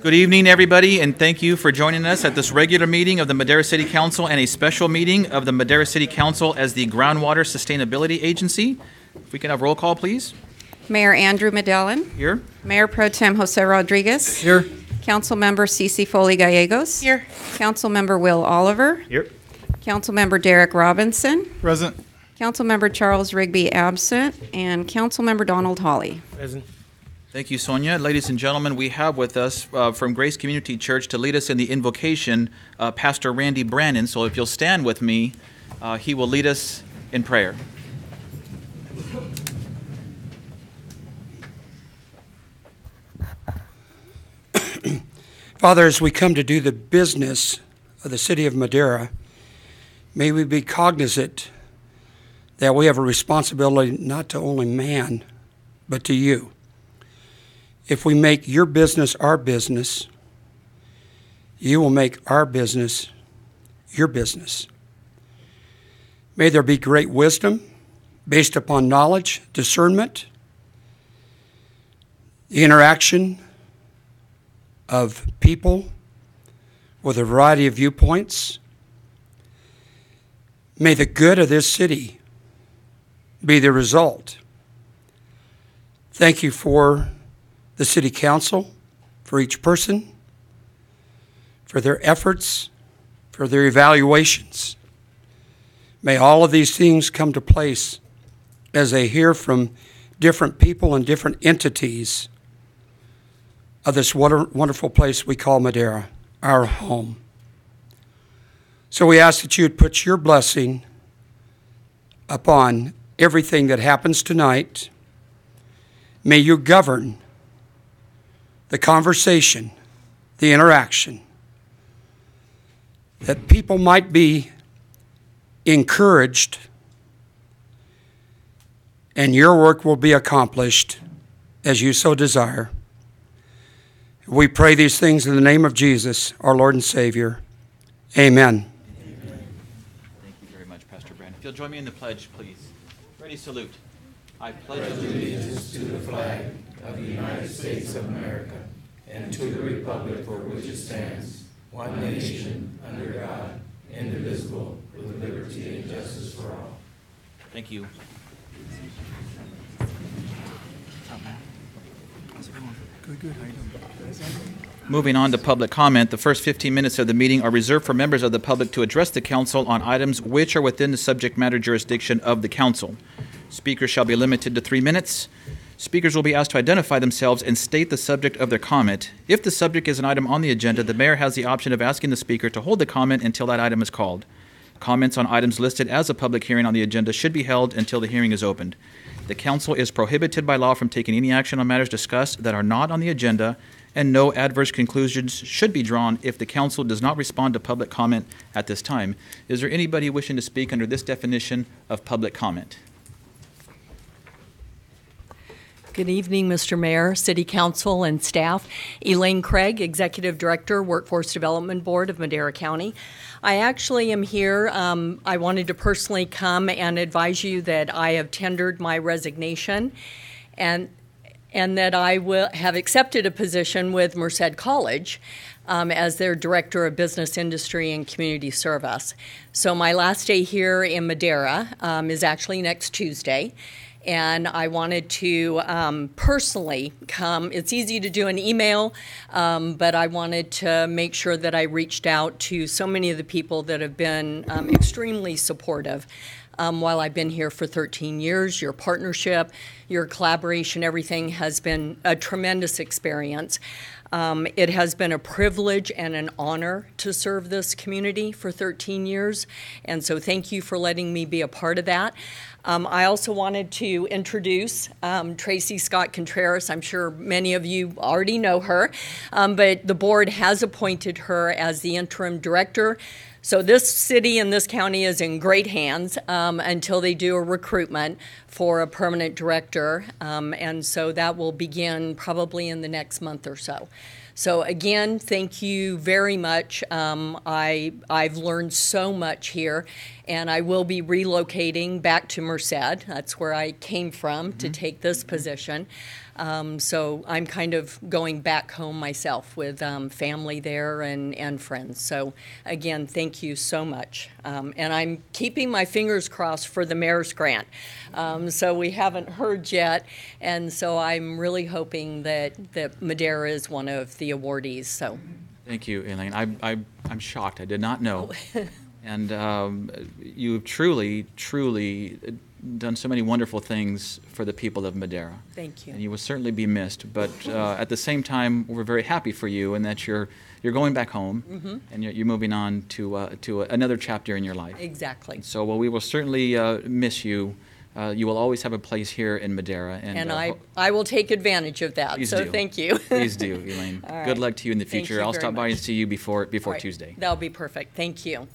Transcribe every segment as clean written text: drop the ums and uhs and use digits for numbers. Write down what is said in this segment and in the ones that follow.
Good evening, everybody, and thank you for joining us at this regular meeting of the Madera City Council and a special meeting of the Madera City Council as the Groundwater Sustainability Agency. If we can have roll call, please. Mayor Andrew Medellin. Here. Mayor Pro Tem Jose Rodriguez. Here. Councilmember Cece Foley Gallegos. Here. Councilmember Will Oliver. Here. Councilmember Derek Robinson. Present. Councilmember Charles Rigby absent. And Councilmember Donald Hawley. Present. Thank you, Sonia. Ladies and gentlemen, we have with us from Grace Community Church to lead us in the invocation, Pastor Randy Brannon. So if you'll stand with me, he will lead us in prayer. Father, as we come to do the business of the city of Madera, may we be cognizant that we have a responsibility not to only man, but to you. If we make your business our business, you will make our business your business. May there be great wisdom based upon knowledge, discernment, the interaction of people with a variety of viewpoints. May the good of this city be the result. Thank you for the City Council, for each person, for their efforts, for their evaluations. May all of these things come to place as they hear from different people and different entities of this wonderful place we call Madera, our home. So we ask that you would put your blessing upon everything that happens tonight. May you govern the conversation, the interaction, that people might be encouraged and your work will be accomplished as you so desire. We pray these things in the name of Jesus, our Lord and Savior. Amen. Amen. Thank you very much, Pastor Brandon. If you'll join me in the pledge, please. Ready, salute. I pledge allegiance to the flag of the United States of America and to the republic for which it stands, one nation, under God, indivisible, with liberty and justice for all. Thank you. Good. How you doing? Moving on to public comment, the first 15 minutes of the meeting are reserved for members of the public to address the council on items which are within the subject matter jurisdiction of the council. Speakers shall be limited to 3 minutes. Speakers will be asked to identify themselves and state the subject of their comment. If the subject is an item on the agenda, the mayor has the option of asking the speaker to hold the comment until that item is called. Comments on items listed as a public hearing on the agenda should be held until the hearing is opened. The council is prohibited by law from taking any action on matters discussed that are not on the agenda, and no adverse conclusions should be drawn if the council does not respond to public comment at this time. Is there anybody wishing to speak under this definition of public comment? Good evening, Mr. Mayor, City Council, and staff. Elaine Craig, Executive Director, Workforce Development Board of Madera County. I actually am here. I wanted to personally come and advise you that I have tendered my resignation and that I will have accepted a position with Merced College as their Director of Business, Industry, and Community Service. So my last day here in Madera is actually next Tuesday. And I wanted to personally come. It's easy to do an email, but I wanted to make sure that I reached out to so many of the people that have been extremely supportive while I've been here for 13 years. Your partnership, your collaboration, everything has been a tremendous experience. It has been a privilege and an honor to serve this community for 13 years, and so thank you for letting me be a part of that. I also wanted to introduce Tracy Scott Contreras. I'm sure many of you already know her, but the board has appointed her as the interim director. So this city and this county is in great hands until they do a recruitment for a permanent director, and so that will begin probably in the next month or so. So again, thank you very much. I've learned so much here, and I will be relocating back to Merced. That's where I came from to take this position. So I'm kind of going back home myself with family there and friends. So again, thank you so much. And I'm keeping my fingers crossed for the mayor's grant. So we haven't heard yet, and so I'm really hoping that Madera is one of the awardees. So Thank you, Elaine. I'm shocked. I did not know. And you've truly done so many wonderful things for the people of Madera. thank you. And you will certainly be missed. But at the same time, we're very happy for you and that you're going back home and you're moving on to another chapter in your life. Exactly. So we will certainly miss you. You will always have a place here in Madera. And I will take advantage of that. Please So do. thank you. Please do, Elaine. All right. Good luck to you in the Thank future. you I'll very stop by and much. see you before All right. Tuesday. That'll be perfect. Thank you.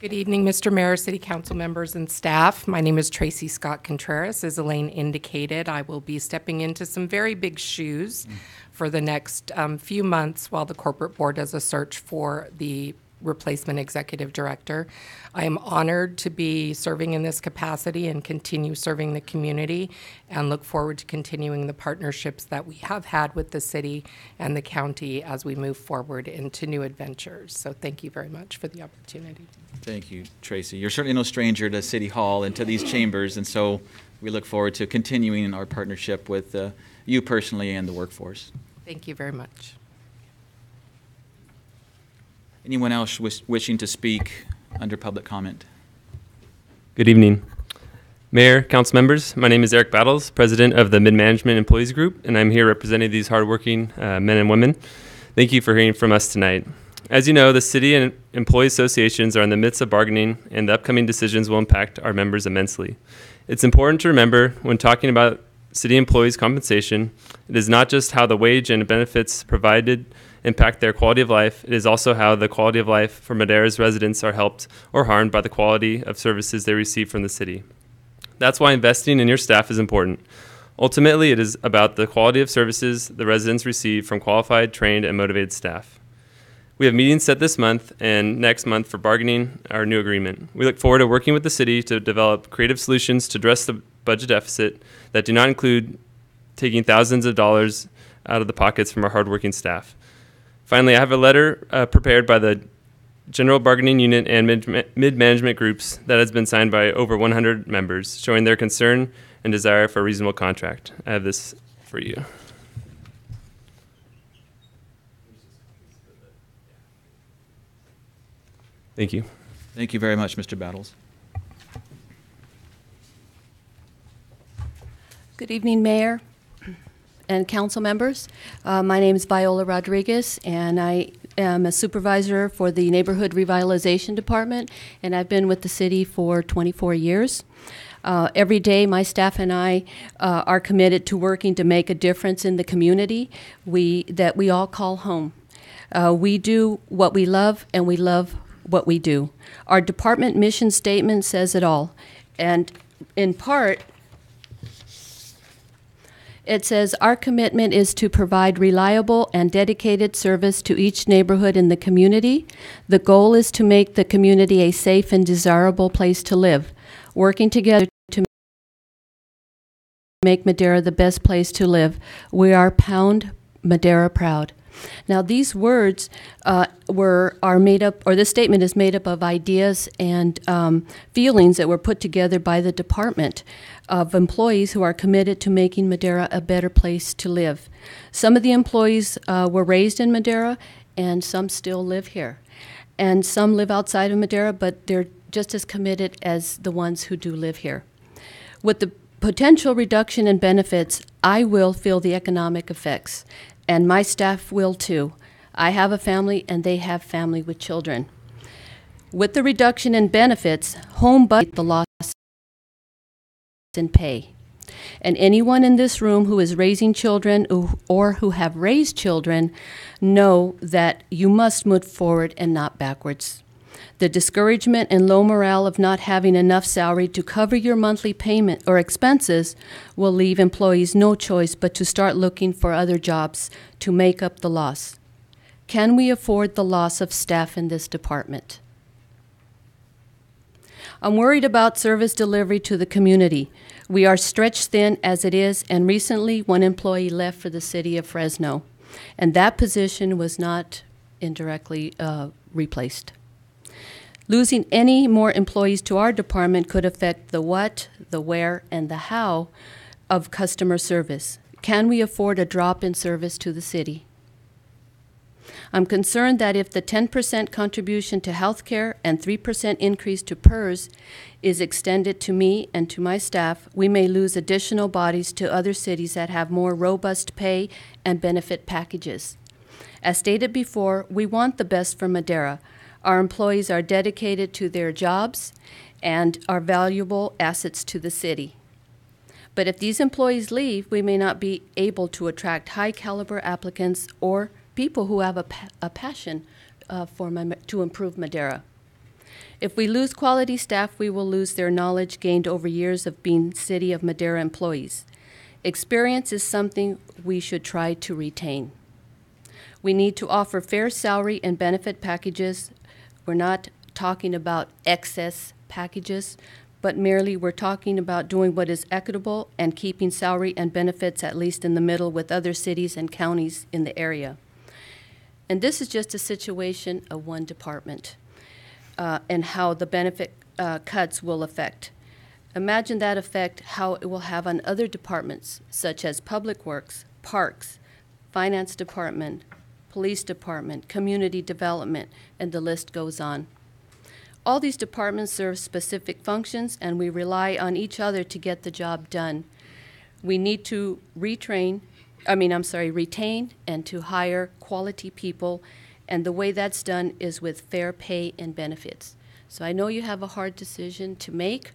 Good evening, Mr. Mayor, City Council members, and staff. My name is Tracy Scott Contreras. As Elaine indicated, I will be stepping into some very big shoes for the next few months while the corporate board does a search for the replacement executive director. I am honored to be serving in this capacity and continue serving the community, and look forward to continuing the partnerships that we have had with the city and the county as we move forward into new adventures. So thank you very much for the opportunity. Thank you, Tracy. You're certainly no stranger to City Hall and to these chambers, and so we look forward to continuing our partnership with you personally and the workforce. Thank you very much. Anyone else wishing to speak under public comment? Good evening. Mayor, council members, my name is Eric Battles, president of the Mid-Management Employees Group, and I'm here representing these hardworking men and women. Thank you for hearing from us tonight. As you know, the city and employee associations are in the midst of bargaining, and the upcoming decisions will impact our members immensely. It's important to remember when talking about city employees' compensation, it is not just how the wage and benefits provided impact their quality of life, it is also how the quality of life for Madera's residents are helped or harmed by the quality of services they receive from the city. That's why investing in your staff is important. Ultimately, it is about the quality of services the residents receive from qualified, trained, and motivated staff. We have meetings set this month and next month for bargaining our new agreement. We look forward to working with the city to develop creative solutions to address the budget deficit that do not include taking thousands of dollars out of the pockets from our hardworking staff. Finally, I have a letter prepared by the General Bargaining Unit and mid-management groups that has been signed by over 100 members, showing their concern and desire for a reasonable contract. I have this for you. Thank you. Thank you very much, Mr. Battles. Good evening, Mayor and council members. My name is Viola Rodriguez, and I am a supervisor for the Neighborhood Revitalization Department, and I've been with the city for 24 years. Every day, my staff and I are committed to working to make a difference in the community that we all call home. We do what we love, and we love what we do. Our department mission statement says it all, and in part, it says, our commitment is to provide reliable and dedicated service to each neighborhood in the community. The goal is to make the community a safe and desirable place to live, working together to make Madera the best place to live. We are Pound Madera Proud. Now, these words are made up, or this statement is made up of ideas and feelings that were put together by the department of employees who are committed to making Madera a better place to live. Some of the employees were raised in Madera, and some still live here. And some live outside of Madera, but they're just as committed as the ones who do live here. With the potential reduction in benefits, I will feel the economic effects, and my staff will too. I have a family, and they have family with children. With the reduction in benefits, home budget the loss in pay. And anyone in this room who is raising children or who have raised children know that you must move forward and not backwards. The discouragement and low morale of not having enough salary to cover your monthly payment or expenses will leave employees no choice but to start looking for other jobs to make up the loss. Can we afford the loss of staff in this department? I'm worried about service delivery to the community. We are stretched thin as it is, and recently one employee left for the city of Fresno, and that position was not indirectly replaced. Losing any more employees to our department could affect the what, the where, and the how of customer service. Can we afford a drop in service to the city? I'm concerned that if the 10% contribution to health care and 3% increase to PERS is extended to me and to my staff, we may lose additional bodies to other cities that have more robust pay and benefit packages. As stated before, we want the best for Madera. Our employees are dedicated to their jobs and are valuable assets to the city. But if these employees leave, we may not be able to attract high-caliber applicants or people who have a passion to improve Madera. If we lose quality staff, we will lose their knowledge gained over years of being City of Madera employees. Experience is something we should try to retain. We need to offer fair salary and benefit packages. We're not talking about excess packages, but merely we're talking about doing what is equitable and keeping salary and benefits at least in the middle with other cities and counties in the area. And this is just a situation of one department and how the benefit cuts will affect. Imagine that effect, how it will have on other departments, such as Public Works, Parks, Finance Department, Police Department, Community Development, and the list goes on. All these departments serve specific functions, and we rely on each other to get the job done. We need to retain and to hire quality people, and the way that's done is with fair pay and benefits. So I know you have a hard decision to make,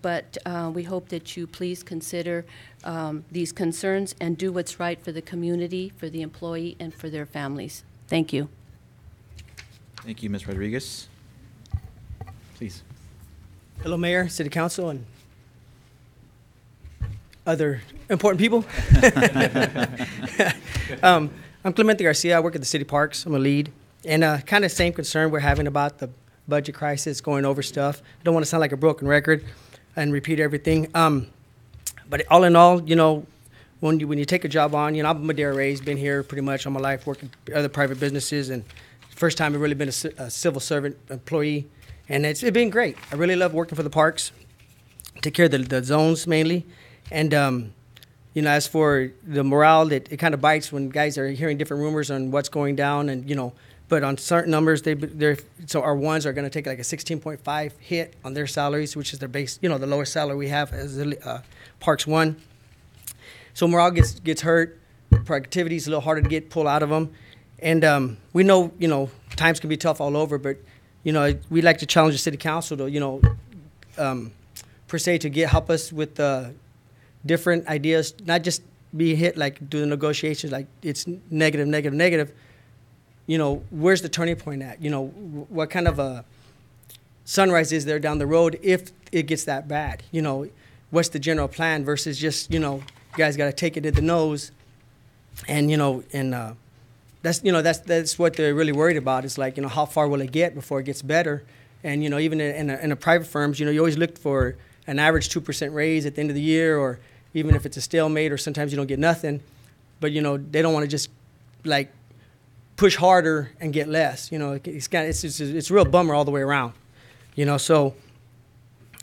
but we hope that you please consider these concerns and do what's right for the community, for the employee, and for their families. Thank you. Thank you, Ms. Rodriguez. Please. Hello, Mayor, City Council, and other important people. I'm Clemente Garcia. I work at the City Parks. I'm a lead. And kind of same concern we're having about the budget crisis, going over stuff. I don't want to sound like a broken record and repeat everything. But all in all, you know, when you take a job on, you know, I'm Madera raised, been here pretty much all my life, working other private businesses, and first time I've really been a civil servant employee, and it's been great. I really love working for the parks, take care of the zones mainly, and you know, as for the morale, it kind of bites when guys are hearing different rumors on what's going down, and you know, but on certain numbers, so our ones are going to take like a 16.5 hit on their salaries, which is their base, you know, the lowest salary we have as the Parks One. So morale gets hurt, productivity is a little harder to pull out of them, and we know, you know, times can be tough all over, but you know, we like to challenge the City Council to, you know, per se to help us with different ideas, not just be hit like do the negotiations like it's negative, negative, negative. You know, where's the turning point at? You know, what kind of a sunrise is there down the road if it gets that bad? You know, what's the general plan versus just, you know, you guys got to take it to the nose, and you know, and that's what they're really worried about. Is like, you know, how far will it get before it gets better? And you know, even in a private firms, you know, you always look for an average 2% raise at the end of the year, or even if it's a stalemate, or sometimes you don't get nothing. But you know, they don't want to just like push harder and get less. You know, it's a real bummer all the way around. You know, so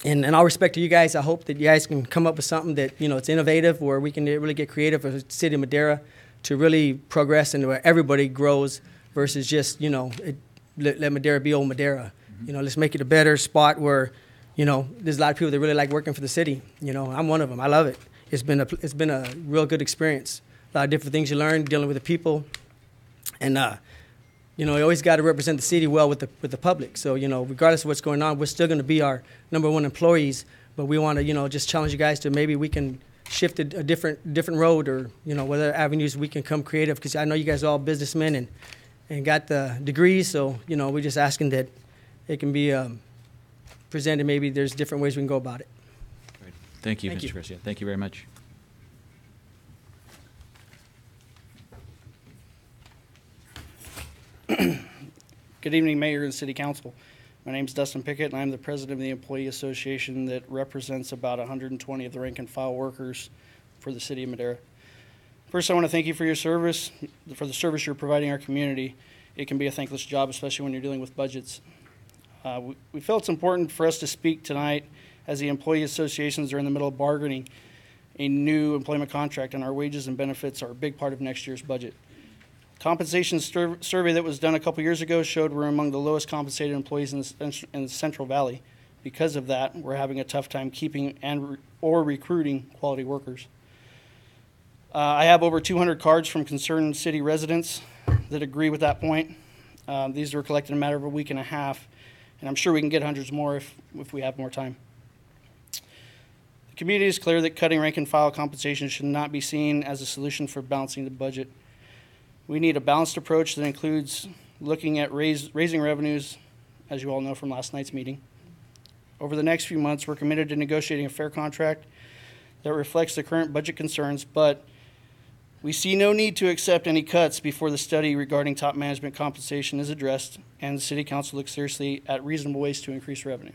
in all respect to you guys, I hope that you guys can come up with something that, you know, it's innovative, where we can really get creative as a City of Madera to really progress and where everybody grows versus just, you know, let Madera be old Madera. You know, let's make it a better spot where, you know, there's a lot of people that really like working for the city. You know, I'm one of them. I love it. It's been a real good experience. A lot of different things you learn dealing with the people, and you know, you always got to represent the city well with the public. So you know, regardless of what's going on, we're still going to be our #1 employees. But we want to, you know, just challenge you guys to maybe we can shift a different road, or you know, whether avenues we can come creative, because I know you guys are all businessmen and got the degrees. So you know, we're just asking that it can be presented. Maybe there's different ways we can go about it. Great. Thank you, Thank Mr. you. Garcia. Thank you very much. Good evening, Mayor and City Council. My name is Dustin Pickett, and I'm the president of the Employee Association that represents about 120 of the rank and file workers for the City of Madera. First, I want to thank you for your service, for the service you're providing our community. It can be a thankless job, especially when you're dealing with budgets. We felt it's important for us to speak tonight as the employee associations are in the middle of bargaining a new employment contract, and our wages and benefits are a big part of next year's budget. Compensation survey that was done a couple years ago showed we're among the lowest compensated employees in the Central Valley. Because of that, we're having a tough time keeping or recruiting quality workers. I have over 200 cards from concerned city residents that agree with that point. These were collected in a matter of a week and a half, and I'm sure we can get hundreds more if we have more time. The community is clear that cutting rank and file compensation should not be seen as a solution for balancing the budget. We need a balanced approach that includes looking at raising revenues, as you all know from last night's meeting. Over the next few months, we're committed to negotiating a fair contract that reflects the current budget concerns, but we see no need to accept any cuts before the study regarding top management compensation is addressed and the City Council looks seriously at reasonable ways to increase revenue.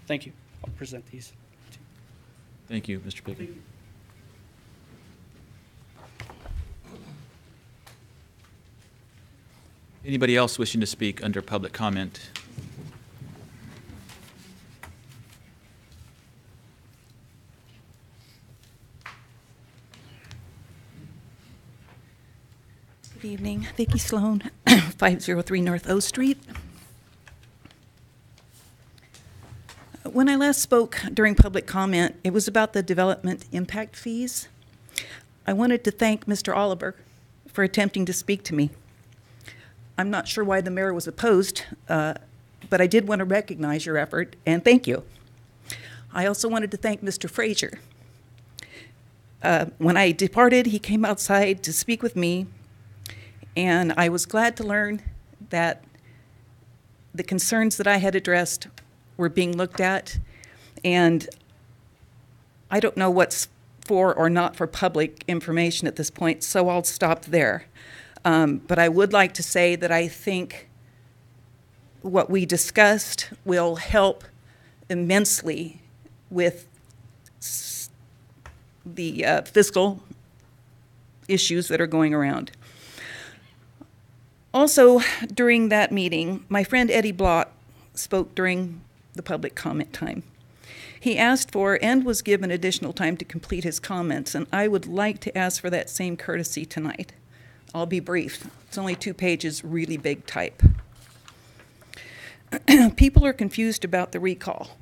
Thank you. I'll present these. Thank you, Mr. Pickett. Anybody else wishing to speak under public comment? Good evening. Vicki Sloan, 503 North O Street. When I last spoke during public comment, it was about the development impact fees. I wanted to thank Mr. Oliver for attempting to speak to me. I'm not sure why the mayor was opposed, but I did want to recognize your effort, and thank you. I also wanted to thank Mr. Frazier. When I departed, he came outside to speak with me, and I was glad to learn that the concerns that I had addressed were being looked at, and I don't know what's for or not for public information at this point, so I'll stop there. But I would like to say that I think what we discussed will help immensely with the fiscal issues that are going around. Also, during that meeting, my friend Eddie Block spoke during the public comment time. He asked for and was given additional time to complete his comments, and I would like to ask for that same courtesy tonight. I'll be brief. It's only 2 pages, really big type. People are confused about the recall.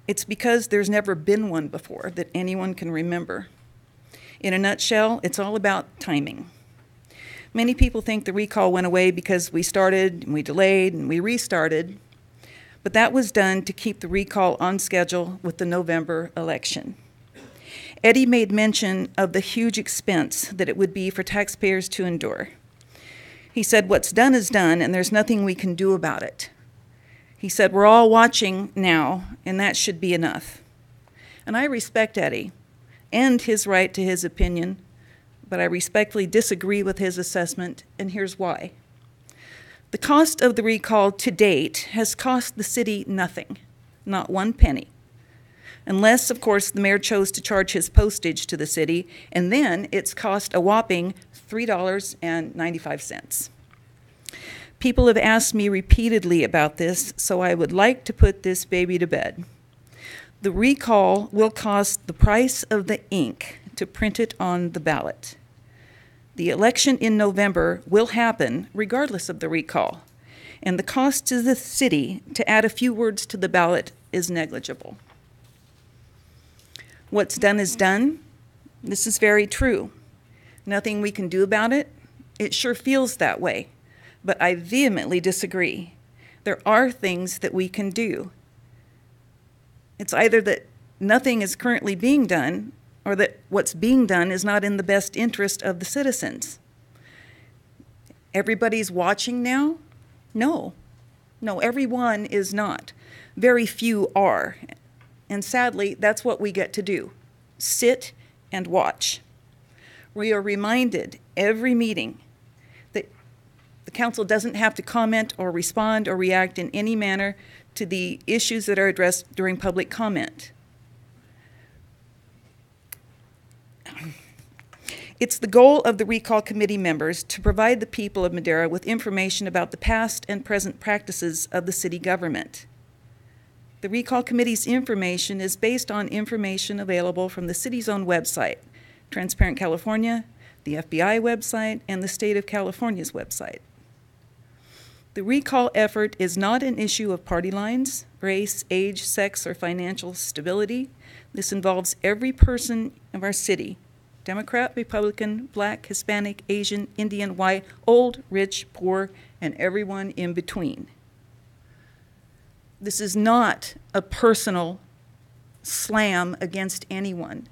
It's because there's never been one before that anyone can remember. In a nutshell, it's all about timing. Many people think the recall went away because we started and we delayed and we restarted, but that was done to keep the recall on schedule with the November election. Eddie made mention of the huge expense that it would be for taxpayers to endure. He said, what's done is done, and there's nothing we can do about it. He said, we're all watching now, and that should be enough. And I respect Eddie and his right to his opinion, but I respectfully disagree with his assessment, and here's why. The cost of the recall to date has cost the city nothing, not 1 penny. Unless, of course, the mayor chose to charge his postage to the city, and then it's cost a whopping $3.95. People have asked me repeatedly about this, so I would like to put this baby to bed. The recall will cost the price of the ink to print it on the ballot. The election in November will happen regardless of the recall, and the cost to the city to add a few words to the ballot is negligible. What's done is done. This is very true. Nothing we can do about it. It sure feels that way, but I vehemently disagree. There are things that we can do. It's either that nothing is currently being done or that what's being done is not in the best interest of the citizens. Everybody's watching now? No, No, everyone is not. Very few are. And sadly, that's what we get to do. Sit and watch. We are reminded every meeting that the council doesn't have to comment or respond or react in any manner to the issues that are addressed during public comment. It's the goal of the recall committee members to provide the people of Madera with information about the past and present practices of the city government. The recall committee's information is based on information available from the city's own website, Transparent California, the FBI website, and the state of California's website. The recall effort is not an issue of party lines, race, age, sex, or financial stability. This involves every person of our city, Democrat, Republican, Black, Hispanic, Asian, Indian, white, old, rich, poor, and everyone in between. This is not a personal slam against anyone.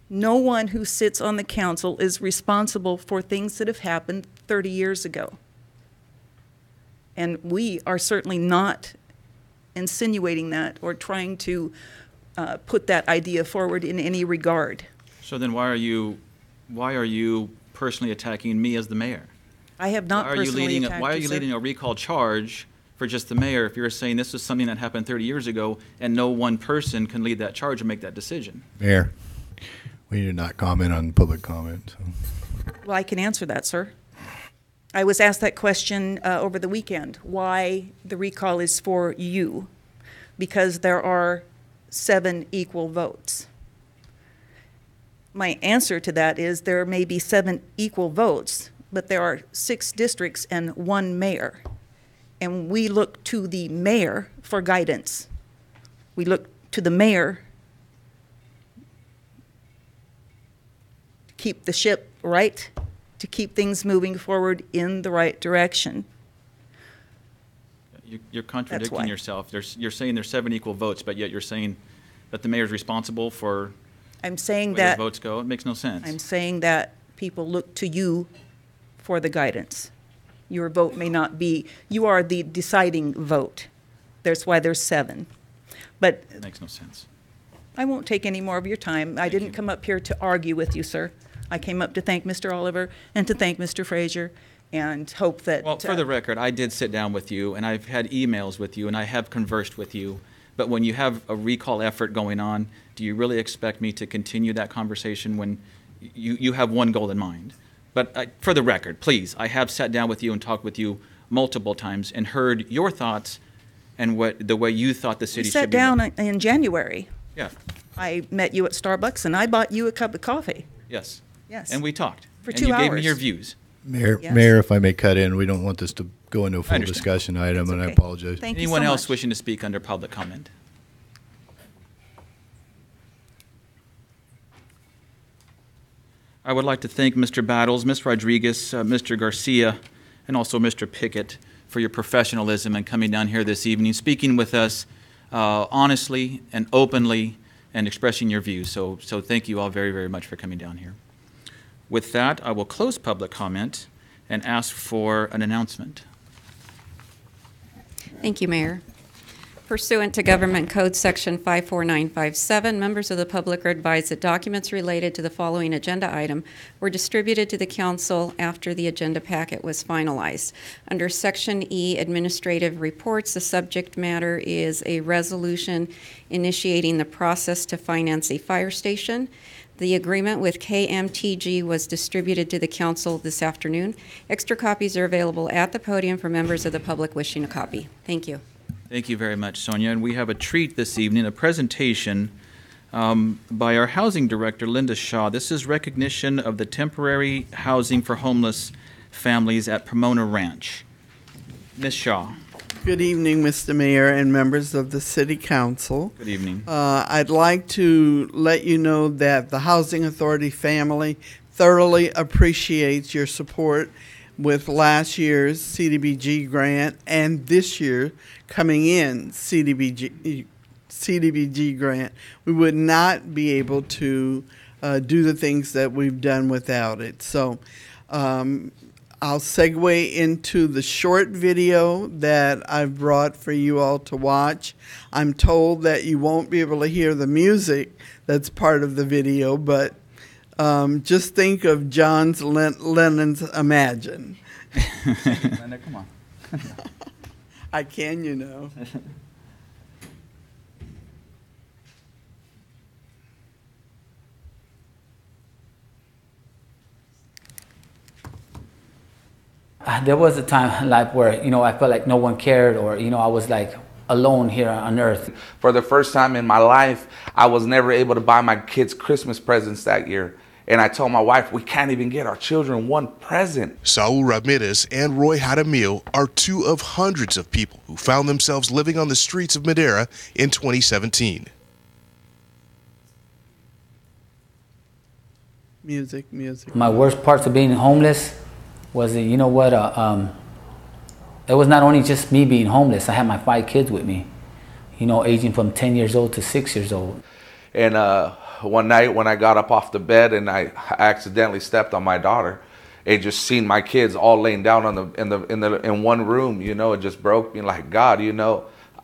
No one who sits on the council is responsible for things that have happened 30 years ago. And we are certainly not insinuating that or trying to put that idea forward in any regard. So then why are you personally attacking me as the mayor? I have not personally attacked you, Why are you sir. leading a recall charge for just the mayor if you're saying this was something that happened 30 years ago and no one person can lead that charge and make that decision? Mayor, we did not comment on public comment. So. Well, I can answer that, sir. I was asked that question over the weekend, why the recall is for you, because there are 7 equal votes. My answer to that is there may be 7 equal votes, but there are 6 districts and 1 mayor. And we look to the mayor for guidance. We look to the mayor to keep the ship right, to keep things moving forward in the right direction. You're contradicting yourself. You're saying there's 7 equal votes, but yet you're saying that the mayor's responsible for I'm saying where that the votes go. It makes no sense. I'm saying that people look to you for the guidance. Your vote may not be, you are the deciding vote. That's why there's 7. But It makes no sense. I won't take any more of your time. I didn't come up here to argue with you, sir. I came up to thank Mr. Oliver and to thank Mr. Frazier and hope that... Well, for the record, I did sit down with you, and I've had emails with you, and I have conversed with you. But when you have a recall effort going on, do you really expect me to continue that conversation when you have one goal in mind? But for the record, please, I have sat down with you and talked with you multiple times and heard your thoughts and the way you thought the city We should sat be. down in January. Yeah. I met you at Starbucks, and I bought you a cup of coffee. Yes. Yes. And we talked. For and 2 you gave me hours. your views. Mayor, Yes. Mayor, if I may cut in, we don't want this to go into a full understand. discussion item, That's and I okay. apologize. Thank you Anyone so else much. wishing to speak under public comment? I would like to thank Mr. Battles, Ms. Rodriguez, Mr. Garcia, and also Mr. Pickett for your professionalism and coming down here this evening, speaking with us honestly and openly and expressing your views. So thank you all very, very much for coming down here. With that, I will close public comment and ask for an announcement. Thank you, Mayor. Pursuant to Government Code Section 54957, members of the public are advised that documents related to the following agenda item were distributed to the council after the agenda packet was finalized. Under Section E, Administrative Reports, the subject matter is a resolution initiating the process to finance a fire station. The agreement with KMTG was distributed to the council this afternoon. Extra copies are available at the podium for members of the public wishing a copy. Thank you. Thank you very much, Sonia. And we have a treat this evening, a presentation by our housing director, Linda Shaw. This is recognition of the temporary housing for homeless families at Pomona Ranch. Ms. Shaw. Good evening, Mr. Mayor and members of the City Council. Good evening. I'd like to let you know that the Housing Authority family thoroughly appreciates your support with last year's CDBG grant and this year coming in CDBG grant. We would not be able to do the things that we've done without it. So I'll segue into the short video that I've brought for you all to watch. I'm told that you won't be able to hear the music that's part of the video, but just think of John Lennon's Imagine. Come on. I can, you know. There was a time in life where, I felt like no one cared, or, I was like alone here on earth. For the first time in my life, I was never able to buy my kids Christmas presents that year. And I told my wife, we can't even get our children one present. Saul Ramirez and Roy Jaramillo are two of hundreds of people who found themselves living on the streets of Madera in 2017. Music. My worst parts of being homeless was that, it was not only just me being homeless. I had my 5 kids with me, aging from 10 years old to 6 years old. And one night when I got up off the bed and I accidentally stepped on my daughter, and just seen my kids all laying down in one room, it just broke me. Like, God,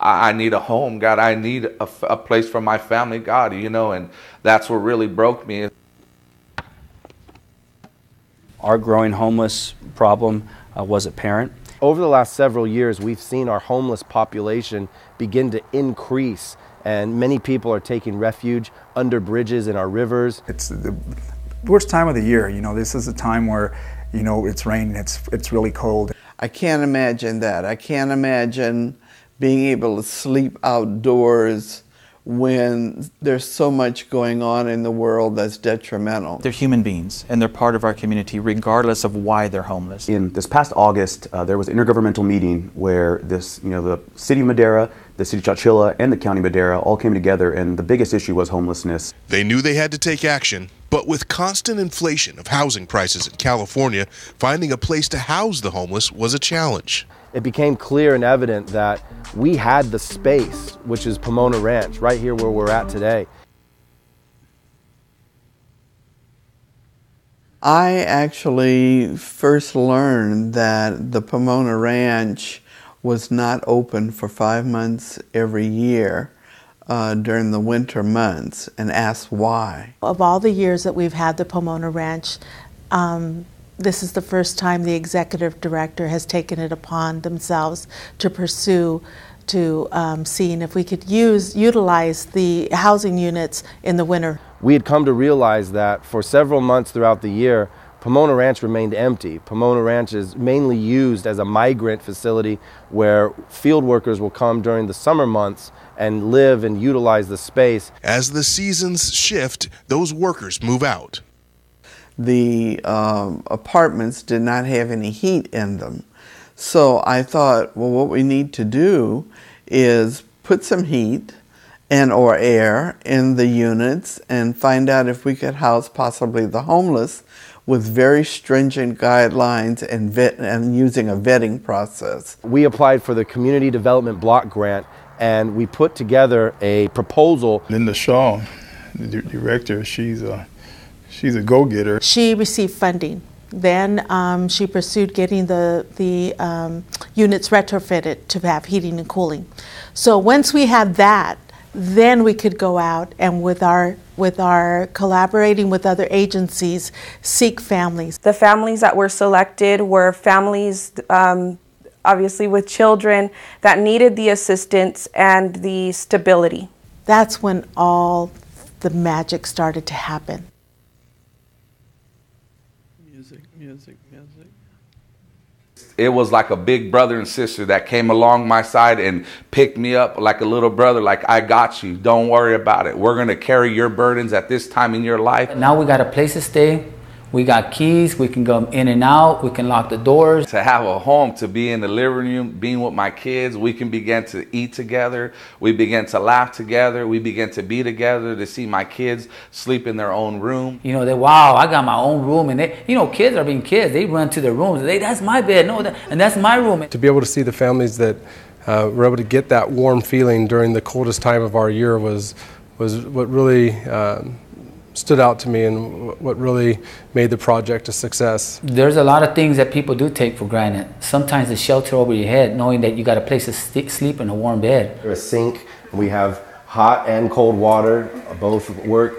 I need a home. God, I need a place for my family. God, and that's what really broke me. Our growing homeless problem was apparent. Over the last several years, we've seen our homeless population begin to increase, and many people are taking refuge under bridges in our rivers. It's the worst time of the year. This is a time where, it's raining, it's really cold. I can't imagine that. I can't imagine being able to sleep outdoors when there's so much going on in the world that's detrimental. They're human beings, and they're part of our community regardless of why they're homeless. In this past August, there was an intergovernmental meeting where the City of Madera, the City of Chowchilla, and the County of Madera all came together, and the biggest issue was homelessness. They knew they had to take action, but with constant inflation of housing prices in California, finding a place to house the homeless was a challenge. It became clear and evident that we had the space, which is Pomona Ranch, right here where we're at today. I actually first learned that the Pomona Ranch was not open for 5 months every year during the winter months, and asked why. Of all the years that we've had the Pomona Ranch, this is the first time the executive director has taken it upon themselves to pursue seeing if we could utilize the housing units in the winter. We had come to realize that for several months throughout the year, Pomona Ranch remained empty. Pomona Ranch is mainly used as a migrant facility where field workers will come during the summer months and live and utilize the space. As the seasons shift, those workers move out. The apartments did not have any heat in them. So I thought, well, what we need to do is put some heat or air in the units and find out if we could house possibly the homeless with very stringent guidelines and using a vetting process. We applied for the Community Development Block Grant, and we put together a proposal. Linda Shaw, the director, she's a go-getter. She received funding. Then she pursued getting the units retrofitted to have heating and cooling. So once we had that, then we could go out and with our collaborating with other agencies, seek families. The families that were selected were families obviously with children that needed the assistance and the stability. That's when all the magic started to happen. Music. It was like a big brother and sister that came along my side and picked me up like a little brother, like, I got you, don't worry about it. We're going to carry your burdens at this time in your life. Now we got a place to stay. We got keys, we can go in and out, we can lock the doors. To have a home, to be in the living room, being with my kids, we can begin to eat together, we begin to laugh together, we begin to be together, to see my kids sleep in their own room. Wow, I got my own room, and they, kids are being kids, they run to their rooms, that's my bed, and that's my room. To be able to see the families that were able to get that warm feeling during the coldest time of our year was what really stood out to me and what really made the project a success. There's a lot of things that people do take for granted. Sometimes the shelter over your head, knowing that you got a place to sleep in a warm bed. A sink, we have hot and cold water, both work,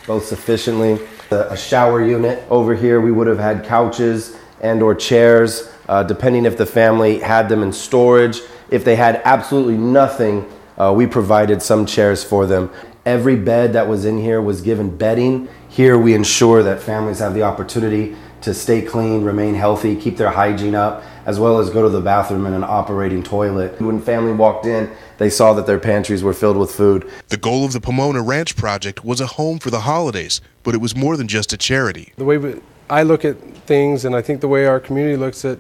both sufficiently. A shower unit. Over here we would have had couches and or chairs, depending if the family had them in storage. If they had absolutely nothing, we provided some chairs for them. Every bed that was in here was given bedding. Here we ensure that families have the opportunity to stay clean, remain healthy, keep their hygiene up, as well as go to the bathroom in an operating toilet. When family walked in, they saw that their pantries were filled with food. The goal of the Pomona Ranch project was a home for the holidays, but it was more than just a charity. The way I look at things, and I think the way our community looks at,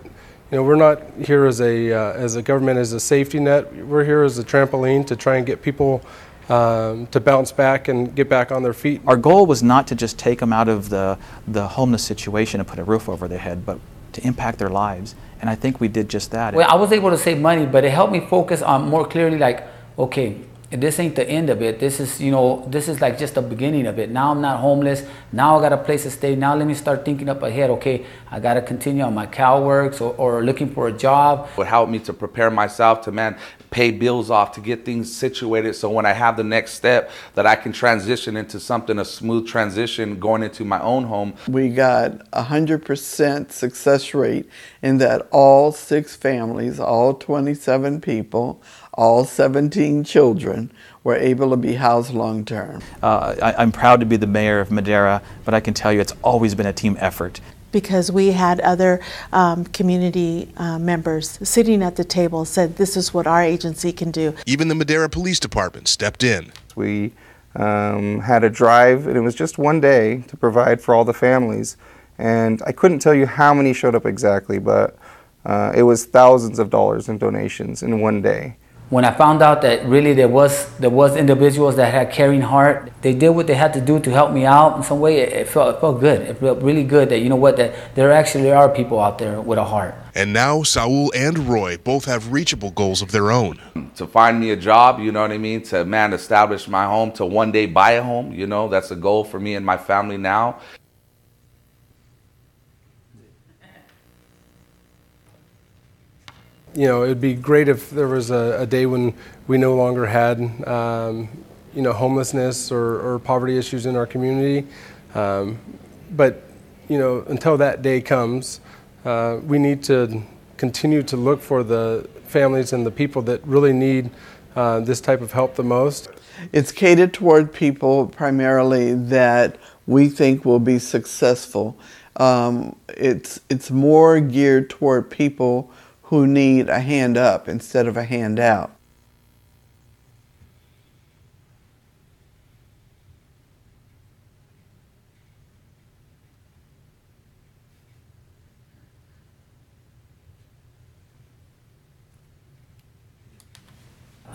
we're not here as a government, as a safety net. We're here as a trampoline to try and get people to bounce back and get back on their feet. Our goal was not to just take them out of the homeless situation and put a roof over their head, but to impact their lives. And I think we did just that. Well, I was able to save money, but it helped me focus on more clearly, like, okay, this ain't the end of it. This is, this is like just the beginning of it. Now I'm not homeless. Now I got a place to stay. Now let me start thinking up ahead. Okay, I got to continue on my cow works or looking for a job. It helped me to prepare myself to, pay bills off, to get things situated, so when I have the next step that I can transition into something, a smooth transition going into my own home. We got 100% success rate in that all 6 families, all 27 people, all 17 children were able to be housed long-term. I'm proud to be the mayor of Madera, but I can tell you it's always been a team effort. Because we had other community members sitting at the table said this is what our agency can do. Even the Madera Police Department stepped in. We had a drive, and it was just one day to provide for all the families. And I couldn't tell you how many showed up exactly, but it was thousands of dollars in donations in one day. When I found out that really there was individuals that had caring heart, they did what they had to do to help me out in some way. It felt good. It felt really good that, that there actually are people out there with a heart. And now Saul and Roy both have reachable goals of their own. To find me a job, to establish my home, to one day buy a home, that's a goal for me and my family now. It'd be great if there was a day when we no longer had, homelessness or poverty issues in our community. But, until that day comes, we need to continue to look for the families and the people that really need this type of help the most. It's catered toward people primarily that we think will be successful. It's more geared toward people who need a hand up instead of a hand out.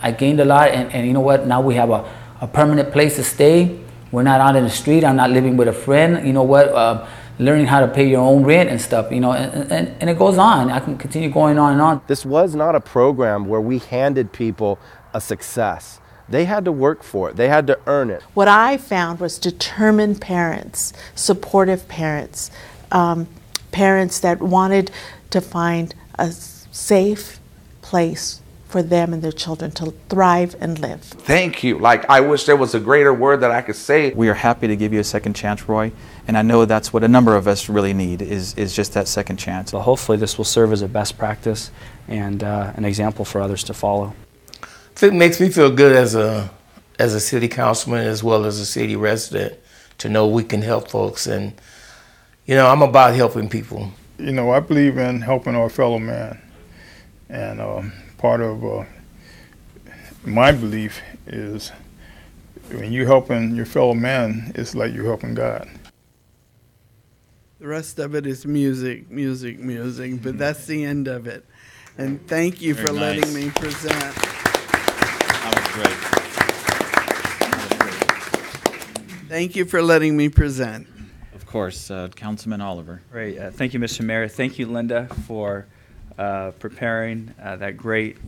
I gained a lot, and you know what? Now we have a permanent place to stay. We're not out in the street. I'm not living with a friend. You know what? Learning how to pay your own rent and stuff, and it goes on. I can continue going on and on. This was not a program where we handed people a success. They had to work for it. They had to earn it. What I found was determined parents, supportive parents, parents that wanted to find a safe place for them and their children to thrive and live. Thank you. I wish there was a greater word that I could say. We are happy to give you a second chance, Roy, and I know that's what a number of us really need is just that second chance. So hopefully this will serve as a best practice and an example for others to follow. It makes me feel good as a city councilman as well as a city resident to know we can help folks, and I'm about helping people. I believe in helping our fellow man, and part of my belief is when you're helping your fellow man, it's like you're helping God. The rest of it is music, music, music, but that's the end of it. And thank you for letting me present. That was great. Thank you for letting me present. Of course, Councilman Oliver. Great. Thank you, Mr. Mayor. Thank you, Linda, for preparing that great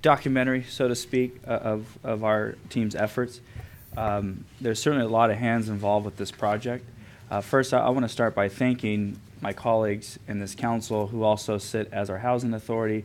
documentary, so to speak, of our team's efforts. There's certainly a lot of hands involved with this project. First, I want to start by thanking my colleagues in this council who also sit as our housing authority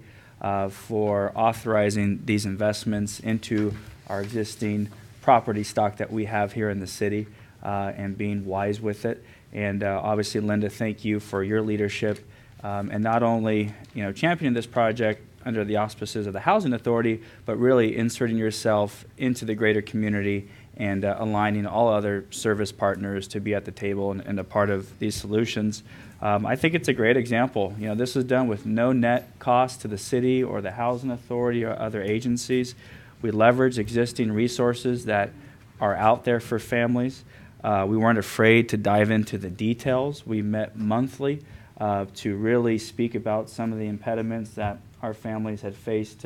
for authorizing these investments into our existing property stock that we have here in the city and being wise with it. And obviously, Linda, thank you for your leadership and not only championing this project under the auspices of the Housing Authority, but really inserting yourself into the greater community and aligning all other service partners to be at the table and a part of these solutions. I think it's a great example. This is done with no net cost to the city or the Housing Authority or other agencies. We leverage existing resources that are out there for families. We weren't afraid to dive into the details. We met monthly to really speak about some of the impediments that our families had faced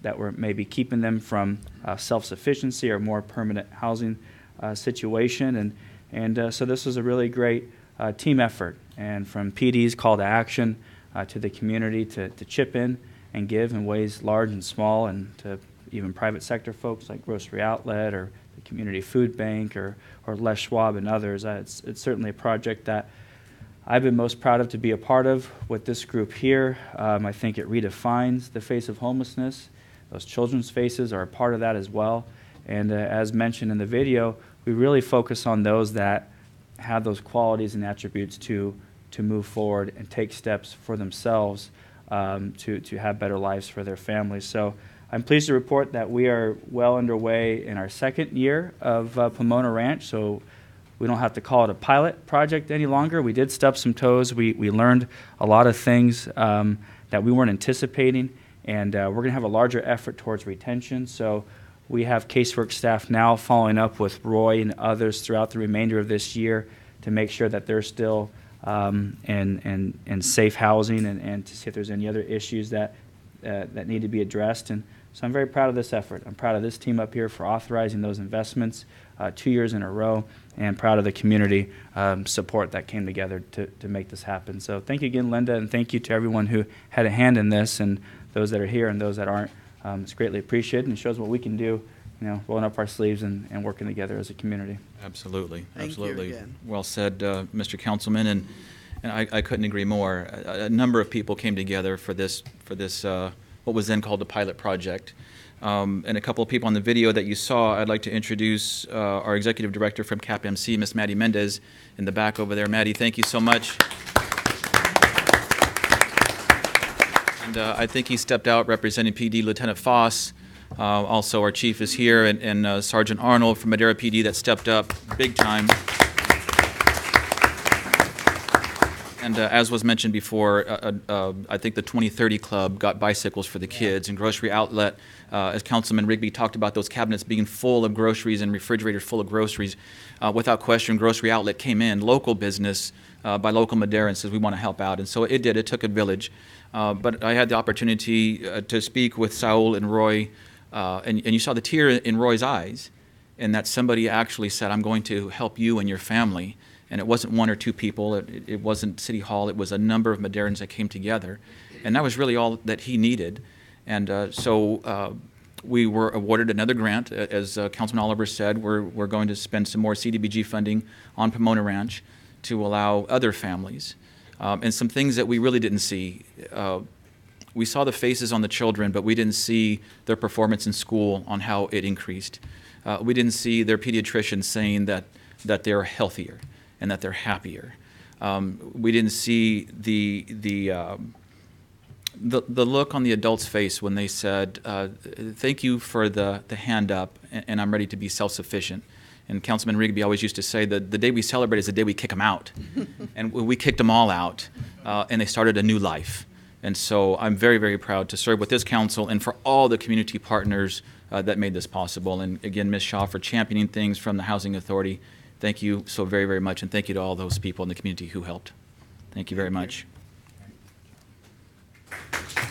that were maybe keeping them from self-sufficiency or more permanent housing situation. And so this was a really great team effort. And from PD's call to action to the community to chip in and give in ways large and small, and to even private sector folks like Grocery Outlet or the Community Food Bank or Les Schwab and others. It's certainly a project that I've been most proud of to be a part of with this group here. I think it redefines the face of homelessness. Those children's faces are a part of that as well. And as mentioned in the video, we really focus on those that have those qualities and attributes to move forward and take steps for themselves to have better lives for their families. So I'm pleased to report that we are well underway in our second year of Pomona Ranch. So we don't have to call it a pilot project any longer. We did stub some toes. We learned a lot of things that we weren't anticipating, and we're going to have a larger effort towards retention. So we have casework staff now following up with Roy and others throughout the remainder of this year to make sure that they're still in safe housing and to see if there's any other issues that need to be addressed. And so I'm very proud of this effort. I'm proud of this team up here for authorizing those investments 2 years in a row, and proud of the community support that came together to make this happen. So thank you again, Linda, and thank you to everyone who had a hand in this, and those that are here and those that aren't. It's greatly appreciated and shows what we can do, rolling up our sleeves and working together as a community. Absolutely. Thank Absolutely. you again. Well said, Mr. Councilman, and I couldn't agree more. A number of people came together for this what was then called the pilot project. And a couple of people on the video that you saw, I'd like to introduce our executive director from CAPMC, Ms. Maddie Mendez, in the back over there. Maddie, thank you so much. And I think he stepped out representing PD, Lieutenant Foss. Also, our chief is here, and Sergeant Arnold from Madera PD that stepped up big time. And as was mentioned before, I think the 2030 Club got bicycles for the kids, and Grocery Outlet, as Councilman Rigby talked about those cabinets being full of groceries and refrigerators full of groceries. Without question, Grocery Outlet came in, local business by local Madera, and says we want to help out. And so it did. It took a village. But I had the opportunity to speak with Saul and Roy, and you saw the tear in Roy's eyes, and that somebody actually said, I'm going to help you and your family. And it wasn't one or two people, it wasn't City Hall, it was a number of Maderans that came together. And that was really all that he needed. And so we were awarded another grant. As Councilman Oliver said, we're going to spend some more CDBG funding on Pomona Ranch to allow other families. And some things that we really didn't see. We saw the faces on the children, but we didn't see their performance in school on how it increased. We didn't see their pediatricians saying that they're healthier and that they're happier. We didn't see the look on the adult's face when they said, thank you for the hand up, and I'm ready to be self-sufficient. And Councilman Rigby always used to say that the day we celebrate is the day we kick them out. And we kicked them all out, and they started a new life. And so I'm very, very proud to serve with this council and for all the community partners that made this possible. And again, Ms. Shaw for championing things from the Housing Authority. Thank you so very, very much, and thank you to all those people in the community who helped. Thank you very much.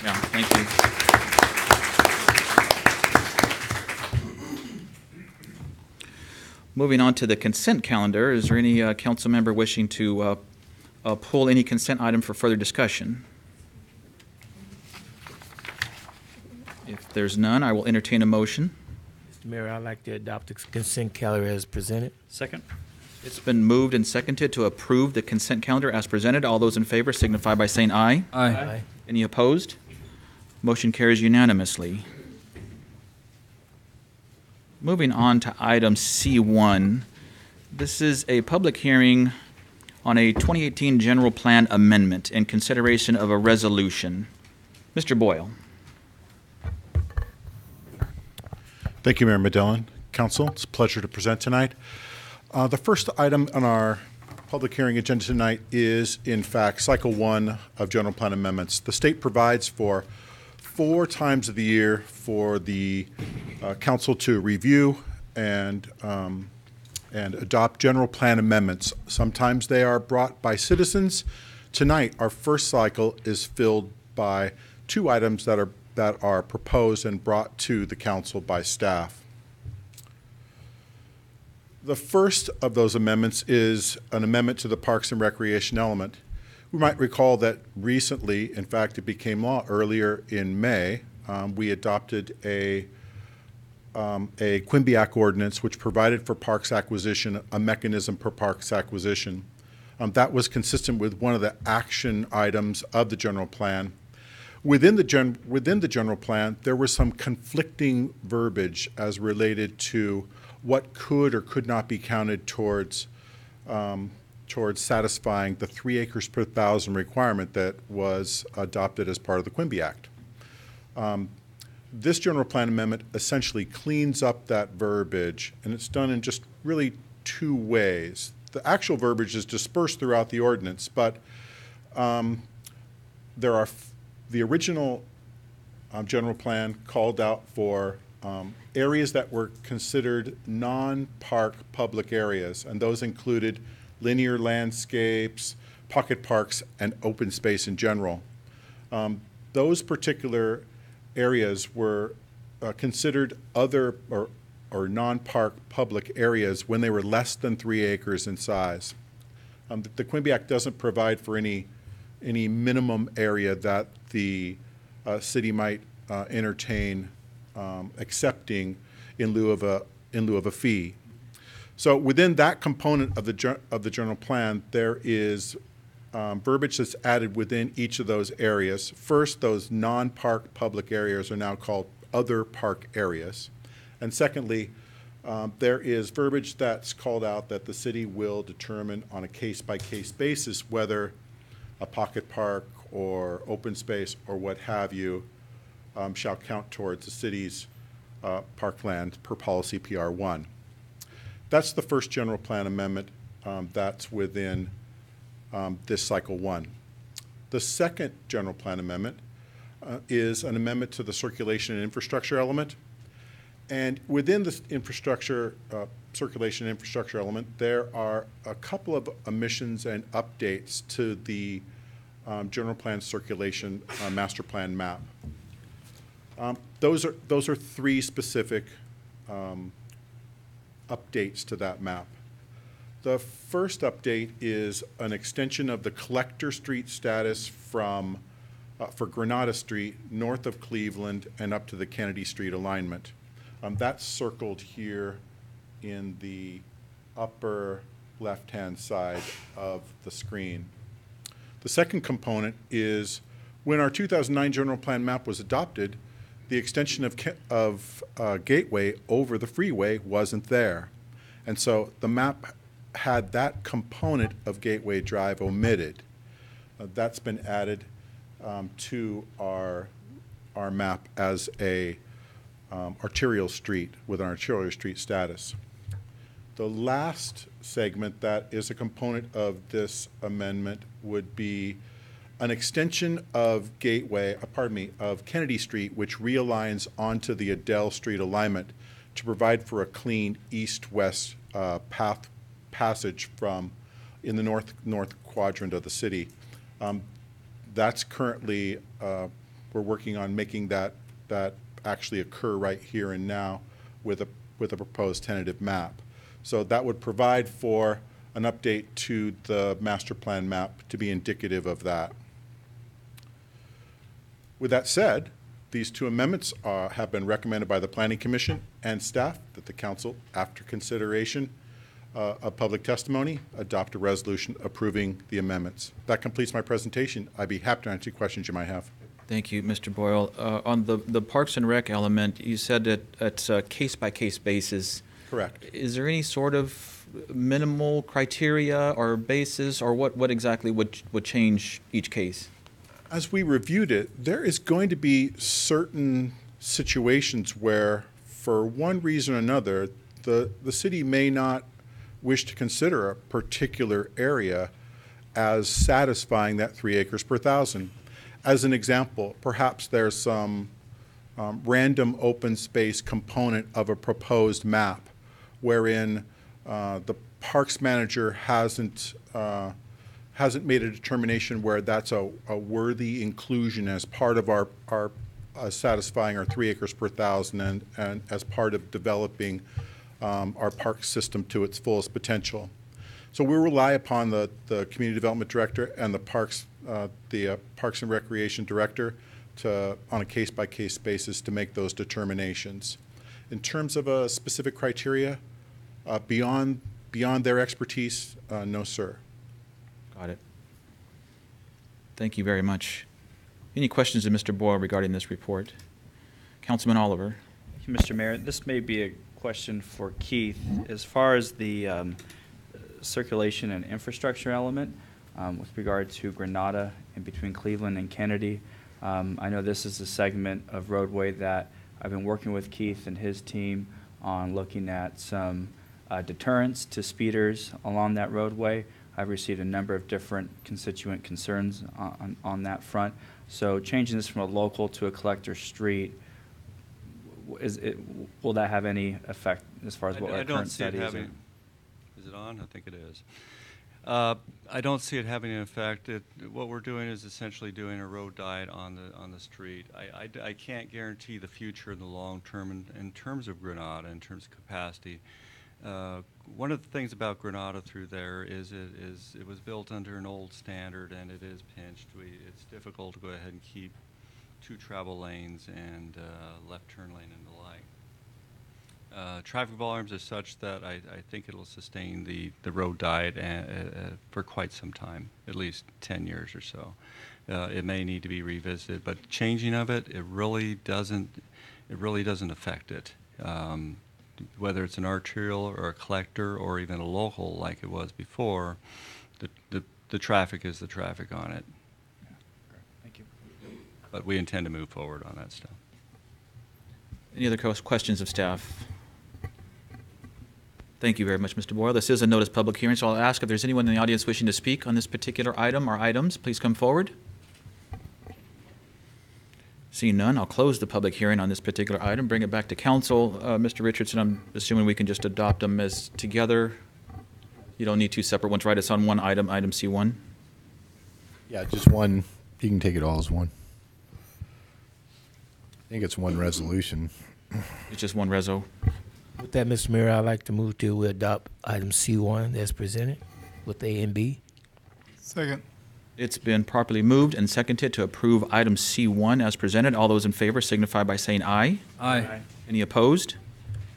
Yeah, thank you. Moving on to the consent calendar, is there any council member wishing to pull any consent item for further discussion? If there's none, I will entertain a motion. Mr. Mr. Mayor, I'd like to adopt the consent calendar as presented. Second. It's been moved and seconded to approve the consent calendar as presented. All those in favor signify by saying aye. Aye. Any opposed? Motion carries unanimously. Moving on to item C1. This is a public hearing on a 2018 general plan amendment in consideration of a resolution. Mr. Boyle. Thank you, Mayor Medellin. Council, it's a pleasure to present tonight. The first item on our public hearing agenda tonight is, in fact, Cycle 1 of general plan amendments. The state provides for 4 times of the year for the council to review and adopt general plan amendments. Sometimes they are brought by citizens. Tonight, our first cycle is filled by 2 items that are proposed and brought to the council by staff. The first of those amendments is an amendment to the Parks and Recreation element. We might recall that recently, in fact, it became law earlier in May, we adopted a Quimby-Act ordinance which provided for parks acquisition, a mechanism for parks acquisition. That was consistent with one of the action items of the general plan. Within the general plan, there was some conflicting verbiage as related to what could or could not be counted towards satisfying the 3 acres per thousand requirement that was adopted as part of the Quimby Act. This general plan amendment essentially cleans up that verbiage, and it's done in just really 2 ways. The actual verbiage is dispersed throughout the ordinance, but there are the original general plan called out for areas that were considered non-park public areas, and those included linear landscapes, pocket parks, and open space in general. Those particular areas were considered other or non-park public areas when they were less than 3 acres in size. The Quimby Act doesn't provide for any minimum area that the city might entertain accepting in lieu of a fee. So within that component of the general plan, there is verbiage that's added within each of those areas. First, those non-park public areas are now called other park areas. And secondly, there is verbiage that's called out that the city will determine on a case-by-case basis whether a pocket park or open space or what have you shall count towards the city's parkland per policy PR1. That's the first general plan amendment that's within this cycle 1. The second general plan amendment is an amendment to the circulation and infrastructure element. And within the circulation and infrastructure element, there are a couple of omissions and updates to the general plan circulation master plan map. Those are 3 specific updates to that map. The first update is an extension of the Collector Street status from for Granada Street north of Cleveland and up to the Kennedy Street alignment. That's circled here in the upper left-hand side of the screen. The second component is when our 2009 general plan map was adopted, the extension of Gateway over the freeway wasn't there. And so the map had that component of Gateway Drive omitted. That's been added to our map as a arterial street with an arterial street status. The last segment that is a component of this amendment would be an extension of of Kennedy Street, which realigns onto the Adele Street alignment to provide for a clean east-west passage from in the north quadrant of the city. That's currently we're working on making that actually occur right here and now with a proposed tentative map. So that would provide for an update to the master plan map to be indicative of that. With that said, these 2 amendments have been recommended by the Planning Commission and staff that the council, after consideration of public testimony, adopt a resolution approving the amendments. That completes my presentation. I'd be happy to answer any questions you might have. Thank you, Mr. Boyle. On the Parks and Rec element, you said that it's a case-by-case basis. Correct. Is there any sort of minimal criteria or basis, or what exactly would change each case? As we reviewed it, there is going to be certain situations where, for one reason or another, the city may not wish to consider a particular area as satisfying that 3 acres per thousand. As an example, perhaps there's some random open space component of a proposed map wherein the parks manager hasn't made a determination where that's a worthy inclusion as part of our satisfying our 3 acres per thousand and as part of developing our park system to its fullest potential. So we rely upon the community development director and the Parks and Recreation director on a case-by-case basis to make those determinations. In terms of a specific criteria, beyond their expertise, no, sir. Got it. Thank you very much. Any questions of Mr. Boyle regarding this report? Councilman Oliver. Thank you, Mr. Mayor. This may be a question for Keith. As far as the circulation and infrastructure element, with regard to Granada in between Cleveland and Kennedy, I know this is a segment of roadway that I've been working with Keith and his team on looking at some deterrents to speeders along that roadway. I've received a number of different constituent concerns on that front. So changing this from a local to a collector street, will that have any effect as far as what our current study is? Is it on? I think it is. I don't see it having an effect. What we're doing is essentially doing a road diet on the street. I can't guarantee the future in the long term in terms of Granada, in terms of capacity. One of the things about Granada through there is it was built under an old standard and it is pinched. It's difficult to go ahead and keep 2 travel lanes and left turn lane and the like. Traffic volumes are such that I think it'll sustain the road diet for quite some time, at least 10 years or so. It may need to be revisited, but changing of it really doesn't affect it. Whether it's an arterial or a collector or even a local like it was before, the traffic is the traffic on it. Yeah, great. Thank you. But we intend to move forward on that stuff. Any other questions of staff? Thank you very much, Mr. Boyle. This is a notice public hearing, so I'll ask if there's anyone in the audience wishing to speak on this particular item or items, please come forward. Seeing none, I'll close the public hearing on this particular item, bring it back to council. Mr. Richardson, I'm assuming we can just adopt them as together. You don't need 2 separate ones, right? It's on one item, item C1. Yeah, just one. You can take it all as one. I think it's one resolution. It's just one reso. With that, Mr. Mayor, I'd like to move to adopt item C1 as presented with A and B. Second. It's been properly moved and seconded to approve item C1 as presented. All those in favor signify by saying aye. Aye. Any opposed?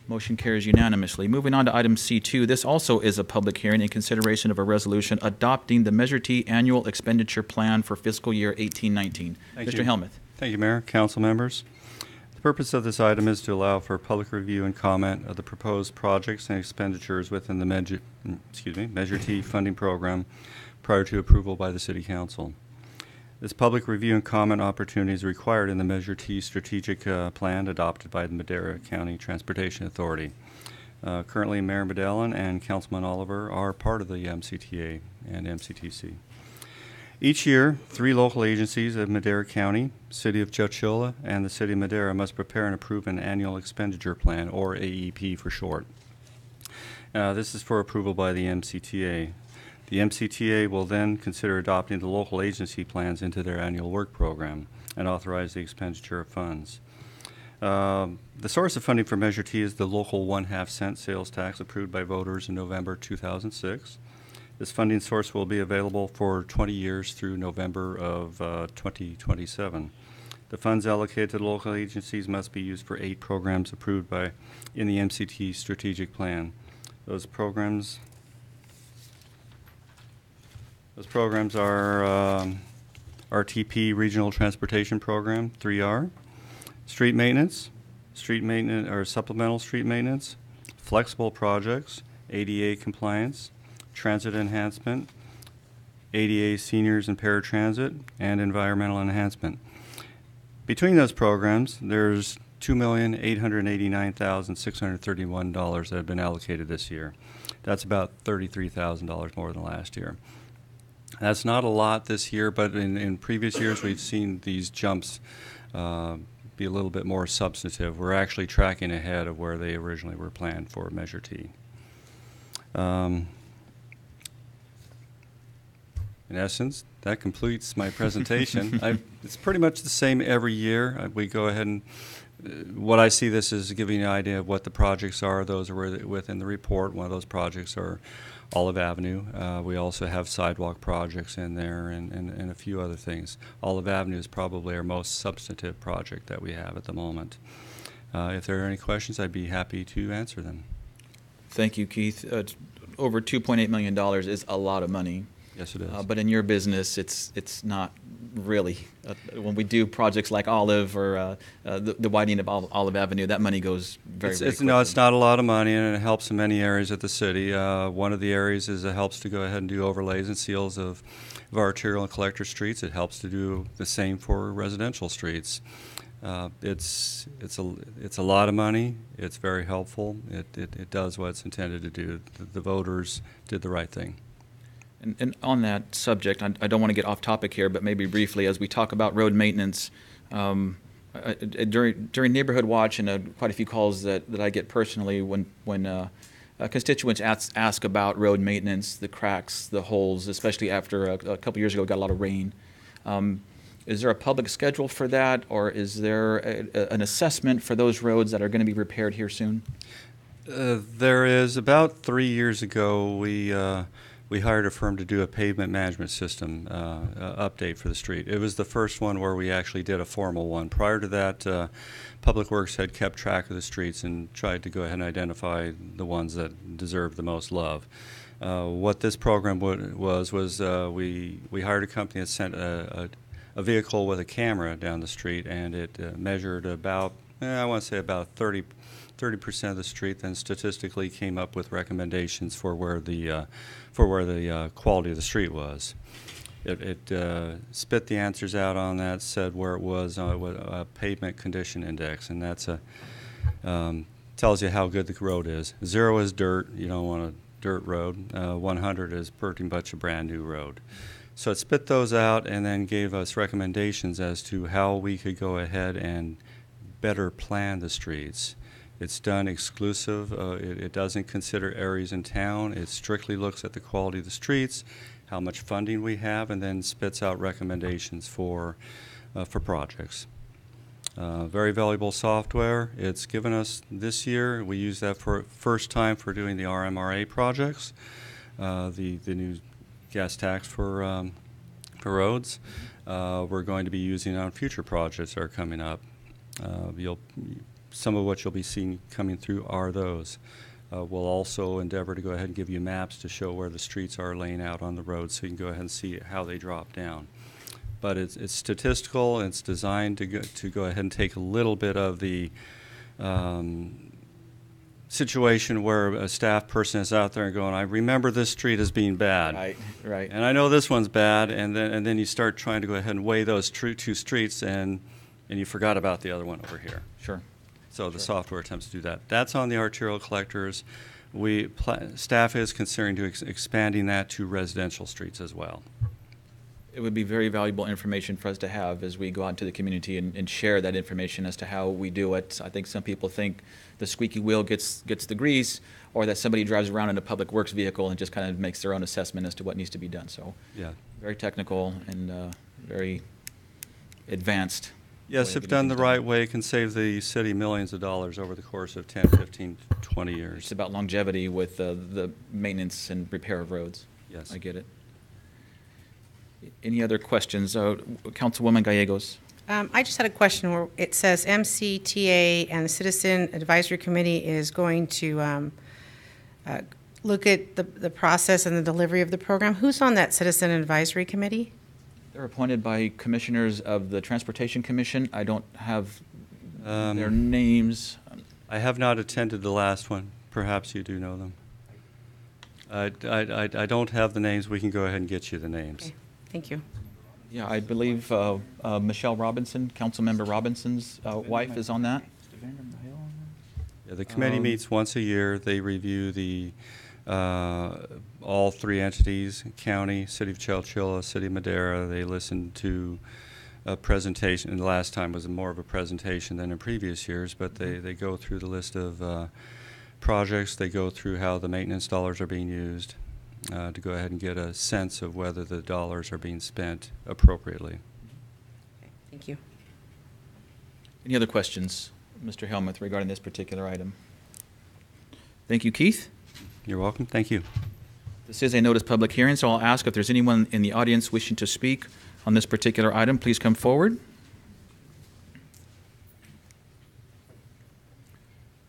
Motion carries unanimously. Moving on to item C2, this also is a public hearing in consideration of a resolution adopting the Measure T annual expenditure plan for fiscal year 18-19. Mr. Helmuth. Thank you, Mayor, council members. The purpose of this item is to allow for public review and comment of the proposed projects and expenditures within the Measure T funding program prior to approval by the City Council. This public review and comment opportunity is required in the Measure T strategic plan adopted by the Madera County Transportation Authority. Currently, Mayor Medellin and Councilman Oliver are part of the MCTA and MCTC. Each year, 3 local agencies of Madera County, City of Chowchilla, and the City of Madera must prepare and approve an annual expenditure plan, or AEP for short. This is for approval by the MCTA. The MCTA will then consider adopting the local agency plans into their annual work program and authorize the expenditure of funds. The source of funding for Measure T is the local 1/2 cent sales tax approved by voters in November 2006. This funding source will be available for 20 years through November of 2027. The funds allocated to the local agencies must be used for 8 programs approved in the MCT strategic plan. Those programs are RTP Regional Transportation Program, 3R, street maintenance or supplemental street maintenance, flexible projects, ADA compliance, transit enhancement, ADA seniors and paratransit, and environmental enhancement. Between those programs, there's $2,889,631 that have been allocated this year. That's about $33,000 more than last year. That's not a lot this year, but in previous years we've seen these jumps be a little bit more substantive. We're actually tracking ahead of where they originally were planned for Measure T. In essence, that completes my presentation. It's pretty much the same every year. We go ahead and what I see this is giving you an idea of what the projects are. Those are within the report. One of those projects are Olive Avenue. We also have sidewalk projects in there and a few other things. Olive Avenue is probably our most substantive project that we have at the moment. If there are any questions, I'd be happy to answer them. Thank you, Keith. Over $2.8 million is a lot of money. Yes, it is. But in your business, it's not really. When we do projects like Olive or the widening of Olive Avenue, that money goes very quickly. No, it's not a lot of money, and it helps in many areas of the city. One of the areas is it helps to go ahead and do overlays and seals of arterial and collector streets. It helps to do the same for residential streets. It's a lot of money. It's very helpful. It does what it's intended to do. The voters did the right thing. And on that subject, I don't want to get off topic here, but maybe briefly, as we talk about road maintenance, during Neighborhood Watch and quite a few calls that I get personally when constituents ask about road maintenance, the cracks, the holes, especially after a couple years ago got a lot of rain. Is there a public schedule for that, or is there an assessment for those roads that are going to be repaired here soon? There is. About 3 years ago, we hired a firm to do a pavement management system update for the street. It was the first one where we actually did a formal one. Prior to that, Public Works had kept track of the streets and tried to go ahead and identify the ones that deserved the most love. What this program was we hired a company that sent a vehicle with a camera down the street, and it measured about, I want to say about 30% of the street, then statistically came up with recommendations for where the quality of the street was. It spit the answers out on that, said where it was on a pavement condition index, and that's tells you how good the road is. 0 is dirt. You don't want a dirt road. 100 is pretty much a brand new road. So it spit those out and then gave us recommendations as to how we could go ahead and better plan the streets. It's done exclusive. It doesn't consider areas in town. It strictly looks at the quality of the streets, how much funding we have, and then spits out recommendations for projects. Very valuable software. It's given us this year. We use that for first time for doing the RMRA projects, the new gas tax for roads. We're going to be using it on future projects that are coming up. Some of what you'll be seeing coming through are those. We'll also endeavor to go ahead and give you maps to show where the streets are laying out on the road so you can go ahead and see how they drop down. But it's statistical, and it's designed to go ahead and take a little bit of the situation where a staff person is out there and going, I remember this street as being bad. Right. And I know this one's bad, and then you start trying to go ahead and weigh those two streets, and you forgot about the other one over here. Sure. So the software attempts to do that. That's on the arterial collectors. Staff is considering expanding that to residential streets as well. It would be very valuable information for us to have as we go out into the community and share that information as to how we do it. I think some people think the squeaky wheel gets the grease, or that somebody drives around in a public works vehicle and just kind of makes their own assessment as to what needs to be done. So yeah, very technical and very advanced. Yes, if done the right way, it can save the city millions of dollars over the course of 10, 15, 20 years. It's about longevity with the maintenance and repair of roads. Yes. I get it. Any other questions? Councilwoman Gallegos. I just had a question where it says MCTA and the Citizen Advisory Committee is going to look at the process and the delivery of the program. Who's on that Citizen Advisory Committee? They're appointed by commissioners of the Transportation Commission. I don't have their names. I have not attended the last one. Perhaps you do know them. I don't have the names. We can go ahead and get you the names. Okay. Thank you. Yeah, I believe Michelle Robinson, Councilmember Robinson's wife, is on that. Yeah, the committee meets once a year. They review the all three entities: county, city of Chowchilla, city of Madera. They listen to a presentation, and the last time was more of a presentation than in previous years, but they go through the list of projects. They go through how the maintenance dollars are being used to go ahead and get a sense of whether the dollars are being spent appropriately. Okay, thank you. Any other questions, Mr. Helmuth, regarding this particular item? Thank you, Keith. You're welcome. Thank you. This is a notice public hearing, so I'll ask if there's anyone in the audience wishing to speak on this particular item, please come forward.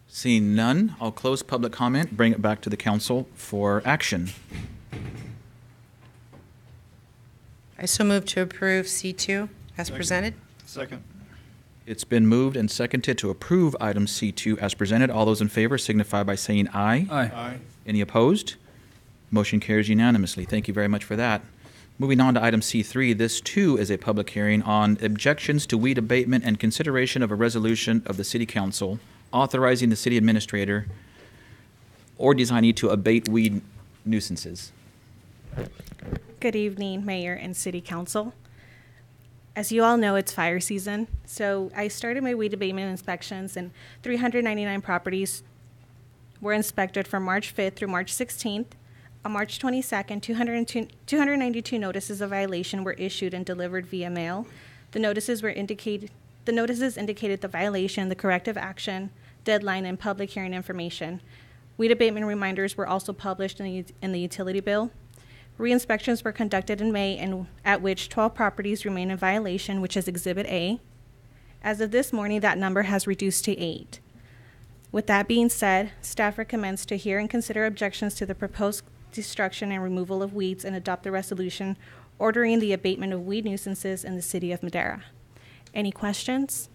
Seeing none, I'll close public comment, bring it back to the council for action. I so move to approve C2 as presented. Second. It's been moved and seconded to approve item C2 as presented. All those in favor signify by saying aye. Aye. Aye. Any opposed? Motion carries unanimously. Thank you very much for that. Moving on to item C3, this too is a public hearing on objections to weed abatement and consideration of a resolution of the City Council authorizing the city administrator or designee to abate weed nuisances. Good evening, Mayor and City Council. As you all know, it's fire season, so I started my weed abatement inspections, and 399 properties were inspected from March 5th through March 16th. On March 22nd, 292 notices of violation were issued and delivered via mail. The notices indicated the violation, the corrective action, deadline, and public hearing information. Weed abatement reminders were also published in the utility bill. Re-inspections were conducted in May, and at which 12 properties remain in violation, which is Exhibit A. As of this morning, that number has reduced to 8. With that being said, staff recommends to hear and consider objections to the proposed destruction and removal of weeds and adopt the resolution ordering the abatement of weed nuisances in the city of Madera. Any questions?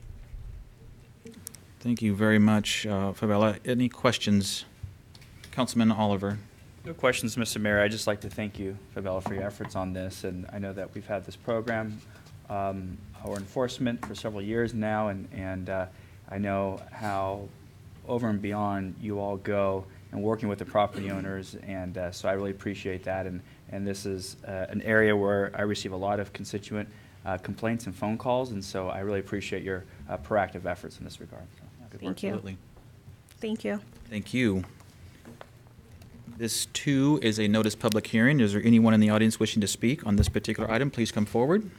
Thank you very much, Favela. Any questions? Councilman Oliver. No questions, Mr. Mayor. I'd just like to thank you, Favela, for your efforts on this. And I know that we've had this program, our enforcement, for several years now, and I know how over and beyond you all go and working with the property owners, and so I really appreciate that. And this is an area where I receive a lot of constituent complaints and phone calls, and so I really appreciate your proactive efforts in this regard. So, good work. Thank you. Absolutely. Thank you. Thank you. This too is a notice public hearing. Is there anyone in the audience wishing to speak on this particular item? Please come forward.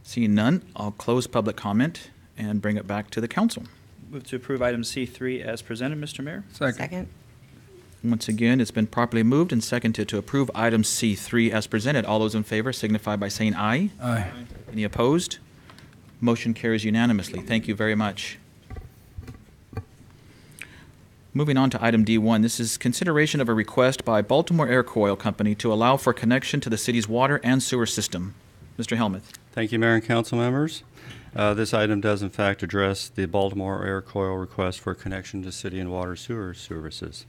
Seeing none, I'll close public comment and bring it back to the council. Move to approve item C3 as presented, Mr. Mayor. Second. Once again, it's been properly moved and seconded to approve item C3 as presented. All those in favor signify by saying aye. Aye. Any opposed? Motion carries unanimously. Thank you very much. Moving on to item D1, this is consideration of a request by Baltimore Air Coil Company to allow for connection to the city's water and sewer system. Mr. Helmuth. Thank you, Mayor and council members. This item does in fact address the Baltimore Air Coil request for connection to city and water sewer services.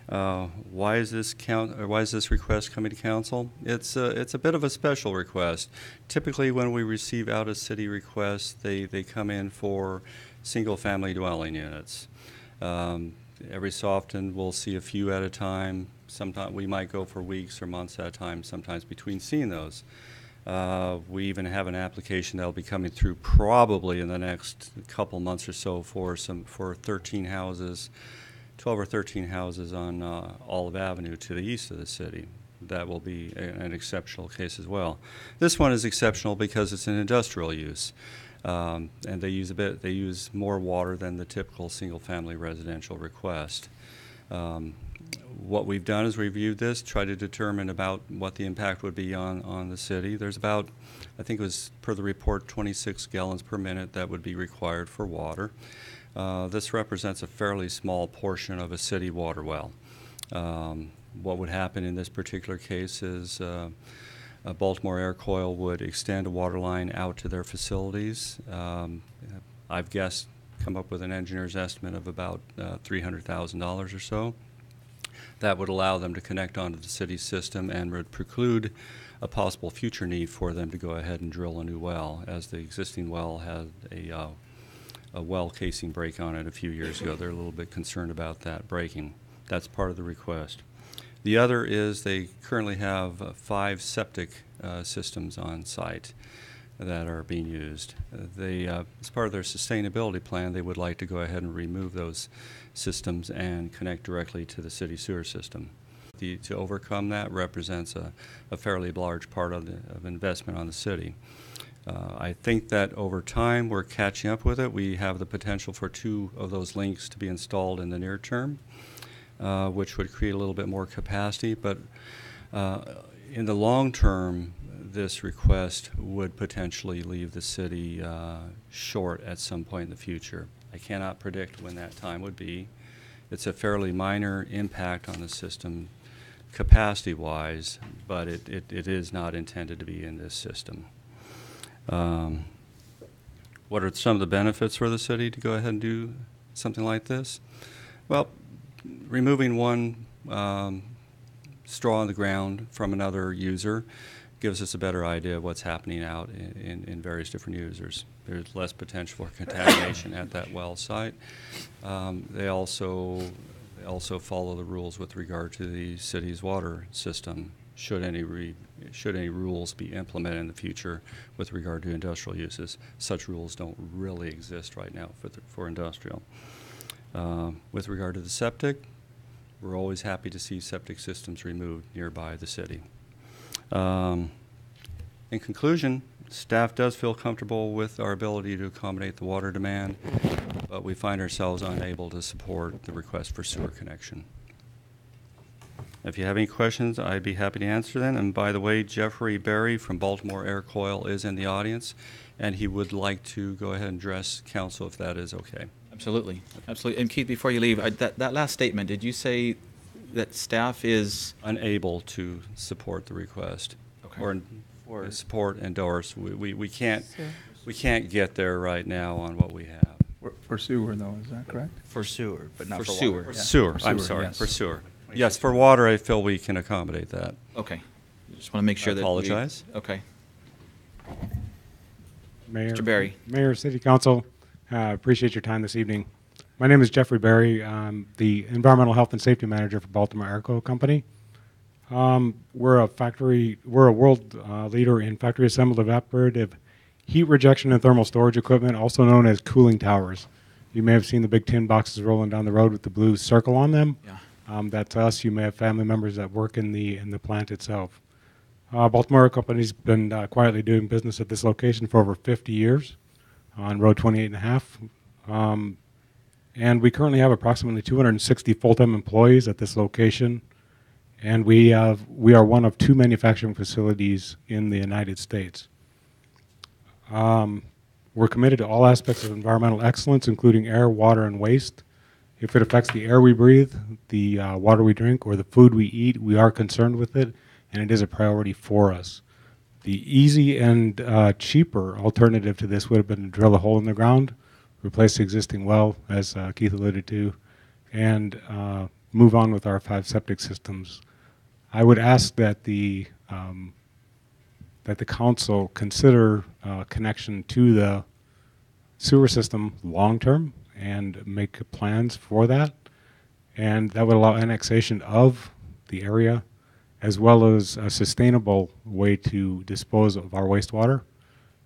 Why is this request coming to council? It's a bit of a special request. Typically, when we receive out of city requests, they come in for single-family dwelling units. Every so often, we'll see a few at a time. Sometimes we might go for weeks or months at a time. Sometimes between seeing those, we even have an application that'll be coming through probably in the next couple months or so for 13 houses. 12 or 13 houses on Olive Avenue to the east of the city. That will be an exceptional case as well. This one is exceptional because it's an industrial use, and they use more water than the typical single-family residential request. What we've done is reviewed this, tried to determine about what the impact would be on the city. There's about, I think it was per the report, 26 gallons per minute that would be required for water. This represents a fairly small portion of a city water well. What would happen in this particular case is Baltimore Air Coil would extend a water line out to their facilities. I've guessed, come up with an engineer's estimate of about $300,000 or so. That would allow them to connect onto the city system and would preclude a possible future need for them to go ahead and drill a new well, as the existing well had a well casing break on it a few years ago. They're a little bit concerned about that breaking. That's part of the request. The other is they currently have 5 septic systems on site that are being used. They, as part of their sustainability plan, they would like to go ahead and remove those systems and connect directly to the city sewer system. To overcome that represents a fairly large part of investment on the city. I think that over time we're catching up with it. We have the potential for 2 of those links to be installed in the near term, which would create a little bit more capacity. But in the long term, this request would potentially leave the city short at some point in the future. I cannot predict when that time would be. It's a fairly minor impact on the system capacity-wise, but it is not intended to be in this system. What are some of the benefits for the city to go ahead and do something like this? Well, removing one straw on the ground from another user gives us a better idea of what's happening out in various different users. There's less potential for contamination at that well site. They also follow the rules with regard to the city's water system, should any rules be implemented in the future with regard to industrial uses. Such rules don't really exist right now for industrial. With regard to the septic, we're always happy to see septic systems removed nearby the city. In conclusion, staff does feel comfortable with our ability to accommodate the water demand, but we find ourselves unable to support the request for sewer connection. If you have any questions, I'd be happy to answer them. And by the way, Jeffrey Berry from Baltimore Air Coil is in the audience, and he would like to go ahead and address council if that is okay. Absolutely. Absolutely. And Keith, before you leave, that last statement, did you say that staff is unable to support the request? Okay. Or support, endorse? We can't get there right now on what we have. For sewer, though, is that correct? For sewer, but not for sewer. water. For sewer, For I'm sewer, sorry, yes. for sewer. Yes, for water, I feel we can accommodate that. Okay. Just want to make sure that apologize. Okay. Mayor, Mr. Berry. Mayor, City Council, appreciate your time this evening. My name is Jeffrey Berry. I'm the Environmental Health and Safety Manager for Baltimore Air Coil Company. We're a world leader in factory assembled evaporative heat rejection and thermal storage equipment, also known as cooling towers. You may have seen the big tin boxes rolling down the road with the blue circle on them. Yeah. That's us. You may have family members that work in the plant itself. Baltimore Air Company's been quietly doing business at this location for over 50 years on Road 28.5. And we currently have approximately 260 full-time employees at this location. And we are one of 2 manufacturing facilities in the United States. We're committed to all aspects of environmental excellence, including air, water, and waste. If it affects the air we breathe, the water we drink, or the food we eat, we are concerned with it, and it is a priority for us. The easy and cheaper alternative to this would have been to drill a hole in the ground, replace the existing well, as Keith alluded to, and move on with our 5 septic systems. I would ask that the council consider connection to the sewer system long term and make plans for that, and that would allow annexation of the area as well as a sustainable way to dispose of our wastewater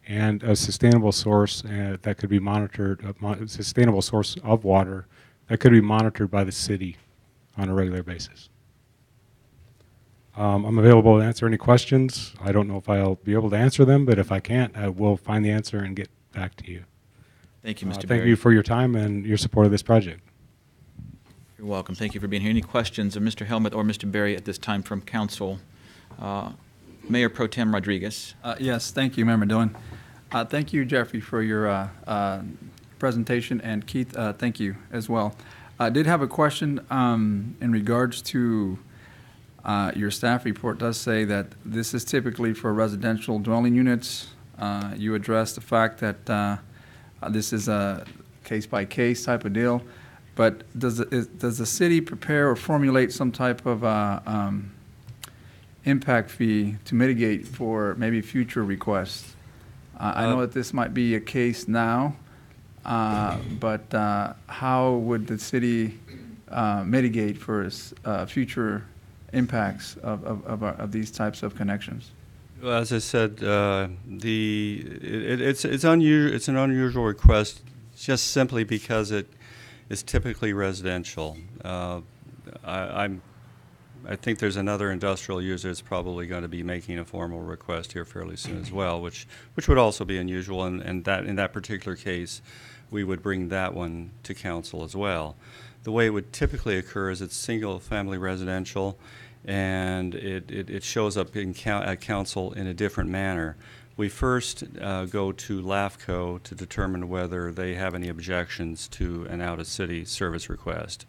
and a sustainable source that could be monitored, a sustainable source of water that could be monitored by the city on a regular basis. I'm available to answer any questions. I don't know if I'll be able to answer them, but if I can't, I will find the answer and get back to you. Thank you, Mr. Thank Berry. you for your time and your support of this project. Very You're welcome. Thank you for being here. Any questions of Mr. Helmuth or Mr. Berry at this time from council? Mayor Pro Tem Rodriguez. Yes, thank you, Member Dillon. Thank you, Jeffrey, for your presentation, and Keith, thank you as well. I did have a question in regards to your staff report. Does say that this is typically for residential dwelling units. You addressed the fact that this is a case-by-case type of deal, but does the city prepare or formulate some type of impact fee to mitigate for maybe future requests? I know that this might be a case now, but how would the city mitigate for future impacts of these types of connections? Well, as I said, it's an unusual request just simply because it is typically residential. I think there's another industrial user that's probably going to be making a formal request here fairly soon as well, which would also be unusual, and that in that particular case, we would bring that one to council as well. The way it would typically occur is it's single-family residential, and it shows up at council in a different manner. We first go to LAFCO to determine whether they have any objections to an out-of-city service request.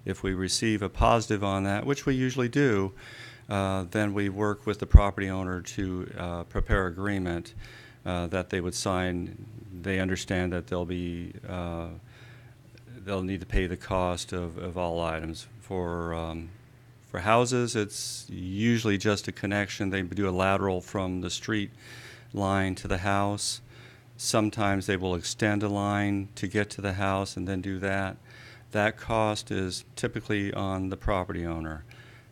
If we receive a positive on that, which we usually do, then we work with the property owner to prepare agreement that they would sign. They understand that they'll need to pay the cost of all items. For houses, it's usually just a connection. They do a lateral from the street line to the house. Sometimes they will extend a line to get to the house and then do that. That cost is typically on the property owner.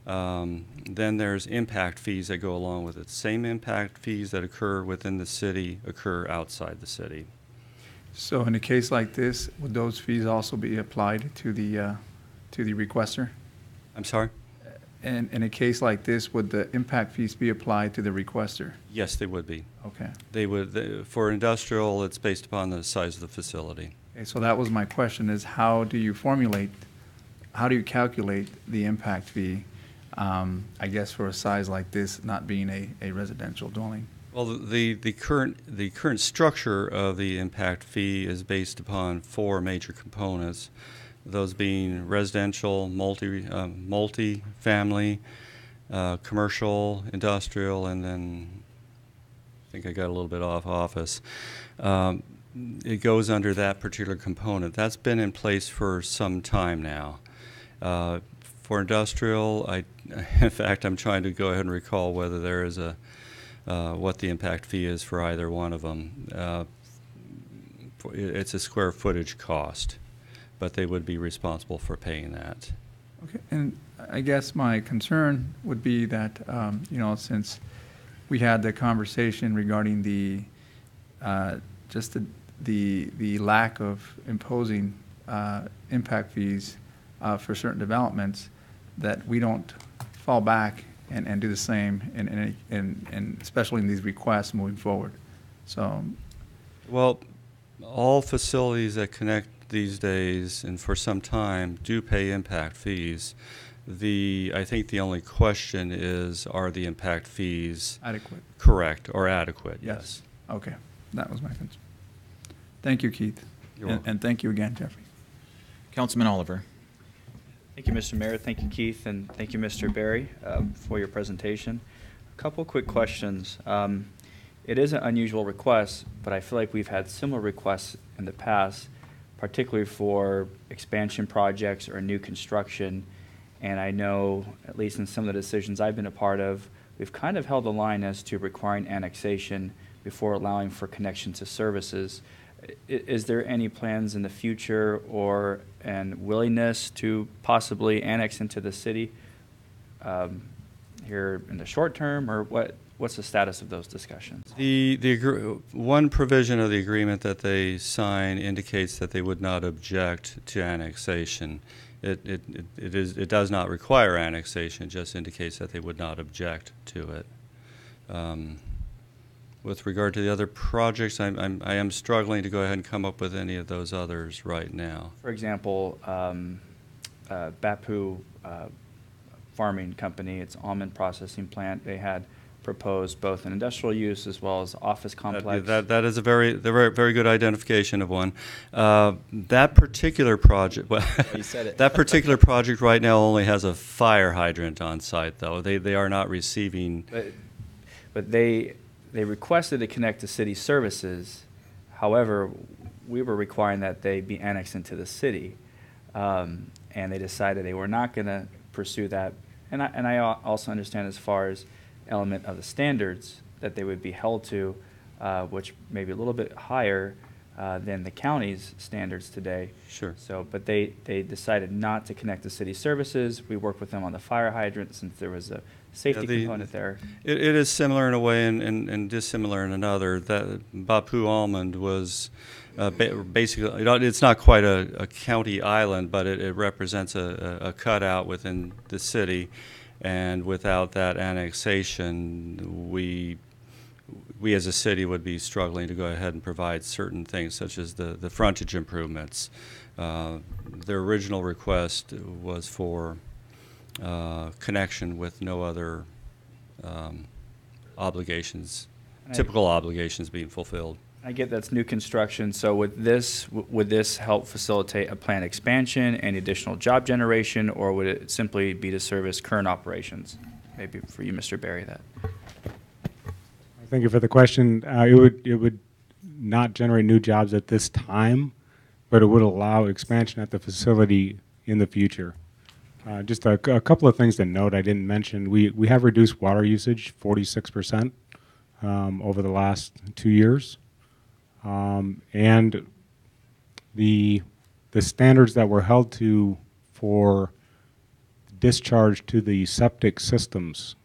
Then there's impact fees that go along with it. Same impact fees that occur within the city occur outside the city. So in a case like this, would those fees also be applied to the requester? I'm sorry? In a case like this, would the impact fees be applied to the requester? Yes, they would be. Okay. They would. For industrial, it's based upon the size of the facility. Okay, so that was my question: is how do you calculate the impact fee? I guess for a size like this, not being a residential dwelling. Well, the current structure of the impact fee is based upon 4 major components. Those being residential, multi-family, commercial, industrial, and then I think I got a little bit off office. It goes under that particular component. That's been in place for some time now. For industrial, in fact, I'm trying to go ahead and recall whether there is what the impact fee is for either one of them. It's a square footage cost, but they would be responsible for paying that. Okay, and I guess my concern would be that, since we had the conversation regarding the lack of imposing impact fees for certain developments, that we don't fall back and do the same, and especially in these requests moving forward. So, well, all facilities that connect these days and for some time do pay impact fees. I think the only question is, are the impact fees adequate? Correct, or adequate? Yes. Okay, that was my concern. Thank you, Keith. You're welcome. And thank you again, Jeffrey. Councilman Oliver. Thank you, Mr. Mayor. Thank you, Keith, and thank you, Mr. Berry, for your presentation. A couple quick questions. It is an unusual request, but I feel like we've had similar requests in the past, particularly for expansion projects or new construction. And I know, at least in some of the decisions I've been a part of, we've kind of held the line as to requiring annexation before allowing for connection to services. Is there any plans in the future or an willingness to possibly annex into the city here in the short term, or what's the status of those discussions? One provision of the agreement that they sign indicates that they would not object to annexation. It does not require annexation. It just indicates that they would not object to it. With regard to the other projects, I am struggling to go ahead and come up with any of those others right now. For example, Bapu farming company. It's almond processing plant. They had proposed both an industrial use as well as office complex. That is a very good identification of one. That particular project, well, you said it. That particular project right now only has a fire hydrant on site, though. They are not receiving. But they requested to connect to city services. However, we were requiring that they be annexed into the city, and they decided they were not going to pursue that. And I also understand as far as element of the standards that they would be held to, which may be a little bit higher than the county's standards today. Sure. So, but they decided not to connect to city services. We worked with them on the fire hydrant since there was a safety component there. It is similar in a way and dissimilar in another. That Bapu Almond was basically, it's not quite a county island, but it represents a cutout within the city. And without that annexation, we as a city would be struggling to go ahead and provide certain things, such as the frontage improvements. Their original request was for connection with no other obligations, typical obligations being fulfilled. I get that's new construction, so would this help facilitate a planned expansion and additional job generation, or would it simply be to service current operations? Maybe for you, Mr. Berry, that. Thank you for the question. It would not generate new jobs at this time, but it would allow expansion at the facility in the future. Just a couple of things to note I didn't mention. We have reduced water usage 46% over the last 2 years. And the standards that were held to for discharge to the septic systems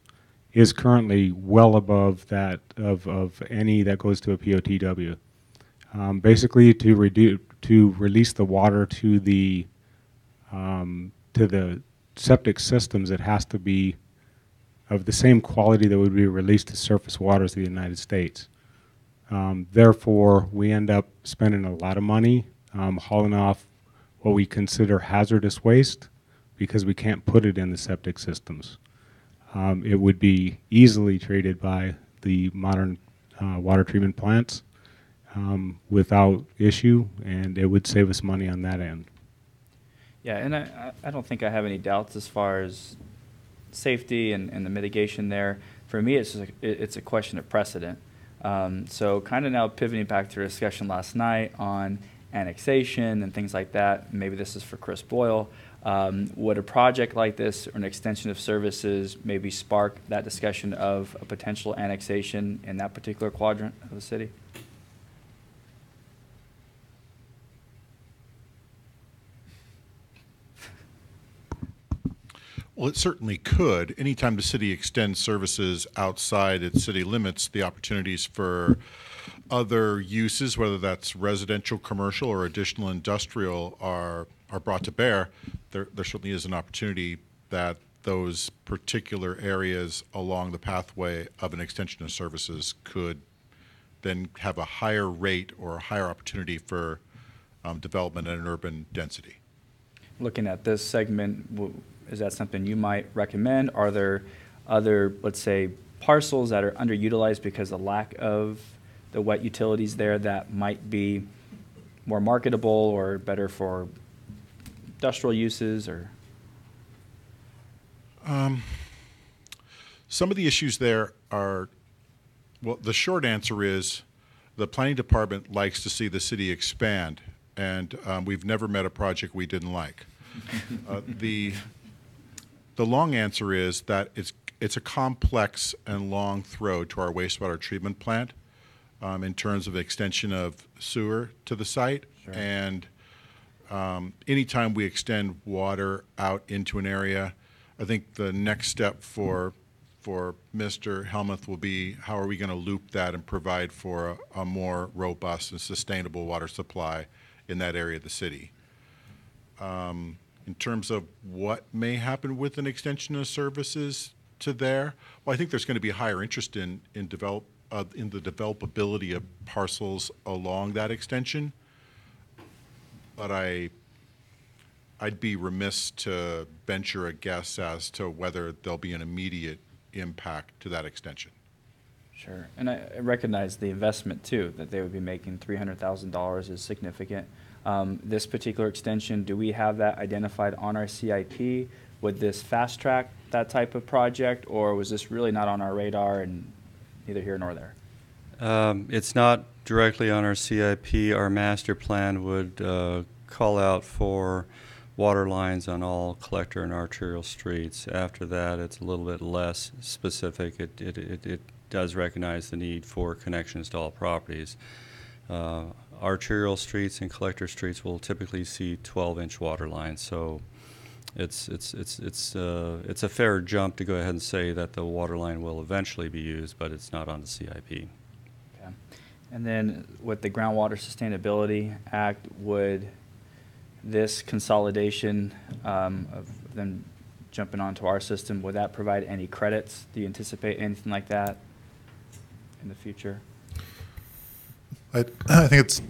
is currently well above that of any that goes to a POTW. Basically, to release the water to the septic systems, it has to be of the same quality that would be released to surface waters of the United States. Therefore, we end up spending a lot of money hauling off what we consider hazardous waste because we can't put it in the septic systems. It would be easily treated by the modern water treatment plants without issue, and it would save us money on that end. Yeah, and I don't think I have any doubts as far as safety and the mitigation there. For me, it's a question of precedent. So kind of now pivoting back to our discussion last night on annexation and things like that, maybe this is for Chris Boyle, would a project like this or an extension of services maybe spark that discussion of a potential annexation in that particular quadrant of the city? Well, it certainly could. Anytime the city extends services outside its city limits, the opportunities for other uses, whether that's residential, commercial, or additional industrial, are brought to bear. There certainly is an opportunity that those particular areas along the pathway of an extension of services could then have a higher rate or a higher opportunity for development and urban density. Looking at this segment, is that something you might recommend? Are there other, let's say, parcels that are underutilized because of lack of the wet utilities there that might be more marketable or better for industrial uses? Or some of the issues there are, well, the short answer is the planning department likes to see the city expand, and we've never met a project we didn't like. The long answer is that it's a complex and long throw to our wastewater treatment plant in terms of extension of sewer to the site. Sure. And anytime we extend water out into an area, I think the next step for Mr. Helmuth will be how are we going to loop that and provide for a more robust and sustainable water supply in that area of the city. In terms of what may happen with an extension of services to there, well, I think there's going to be higher interest in the developability of parcels along that extension. But I'd be remiss to venture a guess as to whether there'll be an immediate impact to that extension. Sure, and I recognize the investment too, that they would be making $300,000 is significant. This particular extension, do we have that identified on our CIP? Would this fast track that type of project, or was this really not on our radar and neither here nor there? It's not directly on our CIP. Our master plan would call out for water lines on all collector and arterial streets. After that, it's a little bit less specific. It does recognize the need for connections to all properties. Arterial streets and collector streets will typically see 12-inch water lines, so it's a fair jump to go ahead and say that the water line will eventually be used, but it's not on the CIP. Okay. And then with the Groundwater Sustainability Act, would this consolidation of them jumping onto our system, would that provide any credits? Do you anticipate anything like that in the future? I think it's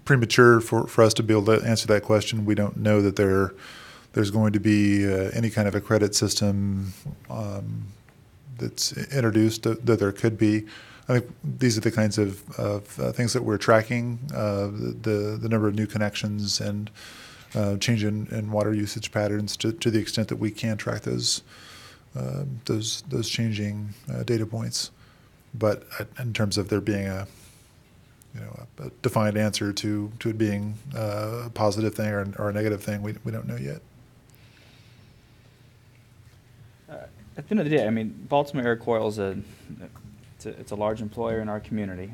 premature for us to be able to answer that question. We don't know that there's going to be any kind of a credit system that's introduced, that there could be. I think these are the kinds of things that we're tracking, the number of new connections and change in water usage patterns to the extent that we can track those changing data points. But in terms of there being a defined answer to it being a positive thing or a negative thing, we don't know yet. At the end of the day, I mean, Baltimore Air Coil is it's a large employer in our community.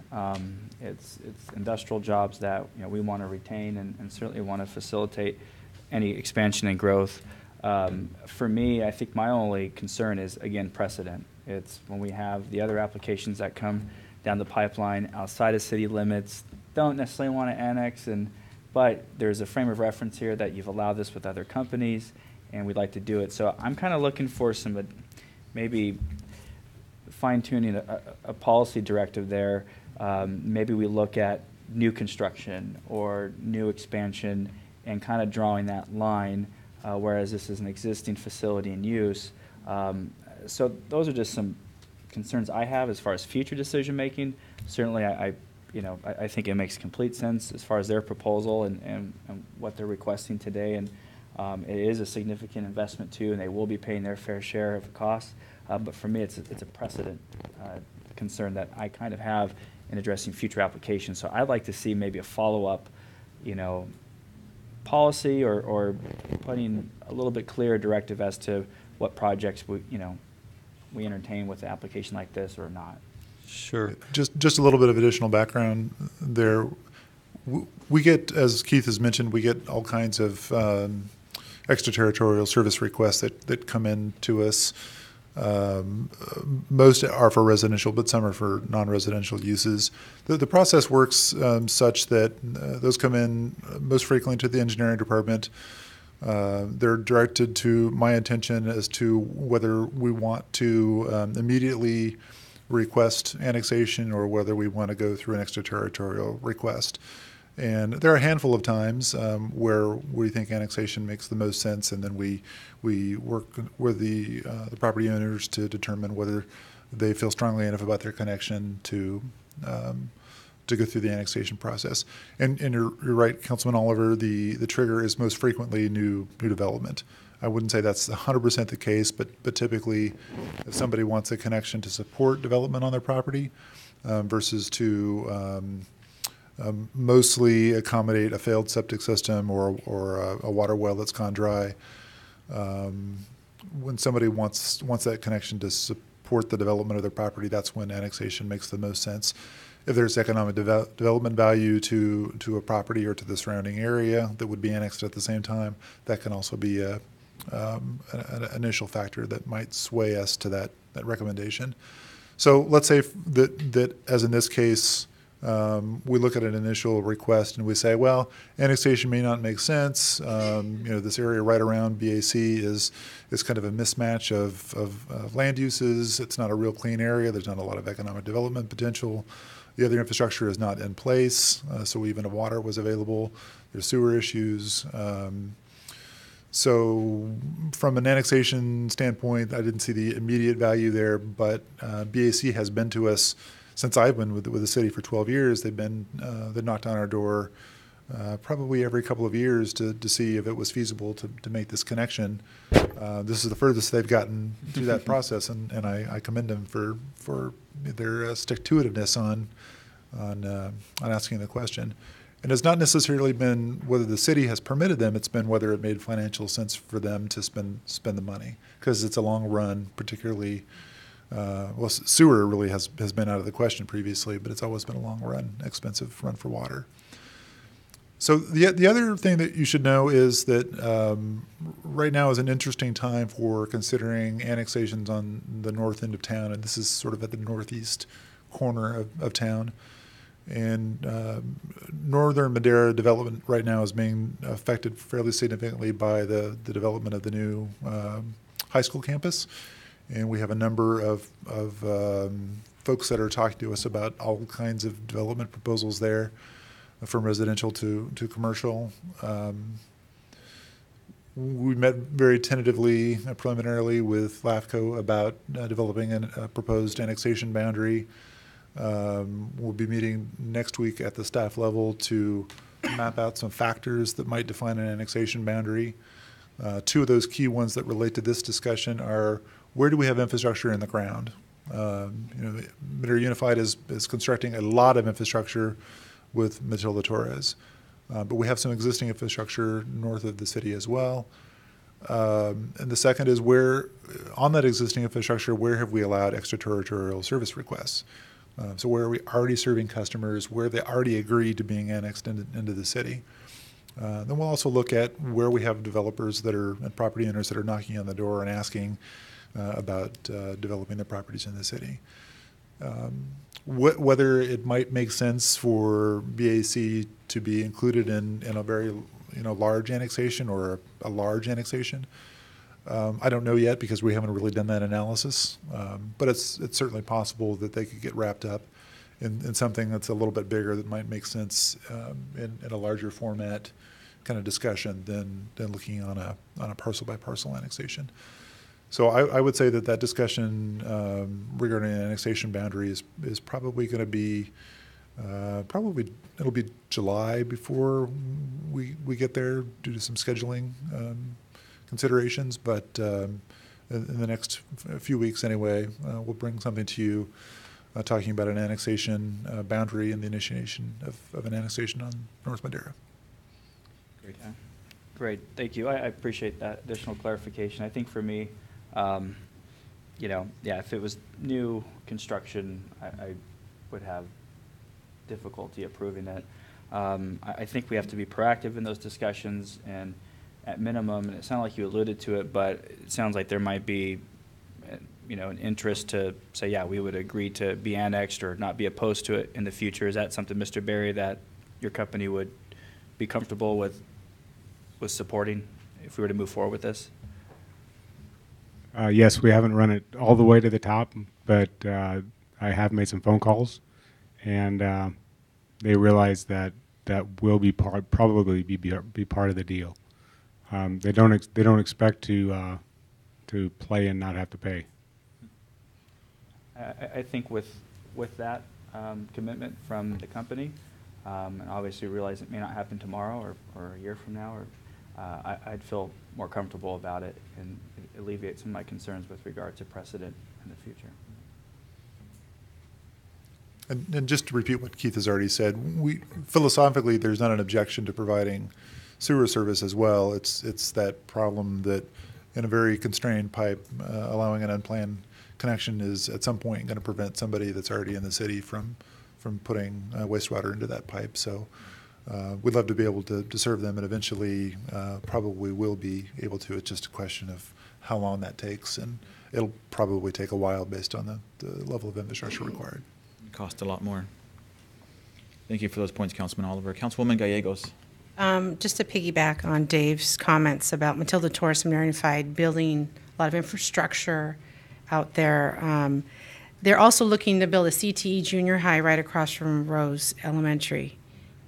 It's industrial jobs that we want to retain and certainly want to facilitate any expansion and growth. For me, I think my only concern is, again, precedent. It's when we have the other applications that come down the pipeline outside of city limits, don't necessarily want to annex, but there's a frame of reference here that you've allowed this with other companies, and we'd like to do it. So I'm kind of looking for some maybe fine-tuning a policy directive there. Maybe we look at new construction or new expansion and kind of drawing that line, whereas this is an existing facility in use. So those are just some concerns I have as far as future decision making. Certainly, I think it makes complete sense as far as their proposal and what they're requesting today, and it is a significant investment too, and they will be paying their fair share of the cost. But for me, it's a precedent concern that I kind of have in addressing future applications. So I'd like to see maybe a follow-up, policy or putting a little bit clearer directive as to what projects we entertain with an application like this or not. Sure. Just a little bit of additional background there. We get, as Keith has mentioned, we get all kinds of extraterritorial service requests that come in to us. Most are for residential, but some are for non-residential uses. The process works such that those come in most frequently to the engineering department. They're directed to my attention as to whether we want to immediately request annexation or whether we want to go through an extraterritorial request. And there are a handful of times where we think annexation makes the most sense, and then we work with the property owners to determine whether they feel strongly enough about their connection to go through the annexation process. And you're right, Councilman Oliver, the trigger is most frequently new development. I wouldn't say that's 100% the case, but typically if somebody wants a connection to support development on their property versus to mostly accommodate a failed septic system or a water well that's gone dry, when somebody wants that connection to support the development of their property, that's when annexation makes the most sense. If there's economic development value to a property or to the surrounding area that would be annexed at the same time, that can also be an initial factor that might sway us to that recommendation. So let's say that as in this case, we look at an initial request and we say, well, annexation may not make sense. This area right around BAC is kind of a mismatch of land uses. It's not a real clean area. There's not a lot of economic development potential. The other infrastructure is not in place, so even if water was available, there's sewer issues. So from an annexation standpoint, I didn't see the immediate value there, but BAC has been to us since I've been with the city for 12 years. They've knocked on our door probably every couple of years to see if it was feasible to make this connection. This is the furthest they've gotten through that process, and I commend them for their stick-to-itiveness on asking the question. And it's not necessarily been whether the city has permitted them, it's been whether it made financial sense for them to spend the money, because it's a long run, particularly, sewer really has been out of the question previously, but it's always been a long run, expensive run for water. So the other thing that you should know is that right now is an interesting time for considering annexations on the north end of town, and this is sort of at the northeast corner of town. And northern Madera development right now is being affected fairly significantly by the development of the new high school campus. And we have a number of folks that are talking to us about all kinds of development proposals there, from residential to commercial. We met very tentatively, preliminarily, with LAFCO about developing a proposed annexation boundary. We'll be meeting next week at the staff level to map out some factors that might define an annexation boundary. Two of those key ones that relate to this discussion are, where do we have infrastructure in the ground? Madera Unified is constructing a lot of infrastructure with Matilda Torres, but we have some existing infrastructure north of the city as well. And the second is, where on that existing infrastructure, where have we allowed extraterritorial service requests? So where are we already serving customers, where they already agreed to being annexed into the city? Then we'll also look at where we have developers and property owners that are knocking on the door and asking about developing their properties in the city. Whether it might make sense for BAC to be included in a very large annexation or a large annexation, I don't know yet, because we haven't really done that analysis, but it's certainly possible that they could get wrapped up in something that's a little bit bigger that might make sense in a larger format kind of discussion than looking on a parcel by parcel annexation. So I would say that discussion regarding an annexation boundary is probably going to be it'll be July before we get there, due to some scheduling considerations, but in the next few weeks anyway, we'll bring something to you talking about an annexation boundary and the initiation of an annexation on North Madera. Great. Great, thank you. I appreciate that additional clarification. I think for me, if it was new construction, I would have difficulty approving it. I think we have to be proactive in those discussions, and at minimum, and it sounded like you alluded to it, but it sounds like there might be, an interest to say, yeah, we would agree to be annexed or not be opposed to it in the future. Is that something, Mr. Berry, that your company would be comfortable with supporting if we were to move forward with this? Yes, we haven't run it all the way to the top, but I have made some phone calls, and they realize that will be probably be part of the deal. They don't expect to play and not have to pay. I think with that commitment from the company, and obviously realize it may not happen tomorrow or a year from now, I'd feel more comfortable about it and alleviate some of my concerns with regard to precedent in the future. And just to repeat what Keith has already said, philosophically, there's not an objection to providing sewer service as well. It's that problem that in a very constrained pipe, allowing an unplanned connection is at some point going to prevent somebody that's already in the city from putting wastewater into that pipe. So we'd love to be able to serve them, and eventually probably will be able to. It's just a question of how long that takes, and it'll probably take a while based on the level of infrastructure required. Cost a lot more. Thank you for those points, Councilman Oliver. Councilwoman Gallegos. Just to piggyback on Dave's comments about Matilda Torres Madera Unified building a lot of infrastructure out there. They're also looking to build a CTE junior high right across from Rose Elementary.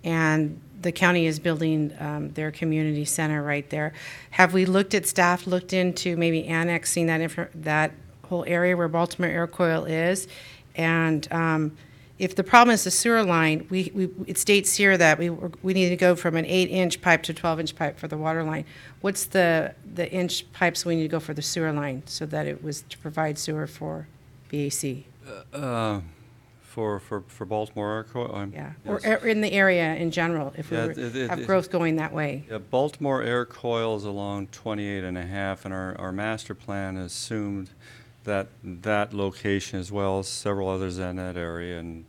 And the county is building their community center right there. Have we staff looked into maybe annexing that whole area where Baltimore Air Coil is? And if the problem is the sewer line, it states here that we need to go from an 8-inch pipe to 12-inch pipe for the water line. What's the inch pipes we need to go for the sewer line so that it was to provide sewer for BAC? For Baltimore Air Coil? Yeah, yes. or in the area in general, if we have growth going that way. Yeah, Baltimore Air Coil is along 28 and a half, and our master plan assumed that location as well as several others in that area, and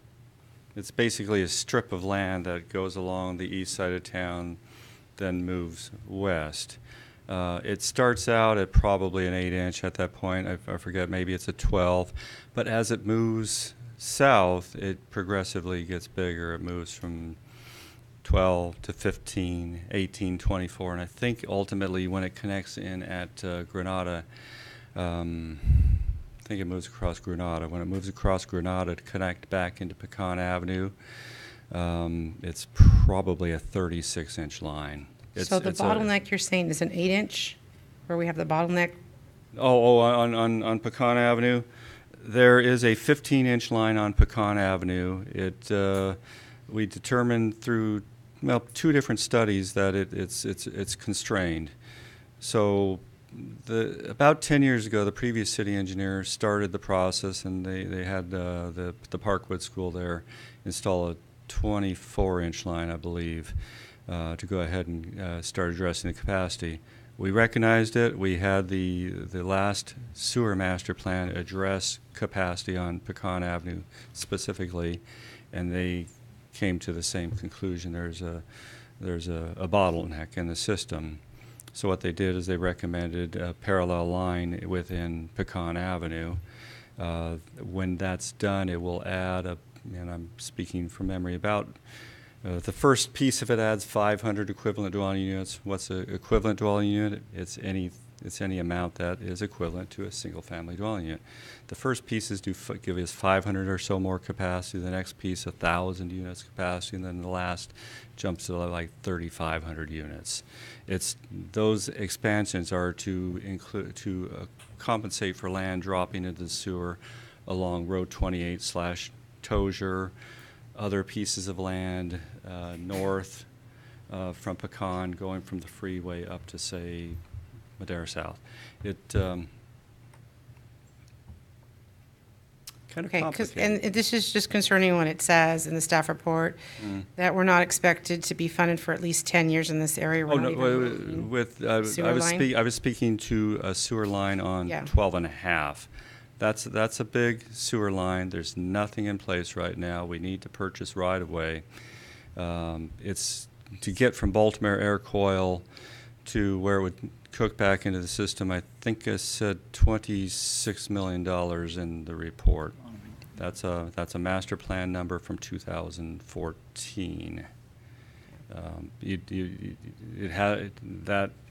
it's basically a strip of land that goes along the east side of town, then moves west. It starts out at probably an 8-inch at that point. I forget, maybe it's a 12, but as it moves south, it progressively gets bigger. It moves from 12 to 15, 18, 24, and I think ultimately when it connects in at Granada, I think it moves across Granada. When it moves across Granada to connect back into Pecan Avenue, it's probably a 36-inch line. So the bottleneck you're saying is an 8-inch, where we have the bottleneck? On Pecan Avenue? There is a 15-inch line on Pecan Avenue. We determined through 2 different studies that it's constrained. So about 10 years ago, the previous city engineer started the process, and they had the Parkwood School there install a 24-inch line, I believe, to go ahead and start addressing the capacity. We recognized it. We had the last sewer master plan address capacity on Pecan Avenue specifically, and they came to the same conclusion. There's a bottleneck in the system. So what they did is they recommended a parallel line within Pecan Avenue. When that's done, it will add and I'm speaking from memory, about the first piece of it adds 500 equivalent dwelling units. What's an equivalent dwelling unit? It's any amount that is equivalent to a single-family dwelling unit. The first pieces give us 500 or so more capacity. The next piece, 1,000 units capacity, and then the last jumps to like 3,500 units. Those expansions are to compensate for land dropping into the sewer along Road 28/Tozier. Other pieces of land north from Pecan, going from the freeway up to, say, Madera South. Kind of complicated. And this is just concerning what it says in the staff report, that we're not expected to be funded for at least 10 years in this area. I was speaking to a sewer line on 12 and a half. That's a big sewer line. There's nothing in place right now. We need to purchase right of way. It's to get from Baltimore Air Coil to where it would cook back into the system. I think I said $26 million in the report. That's a master plan number from 2014.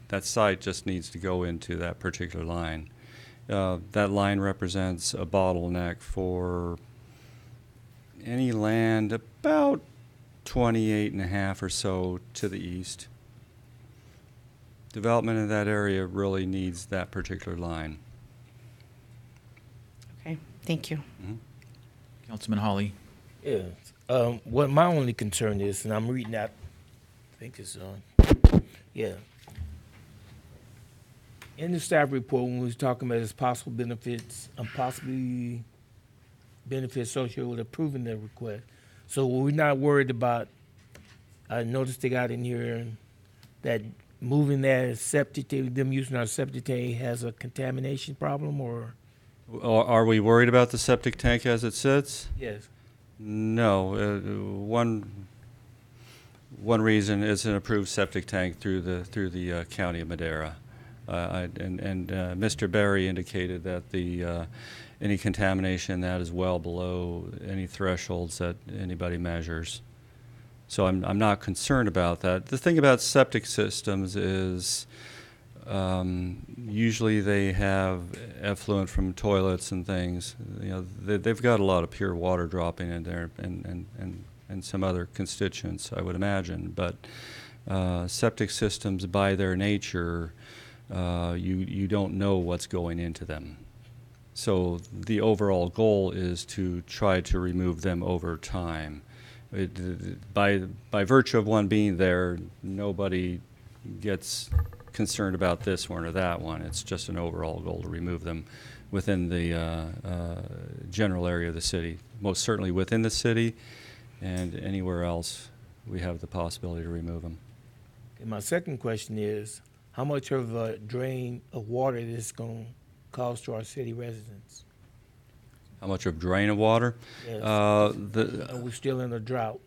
That site just needs to go into that particular line. That line represents a bottleneck for any land about 28 and a half or so to the east. Development in that area really needs that particular line. Okay, thank you. Mm-hmm. Councilman Hawley. Yeah. What my only concern is, and I'm reading out, I think it's on. Yeah. In the staff report, when we was talking about his possible benefits, possibly benefits associated with approving the request. So we're not worried about, I noticed they got in here that moving that septic tank, them using our septic tank has a contamination problem, or? Are we worried about the septic tank as it sits? Yes. No. One reason is an approved septic tank through the county of Madera. Mr. Berry indicated that any contamination in that is well below any thresholds that anybody measures. So I'm not concerned about that. The thing about septic systems is usually they have effluent from toilets and things. You know, they've got a lot of pure water dropping in there, and and some other constituents, I would imagine. But septic systems, by their nature, you don't know what's going into them. So the overall goal is to try to remove them over time. By virtue of one being there, nobody gets concerned about this one or that one. It's just an overall goal to remove them within the general area of the city. Most certainly within the city, and anywhere else we have the possibility to remove them. And my second question is, how much of a drain of water is this going to cause to our city residents? How much of drain of water? Yes. Are we still in a drought?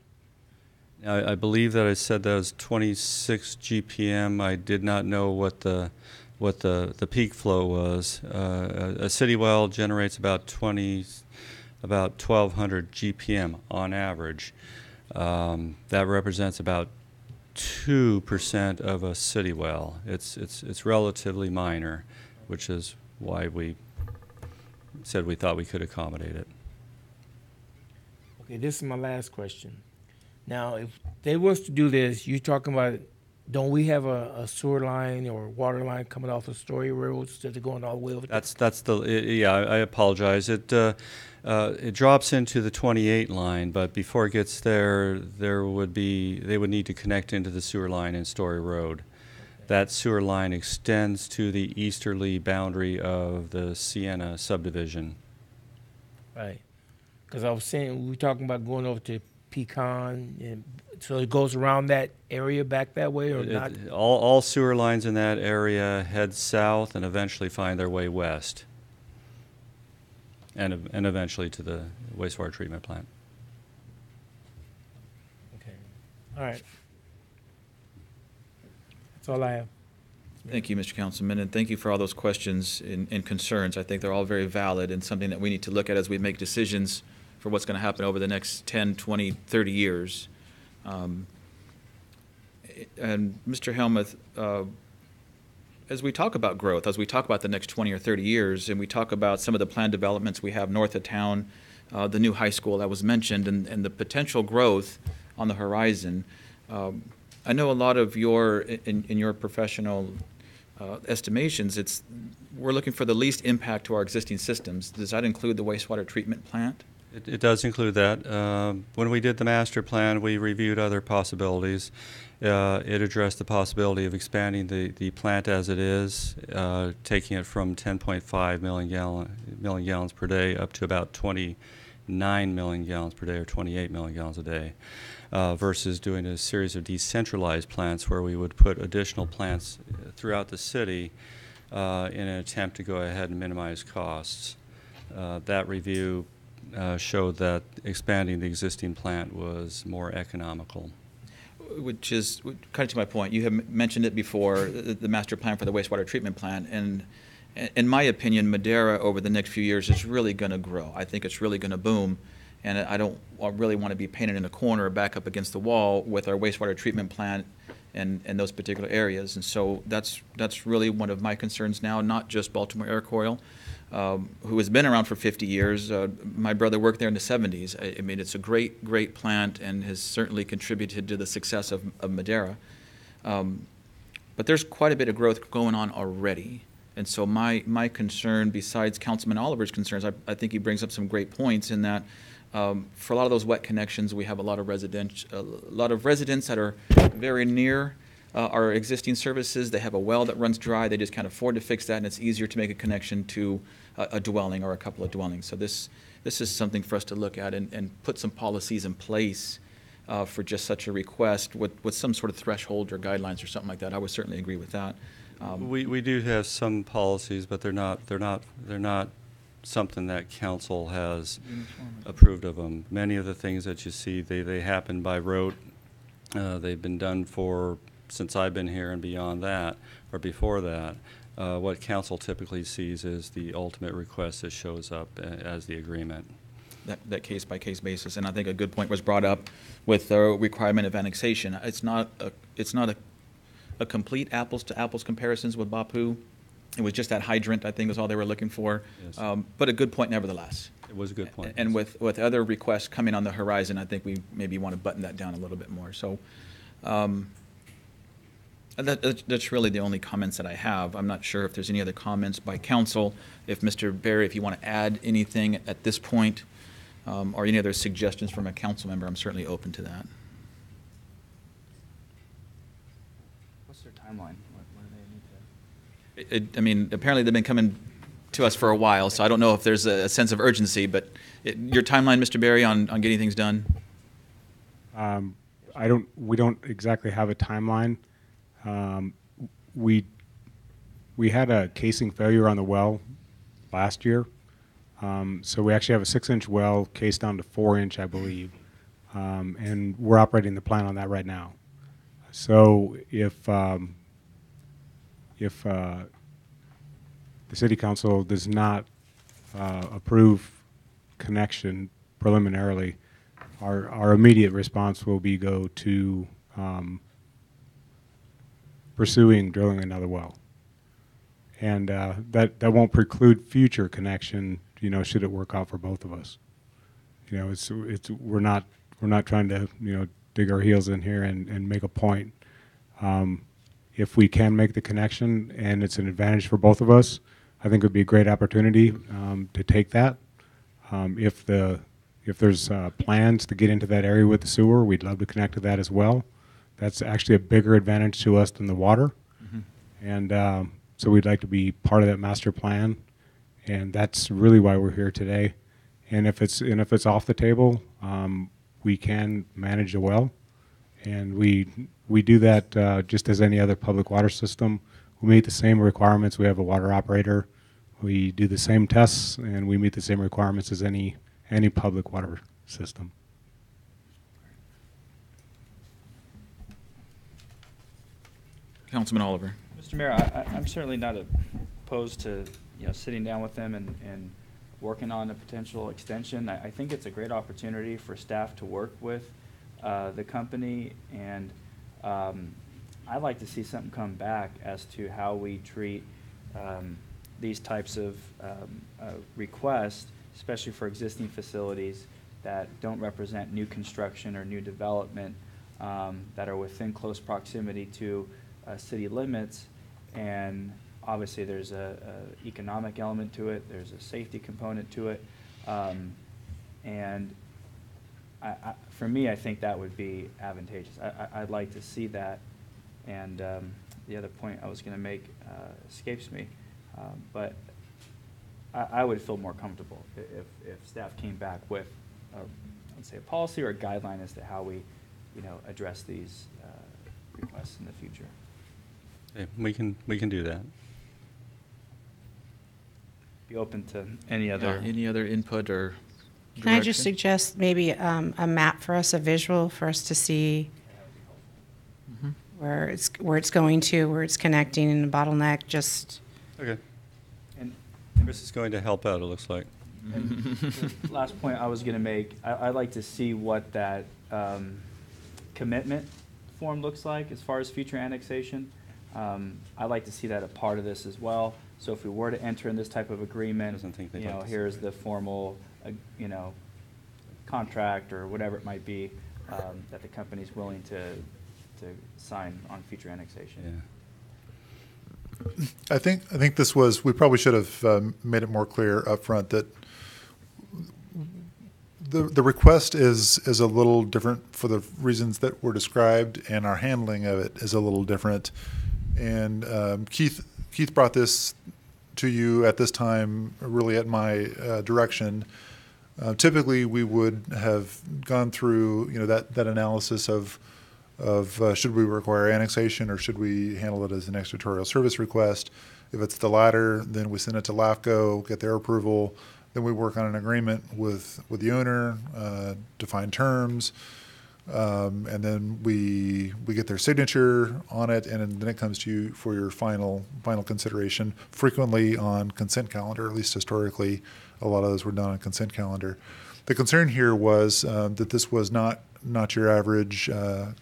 I believe that I said that was 26 GPM. I did not know what the peak flow was. A city well generates about 1,200 GPM on average. That represents about 2% of a city well. It's relatively minor, which is why we said we thought we could accommodate it. Okay, this is my last question. Now, if they was to do this, you're talking about, don't we have a sewer line or water line coming off of Story Road instead of going all the way over? Yeah, I apologize. It drops into the 28 line, but before it gets there, they would need to connect into the sewer line in Story Road. That sewer line extends to the easterly boundary of the Sienna subdivision. Right. Because I was saying, we were talking about going over to Pecan, and so it goes around that area back that way, or not? All sewer lines in that area head south and eventually find their way west, and eventually to the wastewater treatment plant. Okay. All right. That's all I have. Thank you, Mr. Councilman, and thank you for all those questions and concerns. I think they're all very valid and something that we need to look at as we make decisions for what's going to happen over the next 10, 20, 30 years. And Mr. Helmuth, as we talk about growth, as we talk about the next 20 or 30 years, and we talk about some of the planned developments we have north of town, the new high school that was mentioned, and the potential growth on the horizon, I know a lot of in your professional estimations, we're looking for the least impact to our existing systems. Does that include the wastewater treatment plant? It does include that. When we did the master plan, we reviewed other possibilities. It addressed the possibility of expanding the plant as it is, taking it from 10.5 million gallons per day up to about 29 million gallons per day or 28 million gallons a day. Versus doing a series of decentralized plants where we would put additional plants throughout the city in an attempt to go ahead and minimize costs. That review showed that expanding the existing plant was more economical. Which is kind of to my point. You have mentioned it before, the master plan for the wastewater treatment plant, and in my opinion, Madera over the next few years is really going to grow. I think it's really going to boom. And I don't really want to be painted in a corner back up against the wall with our wastewater treatment plant and those particular areas. And so that's really one of my concerns now, not just Baltimore Air Coil, who has been around for 50 years. My brother worked there in the 70s. I mean, it's a great plant and has certainly contributed to the success of Madera. But there's quite a bit of growth going on already. And so my concern, besides Councilman Oliver's concerns, I think he brings up some great points in that for a lot of those wet connections, we have a lot of residents that are very near our existing services. They have a well that runs dry. They just can't afford to fix that, and it's easier to make a connection to a dwelling or a couple of dwellings. So this is something for us to look at and put some policies in place for just such a request with some sort of threshold or guidelines or something like that. I would certainly agree with that. We do have some policies, but they're not something that council has approved of them. Many of the things that you see, they happen by rote. They've been done since I've been here and beyond that, or before that. What council typically sees is the ultimate request that shows up as the agreement. That case-by-case basis, and I think a good point was brought up with the requirement of annexation. It's not a complete apples-to-apples comparisons with Bapu. It was just that hydrant, I think, is all they were looking for. Yes. But a good point nevertheless. It was a good point. And with other requests coming on the horizon, I think we maybe want to button that down a little bit more. So that's really the only comments that I have. I'm not sure if there's any other comments by council. If Mr. Berry, if you want to add anything at this point, or any other suggestions from a council member, I'm certainly open to that. What's their timeline? What do they need to? I mean, apparently they've been coming to us for a while, so I don't know if there's a sense of urgency, but your timeline, Mr. Berry, on getting things done? We don't exactly have a timeline. We had a casing failure on the well last year. So we actually have a 6-inch well cased down to 4-inch, I believe. And we're operating the plant on that right now. So if the City Council does not approve connection preliminarily, our immediate response will be go to pursuing drilling another well. And that won't preclude future connection, should it work out for both of us. We're not trying to, dig our heels in here and make a point. If we can make the connection and it's an advantage for both of us, I think it would be a great opportunity to take that. If there's plans to get into that area with the sewer, we'd love to connect to that as well. That's actually a bigger advantage to us than the water. Mm-hmm. And so we'd like to be part of that master plan. And that's really why we're here today. And if it's off the table, we can manage a well. And we do that just as any other public water system. We meet the same requirements. We have a water operator. We do the same tests, and we meet the same requirements as any public water system. Councilman Oliver. Mr. Mayor, I'm certainly not opposed to sitting down with them and working on a potential extension. I think it's a great opportunity for staff to work with the company, and I'd like to see something come back as to how we treat these types of requests, especially for existing facilities that don't represent new construction or new development, that are within close proximity to city limits. And obviously there's a economic element to it, there's a safety component to it, and for me, I think that would be advantageous. I'd like to see that. And the other point I was going to make escapes me, but I would feel more comfortable if staff came back with, let's say, a policy or a guideline as to how we, address these requests in the future. Okay, we can do that. Be open to any other input or Can I just suggest maybe a map for us, a visual for us to see where it's going to, where it's connecting, and the bottleneck? Just okay. And Chris is going to help out, it looks like. And the last point I was going to make, I'd like to see what that commitment form looks like as far as future annexation. I'd like to see that a part of this as well. So if we were to enter in this type of agreement, here's the formal, contract or whatever it might be that the company's willing to sign on future annexation. Yeah. I think this was, we probably should have made it more clear up front that the request is a little different for the reasons that were described, and our handling of it is a little different. And Keith brought this to you at this time, really at my direction. Typically, we would have gone through that analysis of should we require annexation or should we handle it as an extraterritorial service request. If it's the latter, then we send it to LAFCO, get their approval. Then we work on an agreement with the owner, define terms, and then we get their signature on it, and then it comes to you for your final consideration. Frequently on consent calendar, at least historically, a lot of those were done on consent calendar. The concern here was that this was not your average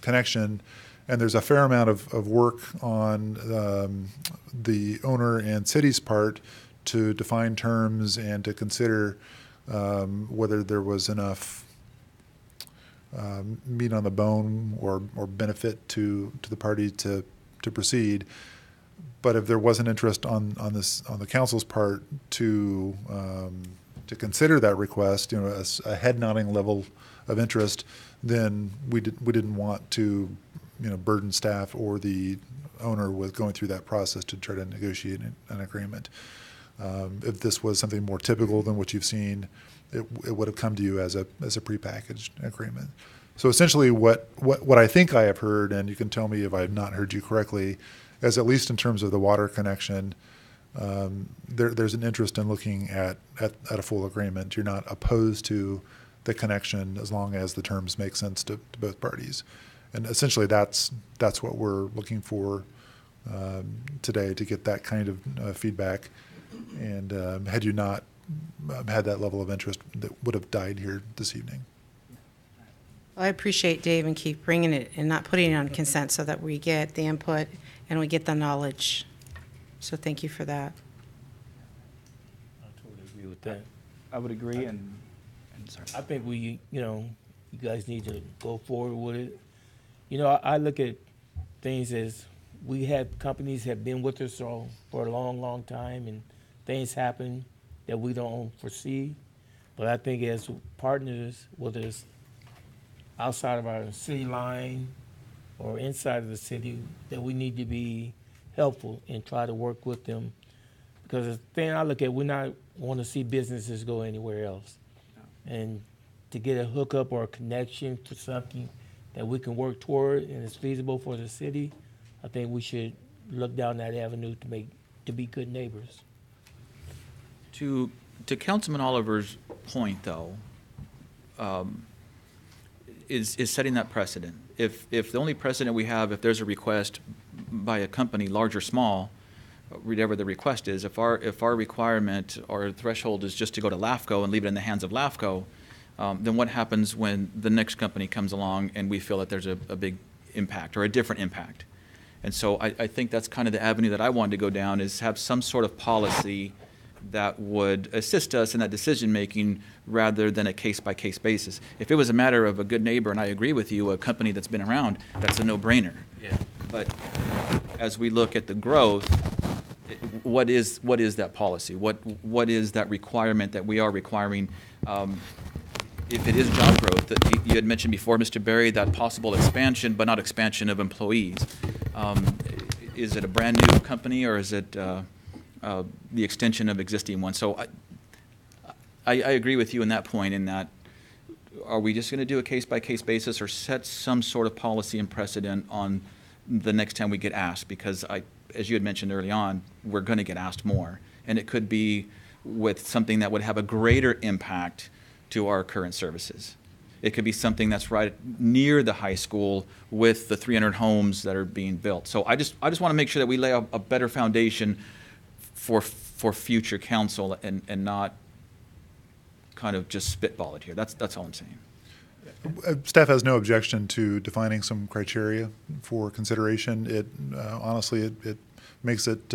connection, and there's a fair amount of work on the owner and city's part to define terms and to consider whether there was enough meat on the bone or benefit to the party to proceed. But if there wasn't interest on the council's part to consider that request, as a head nodding level of interest, then we didn't want to burden staff or the owner with going through that process to try to negotiate an agreement. If this was something more typical than what you've seen, it would have come to you as a prepackaged agreement. So essentially what I think I have heard, and you can tell me if I have not heard you correctly, is at least in terms of the water connection, there's an interest in looking at a full agreement. You're not opposed to the connection as long as the terms make sense to both parties. And essentially that's what we're looking for today, to get that kind of feedback. And had you not had that level of interest, that would have died here this evening. Well, I appreciate Dave and Keith bringing it and not putting it on consent so that we get the input and we get the knowledge. So thank you for that. I totally agree with that. I would agree, and sorry. I think you guys need to go forward with it. I look at things as we have companies have been with us for a long, long time, and things happen that we don't foresee. But I think as partners, whether it's outside of our city line or inside of the city, that we need to be helpful and try to work with them. Because the thing I look at, we not want to see businesses go anywhere else. And to get a hookup or a connection to something that we can work toward and is feasible for the city, I think we should look down that avenue to be good neighbors. To Councilman Oliver's point, though, is setting that precedent. If the only precedent we have, if there's a request by a company, large or small, whatever the request is, if our requirement or threshold is just to go to LAFCO and leave it in the hands of LAFCO, then what happens when the next company comes along and we feel that there's a big impact or a different impact? And so I think that's kind of the avenue that I wanted to go down, is have some sort of policy that would assist us in that decision-making rather than a case-by-case basis. If it was a matter of a good neighbor, and I agree with you, a company that's been around, that's a no-brainer. Yeah. But as we look at the growth, what is that policy? What is that requirement that we are requiring? If it is job growth, that you had mentioned before, Mr. Berry, that possible expansion, but not expansion of employees. Is it a brand-new company, or is it the extension of existing ones? So I agree with you in that point, in that, are we just going to do a case-by-case basis or set some sort of policy and precedent on the next time we get asked? Because as you had mentioned early on, we're going to get asked more. And it could be with something that would have a greater impact to our current services. It could be something that's right near the high school with the 300 homes that are being built. So I just want to make sure that we lay a better foundation for future council and not kind of just spitball it here. That's all I'm saying. Staff has no objection to defining some criteria for consideration. It honestly, it makes it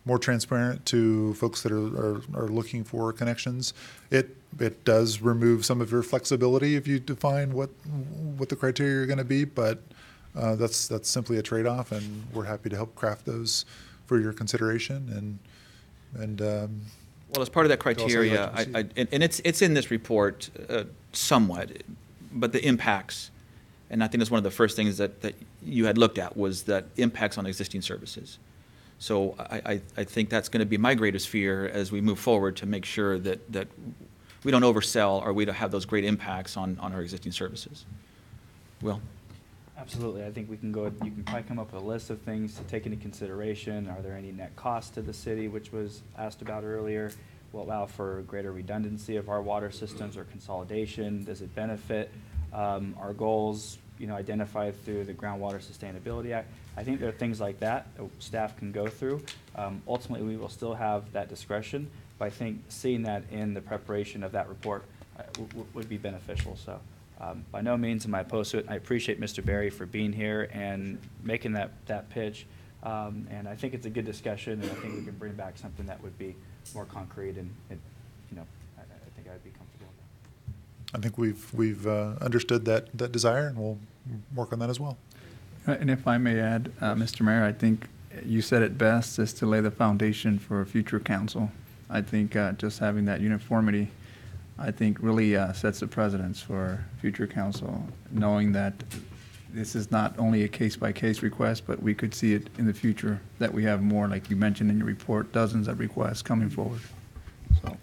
more transparent to folks that are looking for connections. It does remove some of your flexibility if you define what the criteria are going to be, but that's simply a trade-off, and we're happy to help craft those for your consideration. And well, as part of that criteria, and it's in this report somewhat, but the impacts, and I think that's one of the first things that you had looked at, was that impacts on existing services. So I think that's going to be my greatest fear as we move forward, to make sure that we don't oversell or we don't have those great impacts on our existing services. Will? Absolutely. I think you can probably come up with a list of things to take into consideration. Are there any net costs to the city, which was asked about earlier? Will allow for greater redundancy of our water systems or consolidation? Does it benefit our goals, identified through the Groundwater Sustainability Act? I think there are things like that staff can go through. Ultimately, we will still have that discretion, but I think seeing that in the preparation of that report would be beneficial. So by no means am I opposed to it. I appreciate Mr. Berry for being here and making that pitch. And I think it's a good discussion, and I think we can bring back something that would be more concrete, and I think I think we've understood that desire, and we'll work on that as well. And if I may add, Mr. Mayor, I think you said it best, is to lay the foundation for a future council. I think just having that uniformity, I think really sets the precedence for future council, knowing that this is not only a case-by-case request, but we could see it in the future, that we have more, like you mentioned in your report, dozens of requests coming forward. So,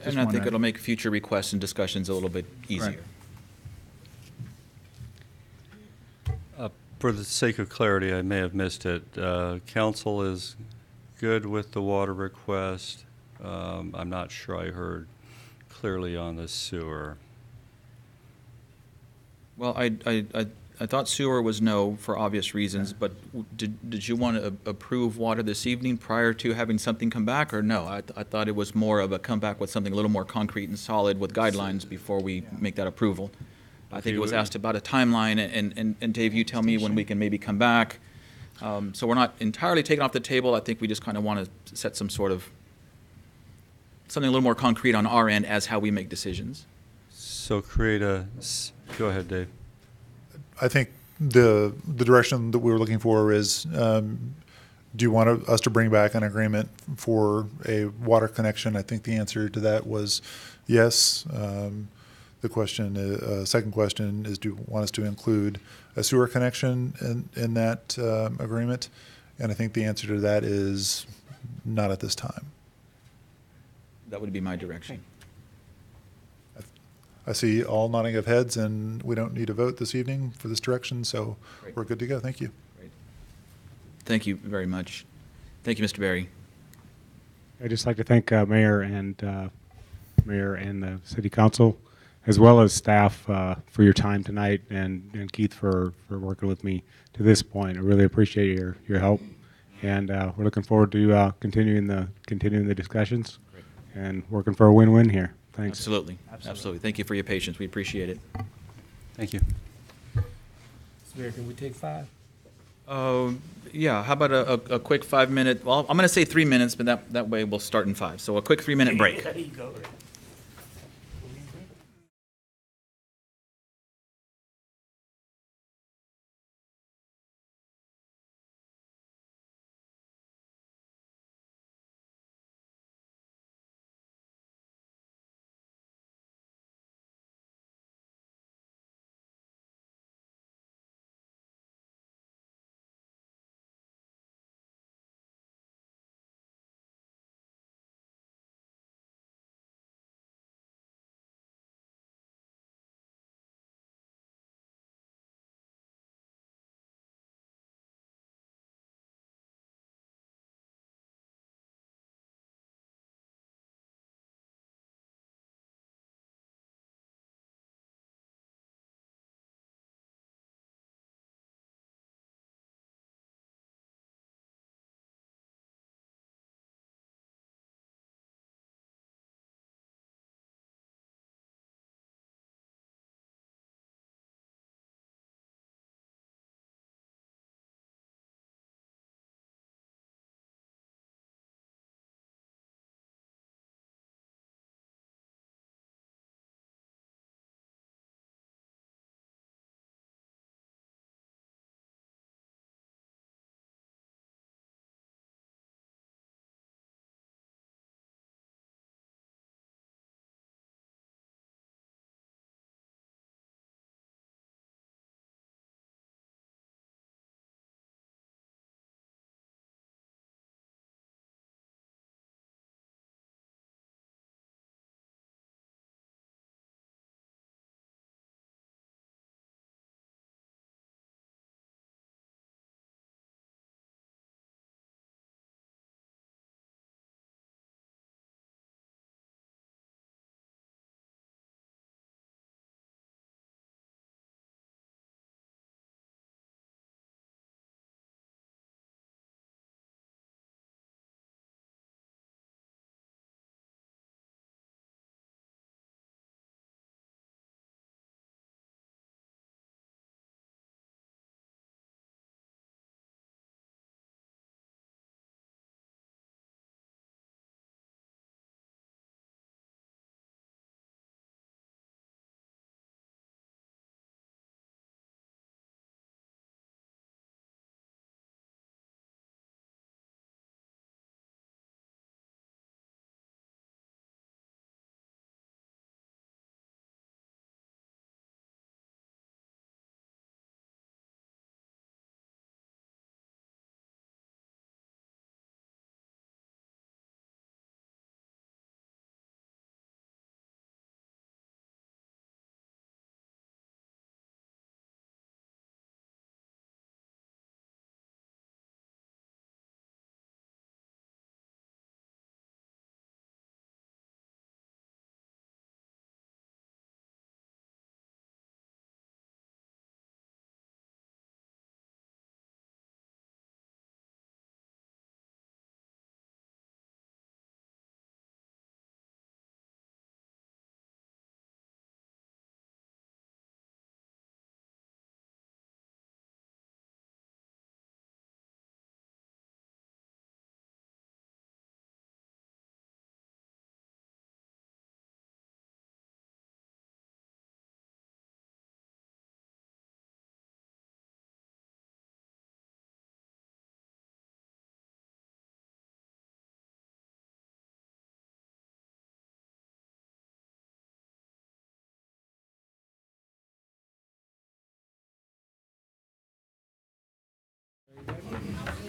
and I think it'll make future requests and discussions a little bit easier. Right. For the sake of clarity, I may have missed it. Council is good with the water request. I'm not sure I heard clearly on the sewer. Well, I thought sewer was no for obvious reasons, but did you want to approve water this evening prior to having something come back, or no? I thought it was more of a come back with something a little more concrete and solid with guidelines before we make that approval. I think it was asked about a timeline, and Dave, you tell me when we can maybe come back. So we're not entirely taken off the table. I think we just kind of want to set some sort of something a little more concrete on our end as how we make decisions. So go ahead, Dave. I think the direction that we were looking for is, do you want us to bring back an agreement for a water connection? I think the answer to that was yes. The question, second question is, do you want us to include a sewer connection in that agreement? And I think the answer to that is not at this time. That would be my direction. I see all nodding of heads, and we don't need a vote this evening for this direction, so we're good to go. Thank you. Great. Thank you very much. Thank you, Mr. Berry. I'd just like to thank Mayor and the City Council, as well as staff, for your time tonight, and Keith for working with me to this point. I really appreciate your help, and we're looking forward to continuing the discussions and working for a win-win here. Thanks. Absolutely. Absolutely. Thank you for your patience. We appreciate it. Thank you. Mayor, can we take 5? Yeah, how about a quick 5-minute, well, I'm going to say 3 minutes, but that way we'll start in 5. So a quick 3-minute break. There you go.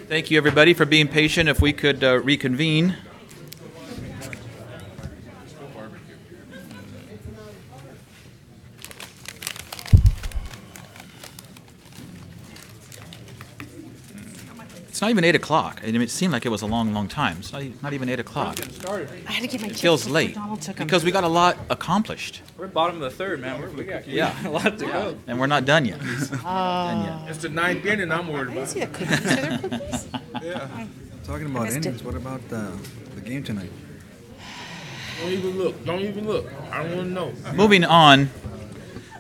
Thank you, everybody, for being patient. If we could reconvene. It's not even 8 o'clock. I mean, it seemed like it was a long, long time. It's not even 8 o'clock. I had to get my It chips feels before late Donald took 'em. because we got a lot accomplished. We're bottom of the third, man. We got a lot to go. And we're not done yet. It's the ninth inning I'm worried about. See a cookies. Are there cookies? Yeah. Talking about missed innings, it. what about the game tonight? Don't even look. Don't even look. I don't want to know.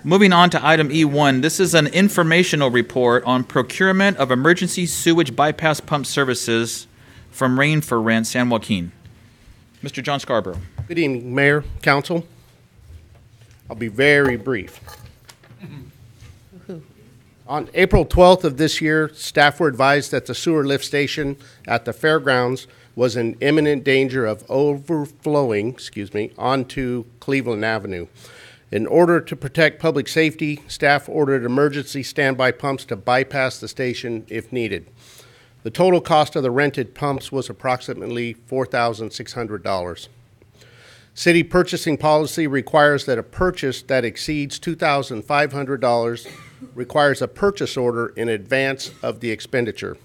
Moving on to item E1, this is an informational report on procurement of emergency sewage bypass pump services from Rain for Rent, San Joaquin. Mr. John Scarborough. Good evening, Mayor, Council. I'll be very brief. On April 12th of this year, staff were advised that the sewer lift station at the fairgrounds was in imminent danger of overflowing, onto Cleveland Avenue. In order to protect public safety, staff ordered emergency standby pumps to bypass the station if needed. The total cost of the rented pumps was approximately $4,600. City purchasing policy requires that a purchase that exceeds $2,500 requires a purchase order in advance of the expenditure.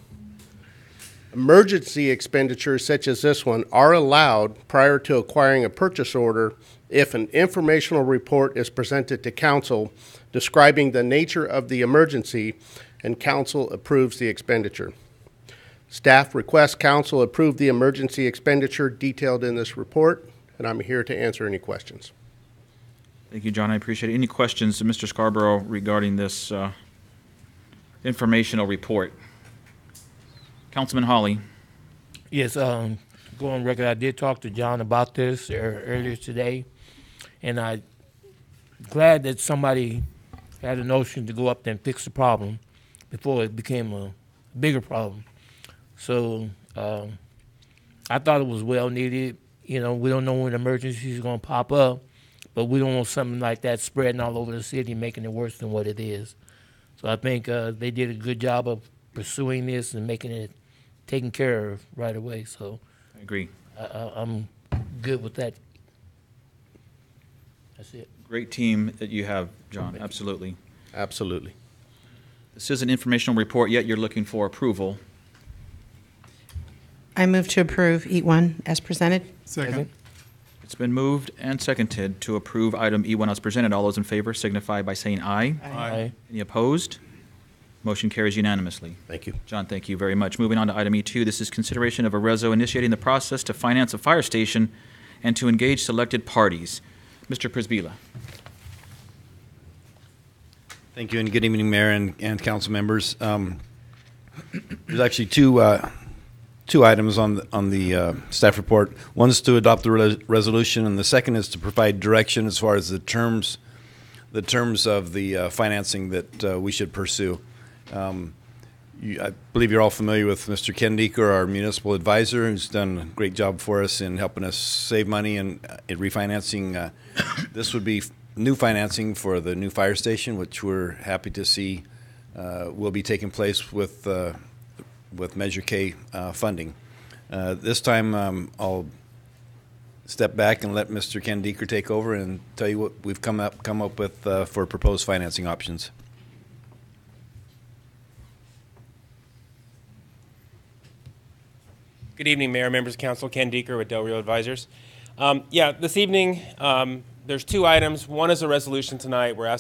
Emergency expenditures such as this one are allowed prior to acquiring a purchase order if an informational report is presented to council describing the nature of the emergency and council approves the expenditure. Staff requests council approve the emergency expenditure detailed in this report, and I'm here to answer any questions. Thank you, John. I appreciate it. Any questions to Mr. Scarborough regarding this informational report? Councilman Hawley. Yes, go on record. I did talk to John about this earlier today, and I'm glad that somebody had a notion to go up there and fix the problem before it became a bigger problem. So I thought it was well needed. You know, we don't know when emergencies are going to pop up, but we don't want something like that spreading all over the city, making it worse than what it is. So I think they did a good job of pursuing this and making it taken care of right away. So I agree. I'm good with that. That's it. Great team that you have, John. Absolutely. Absolutely. This is an informational report, yet you're looking for approval. I move to approve E1 as presented. Second. It's been moved and seconded to approve item E1 as presented. All those in favor signify by saying aye. Aye. Any opposed? Motion carries unanimously. Thank you. John, thank you very much. Moving on to item E2, this is consideration of a reso initiating the process to finance a fire station and to engage selected parties. Mr. Prisbila. Thank you, and good evening, Mayor and council members. There's actually two items on the staff report. One is to adopt the resolution, and the second is to provide direction as far as the terms of the financing that we should pursue. I believe you're all familiar with Mr. Ken Deeker, our municipal advisor, who's done a great job for us in helping us save money and in refinancing. This would be new financing for the new fire station, which we're happy to see will be taking place with Measure K funding. This time, I'll step back and let Mr. Ken Deeker take over and tell you what we've come up with for proposed financing options. Good evening, Mayor, members of Council. Ken Deeker with Del Rio Advisors. This evening, there's two items. One is a resolution tonight. We're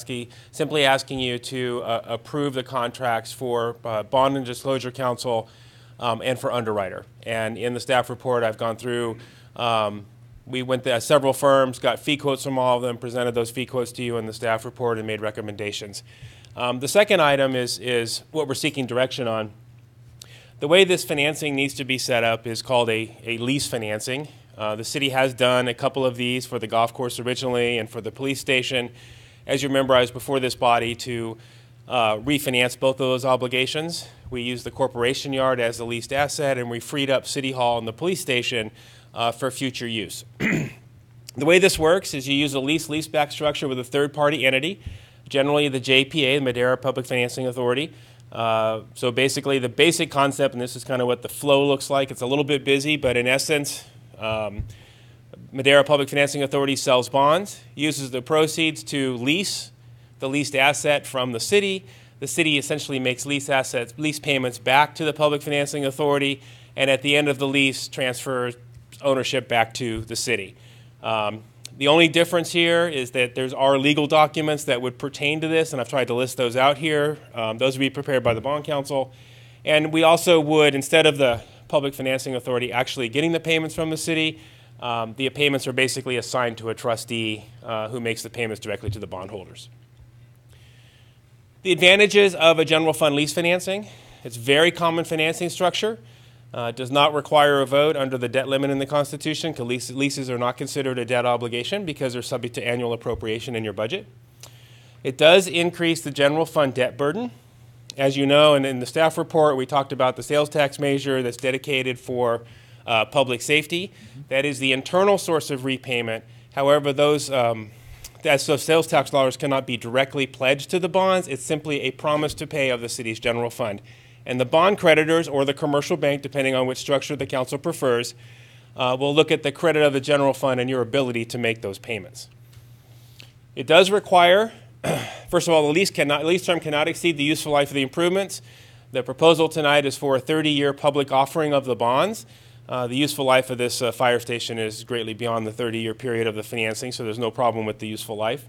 simply asking you to approve the contracts for Bond and Disclosure Council and for Underwriter. And in the staff report, I've gone through, we went to several firms, got fee quotes from all of them, presented those fee quotes to you in the staff report, and made recommendations. The second item is what we're seeking direction on. The way this financing needs to be set up is called a lease financing. The city has done a couple of these for the golf course originally and for the police station. As you remember, I was before this body to refinance both of those obligations. We used the corporation yard as the leased asset, and we freed up City Hall and the police station for future use. The way this works is you use a lease-back structure with a third-party entity, generally the JPA, the Madera Public Financing Authority. So basically the basic concept, and this is kind of what the flow looks like, it's a little bit busy, but in essence, Madera Public Financing Authority sells bonds, uses the proceeds to lease the leased asset from the city. The city essentially makes lease payments back to the Public Financing Authority, and at the end of the lease, transfers ownership back to the city. The only difference here is that there are legal documents that would pertain to this, and I've tried to list those out here. Those would be prepared by the Bond Counsel. And we also would, instead of the Public Financing Authority actually getting the payments from the city, the payments are basically assigned to a trustee who makes the payments directly to the bondholders. The advantages of a general fund lease financing: it's very common financing structure. It does not require a vote under the debt limit in the Constitution, because leases are not considered a debt obligation because they're subject to annual appropriation in your budget. It does increase the general fund debt burden. As you know, and in the staff report, we talked about the sales tax measure that's dedicated for public safety. That is the internal source of repayment. However, those sales tax dollars cannot be directly pledged to the bonds. It's simply a promise to pay of the city's general fund. And the bond creditors, or the commercial bank, depending on which structure the council prefers, will look at the credit of the general fund and your ability to make those payments. It does require, first of all, the lease term cannot exceed the useful life of the improvements. The proposal tonight is for a 30-year public offering of the bonds. The useful life of this fire station is greatly beyond the 30-year period of the financing, so there's no problem with the useful life.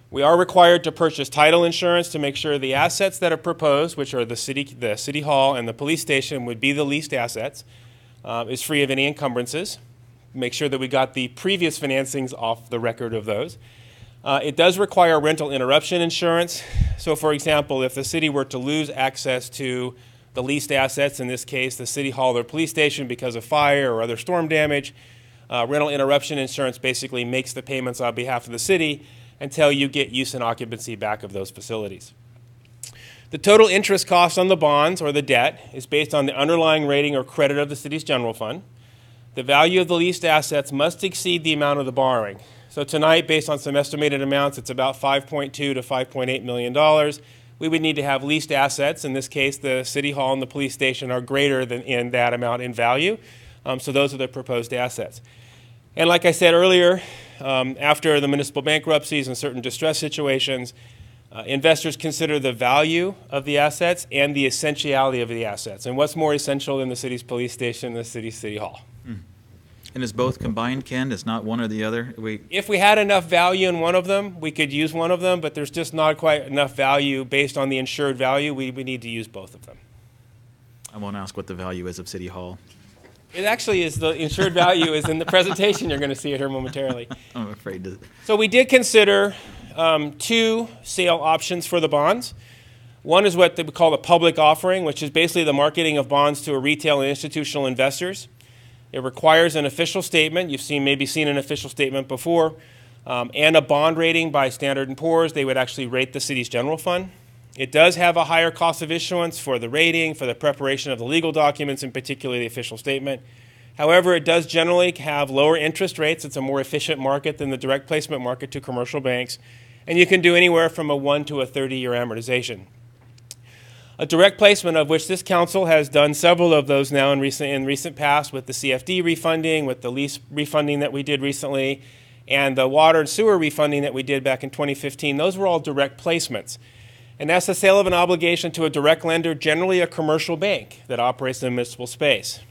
We are required to purchase title insurance to make sure the assets that are proposed, which are the city hall and the police station would be the leased assets, is free of any encumbrances. Make sure that we got the previous financings off the record of those. It does require rental interruption insurance. So for example, if the city were to lose access to the leased assets, in this case the city hall or police station, because of fire or other storm damage, rental interruption insurance basically makes the payments on behalf of the city until you get use and occupancy back of those facilities. The total interest cost on the bonds or the debt is based on the underlying rating or credit of the city's general fund. The value of the leased assets must exceed the amount of the borrowing. So tonight, based on some estimated amounts, it's about $5.2 to $5.8 million. We would need to have leased assets. In this case, the city hall and the police station are greater than in that amount in value. So those are the proposed assets. And like I said earlier, after the municipal bankruptcies and certain distress situations, investors consider the value of the assets and the essentiality of the assets. And what's more essential than the city's police station, the city's city hall? And is both combined, Ken? It's not one or the other? If we had enough value in one of them, we could use one of them, but there's just not quite enough value based on the insured value. We need to use both of them. I won't ask what the value is of City Hall. It actually is, the insured value is in the presentation. You're going to see it here momentarily. I'm afraid to. So we did consider two sale options for the bonds. One is what they would call the public offering, which is basically the marketing of bonds to a retail and institutional investors. It requires an official statement. You've maybe seen an official statement before, and a bond rating by Standard & Poor's. They would actually rate the city's general fund. It does have a higher cost of issuance for the rating, for the preparation of the legal documents, and particularly the official statement. However, it does generally have lower interest rates. It's a more efficient market than the direct placement market to commercial banks. And you can do anywhere from a 1 to a 30-year amortization. A direct placement, of which this council has done several of those now in recent past, with the CFD refunding, with the lease refunding that we did recently, and the water and sewer refunding that we did back in 2015. Those were all direct placements. And that's the sale of an obligation to a direct lender, generally a commercial bank that operates in the municipal space.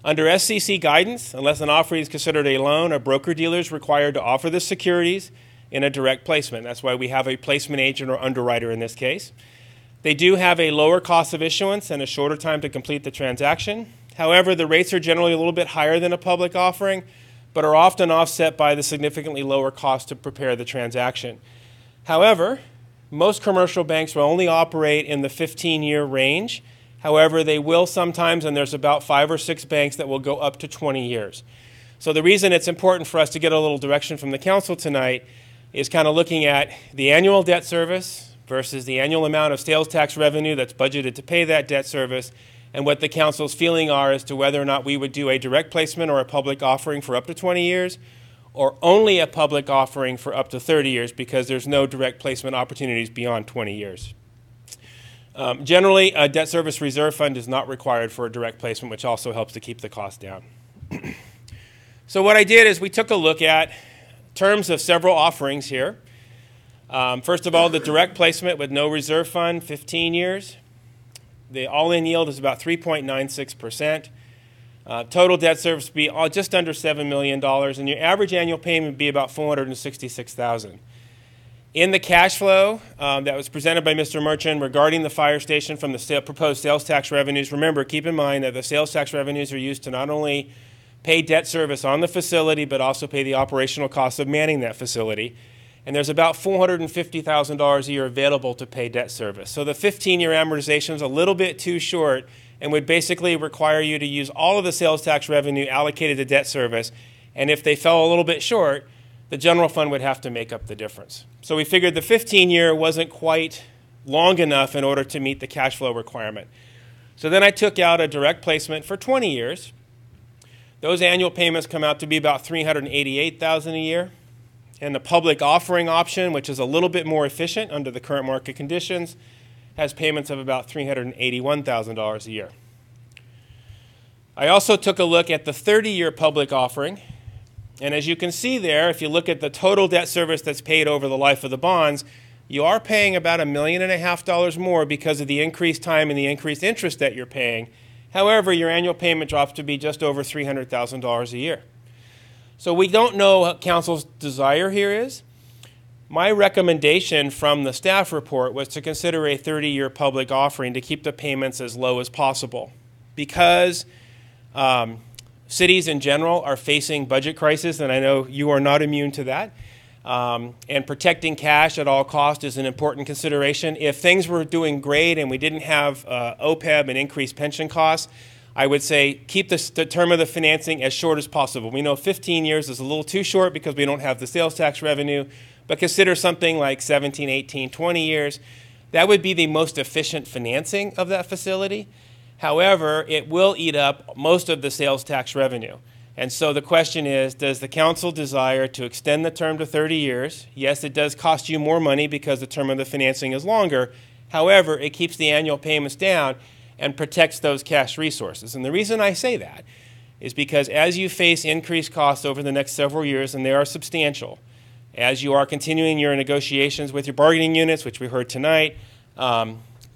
Under SCC guidance, unless an offering is considered a loan, a broker-dealer is required to offer the securities in a direct placement. That's why we have a placement agent or underwriter in this case. They do have a lower cost of issuance and a shorter time to complete the transaction. However, the rates are generally a little bit higher than a public offering, but are often offset by the significantly lower cost to prepare the transaction. However, most commercial banks will only operate in the 15-year range. However, they will sometimes, and there's about 5 or 6 banks that will go up to 20 years. So the reason it's important for us to get a little direction from the council tonight is kind of looking at the annual debt service versus the annual amount of sales tax revenue that's budgeted to pay that debt service, and what the council's feeling are as to whether or not we would do a direct placement or a public offering for up to 20 years, or only a public offering for up to 30 years, because there's no direct placement opportunities beyond 20 years. Generally, a debt service reserve fund is not required for a direct placement, which also helps to keep the cost down. So what I did is we took a look at terms of several offerings here. First of all, the direct placement with no reserve fund, 15 years. The all-in yield is about 3.96%. Total debt service would be just under $7 million, and your average annual payment would be about $466,000. In the cash flow that was presented by Mr. Merchant regarding the fire station from the proposed sales tax revenues, remember, keep in mind that the sales tax revenues are used to not only pay debt service on the facility, but also pay the operational costs of manning that facility. And there's about $450,000 a year available to pay debt service. So the 15-year amortization is a little bit too short and would basically require you to use all of the sales tax revenue allocated to debt service. And if they fell a little bit short, the general fund would have to make up the difference. So we figured the 15-year wasn't quite long enough in order to meet the cash flow requirement. So then I took out a direct placement for 20 years. Those annual payments come out to be about $388,000 a year. And the public offering option, which is a little bit more efficient under the current market conditions, has payments of about $381,000 a year. I also took a look at the 30-year public offering. And as you can see there, if you look at the total debt service that's paid over the life of the bonds, you are paying about $1.5 million more because of the increased time and the increased interest that you're paying. However, your annual payment drops to be just over $300,000 a year. So we don't know what council's desire here is. My recommendation from the staff report was to consider a 30-year public offering to keep the payments as low as possible. Because cities in general are facing budget crisis, and I know you are not immune to that. And protecting cash at all costs is an important consideration. If things were doing great and we didn't have OPEB and increased pension costs, I would say keep the term of the financing as short as possible. We know 15 years is a little too short because we don't have the sales tax revenue, but consider something like 17, 18, 20 years. That would be the most efficient financing of that facility. However, it will eat up most of the sales tax revenue. And so the question is, does the council desire to extend the term to 30 years? Yes, it does cost you more money because the term of the financing is longer. However, it keeps the annual payments down and protects those cash resources. And the reason I say that is because as you face increased costs over the next several years, and they are substantial, as you are continuing your negotiations with your bargaining units, which we heard tonight,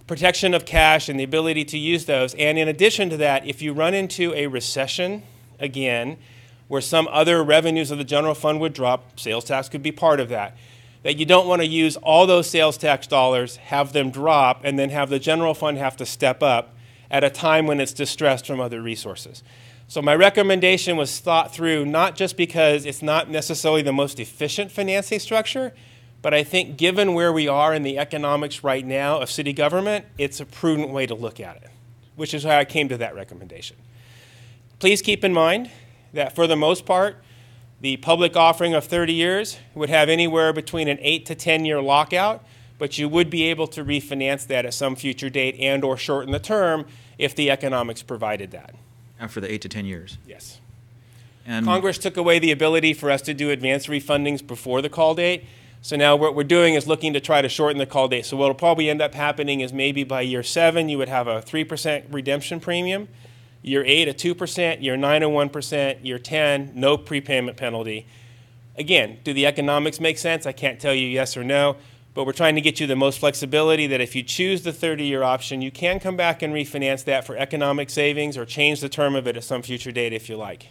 protection of cash and the ability to use those. And in addition to that, if you run into a recession again, where some other revenues of the general fund would drop, sales tax could be part of that, that you don't want to use all those sales tax dollars, have them drop, and then have the general fund have to step up at a time when it's distressed from other resources. So my recommendation was thought through not just because it's not necessarily the most efficient financing structure, but I think given where we are in the economics right now of city government, it's a prudent way to look at it, which is how I came to that recommendation. Please keep in mind that for the most part, the public offering of 30 years would have anywhere between an 8 to 10 year lockout, but you would be able to refinance that at some future date and or shorten the term if the economics provided that. After the 8 to 10 years? Yes. And Congress took away the ability for us to do advance refundings before the call date. So now what we're doing is looking to try to shorten the call date. So what will probably end up happening is maybe by year 7, you would have a 3% redemption premium. Year 8, a 2%. Year 9, a 1%. Year 10, no prepayment penalty. Again, do the economics make sense? I can't tell you yes or no, but we're trying to get you the most flexibility that if you choose the 30-year option, you can come back and refinance that for economic savings or change the term of it at some future date if you like.